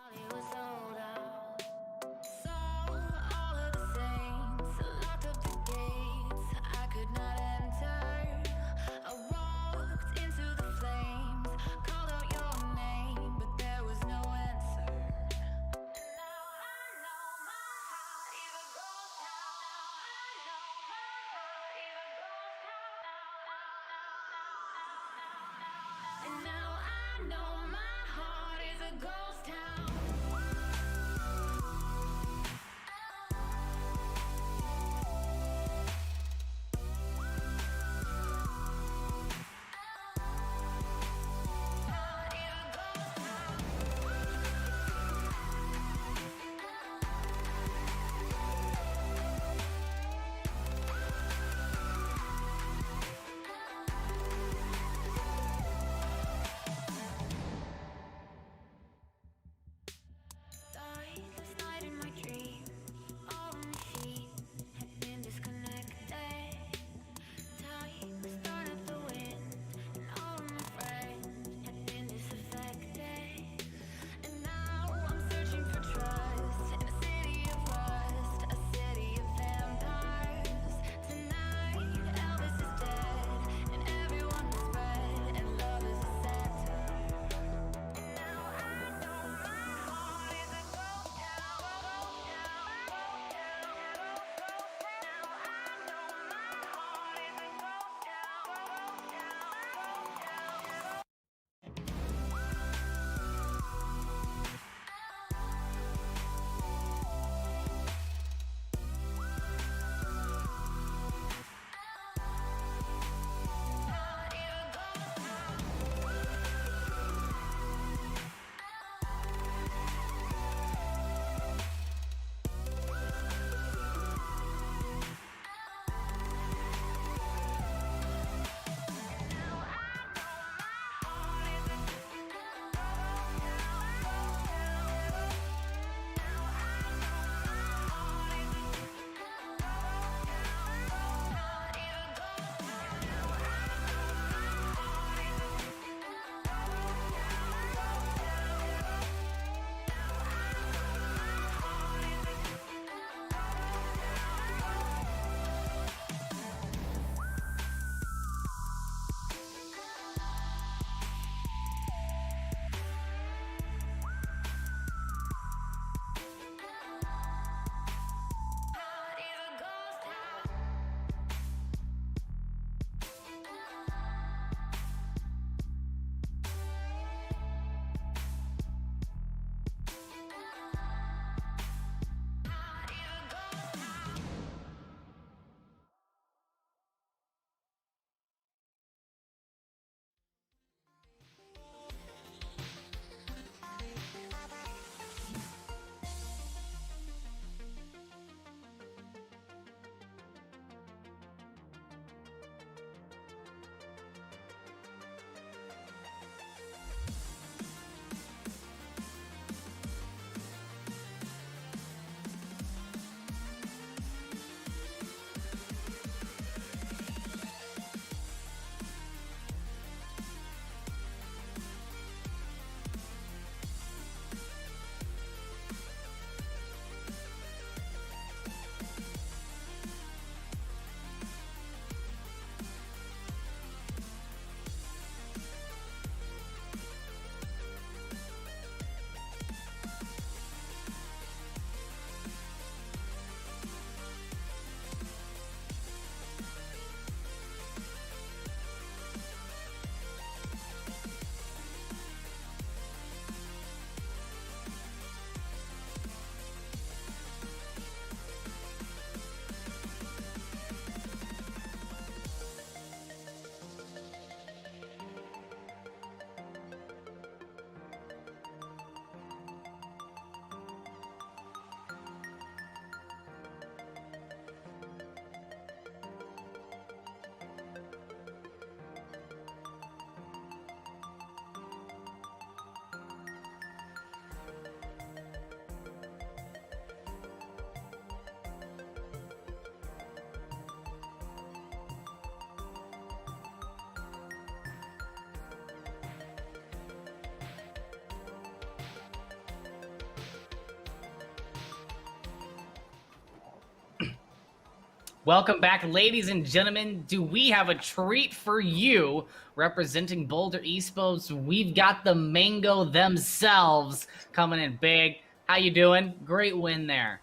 Welcome back, ladies and gentlemen. Do we have a treat for you? Representing Boulder Esports, we've got the Mango themselves coming in big. How you doing? Great win there.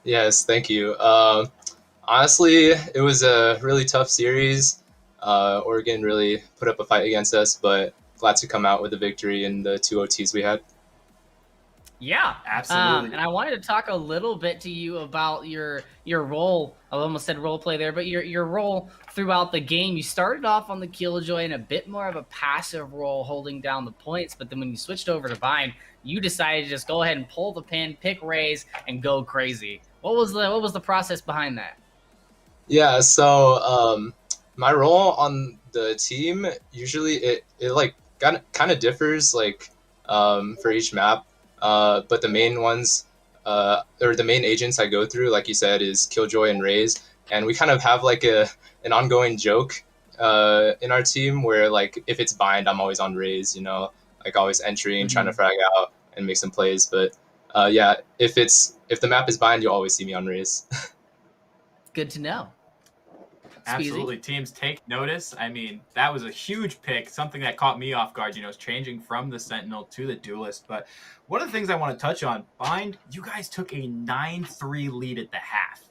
Yes, thank you. Honestly, it was a really tough series. Oregon really put up a fight against us, but glad to come out with a victory in the 2 OTs we had. Yeah, Absolutely. And I wanted to talk a little bit to you about your role. I almost said role play there, but your role throughout the game. You started off on the Killjoy in a bit more of a passive role, holding down the points. But then when you switched over to Bind, you decided to just go ahead and pull the pin, pick Raze, and go crazy. What was the process behind that? Yeah, so my role on the team usually it like kind of differs like for each map. But the main ones, or the main agents I go through, like you said, is Killjoy and Raze, and we kind of have like an ongoing joke in our team where like if it's Bind, I'm always on Raze, you know, like always entering, trying to frag out and make some plays. But yeah, if the map is Bind, you'll always see me on Raze. Good to know. Absolutely. Teams take notice. I mean, that was a huge pick, something that caught me off guard, you know, changing from the Sentinel to the Duelist. But one of the things I want to touch on, Bind, you guys took a 9-3 lead at the half.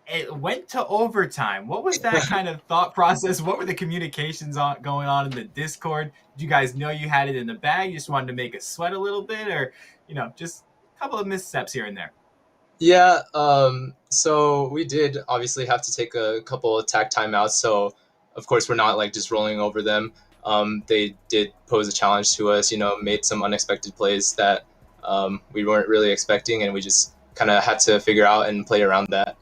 It went to overtime. What was that kind of thought process? What were the communications going on in the Discord? Did you guys know you had it in the bag? You just wanted to make us sweat a little bit, or, you know, just a couple of missteps here and there? Yeah, so we did obviously have to take a couple attack timeouts. So, of course, we're not like just rolling over them. They did pose a challenge to us, you know, made some unexpected plays that we weren't really expecting, and we just kind of had to figure out and play around that.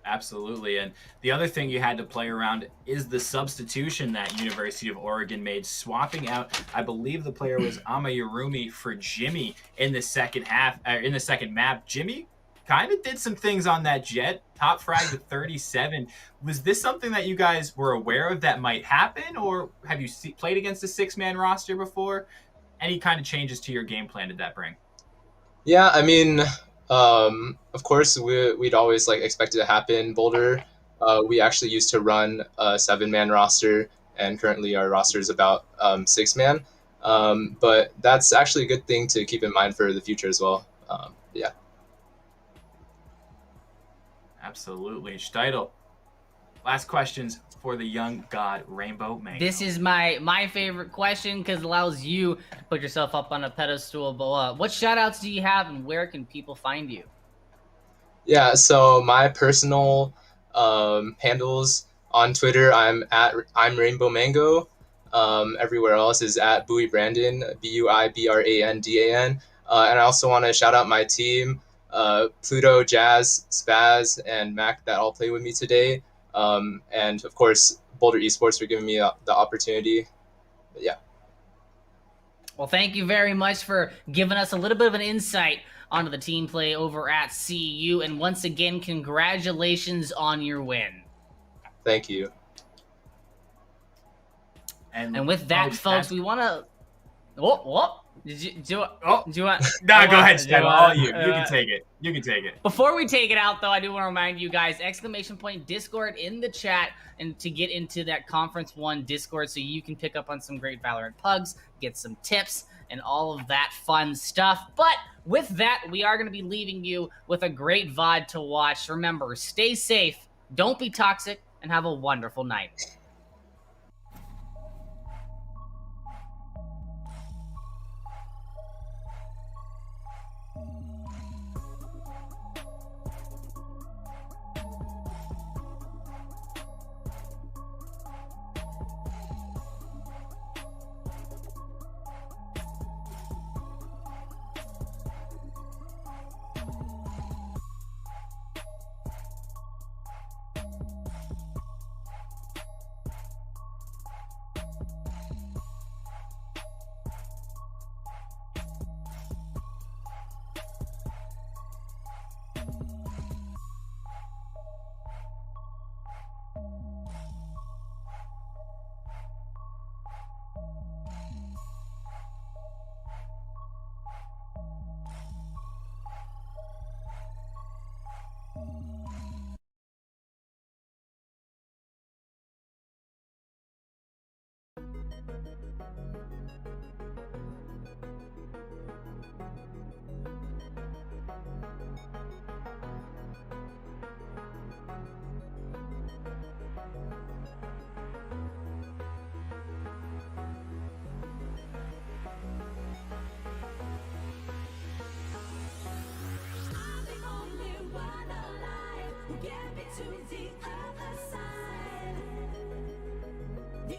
Absolutely. And the other thing you had to play around is the substitution that University of Oregon made, swapping out, I believe the player was Amayurumi for Jimmy in the second half, in the second map. Jimmy kind of did some things on that Jet, top frag with 37. Was this something that you guys were aware of that might happen, or have you played against a 6-man roster before? Any kind of changes to your game plan did that bring? Yeah, I mean, of course, we'd always like expect it to happen. Boulder, we actually used to run a 7-man roster, and currently our roster is about 6-man. But that's actually a good thing to keep in mind for the future as well. Yeah. Absolutely. Steidel, last questions for the young god Rainbow Mango. This is my favorite question because it allows you to put yourself up on a pedestal. But what shoutouts do you have, and where can people find you? Yeah, so my personal handles on Twitter, I'm Rainbow Mango. Everywhere else is at Buoy Brandon, BuiBrandan. And I also want to shout out my team, Pluto, Jazz, Spaz, and Mac that all play with me today. And of course, Boulder Esports for giving me the opportunity. But yeah. Well, thank you very much for giving us a little bit of an insight onto the team play over at CU. And once again, congratulations on your win. Thank you. And with that, folks, we want to... What? Did you want... No, go ahead, Shen. All you. You can take it. You can take it. Before we take it out, though, I do want to remind you guys, ! Discord in the chat, and to get into that Conference 1 Discord so you can pick up on some great Valorant pugs, get some tips, and all of that fun stuff. But with that, we are going to be leaving you with a great VOD to watch. Remember, stay safe, don't be toxic, and have a wonderful night. I'm the only one alive who get me to the other side. The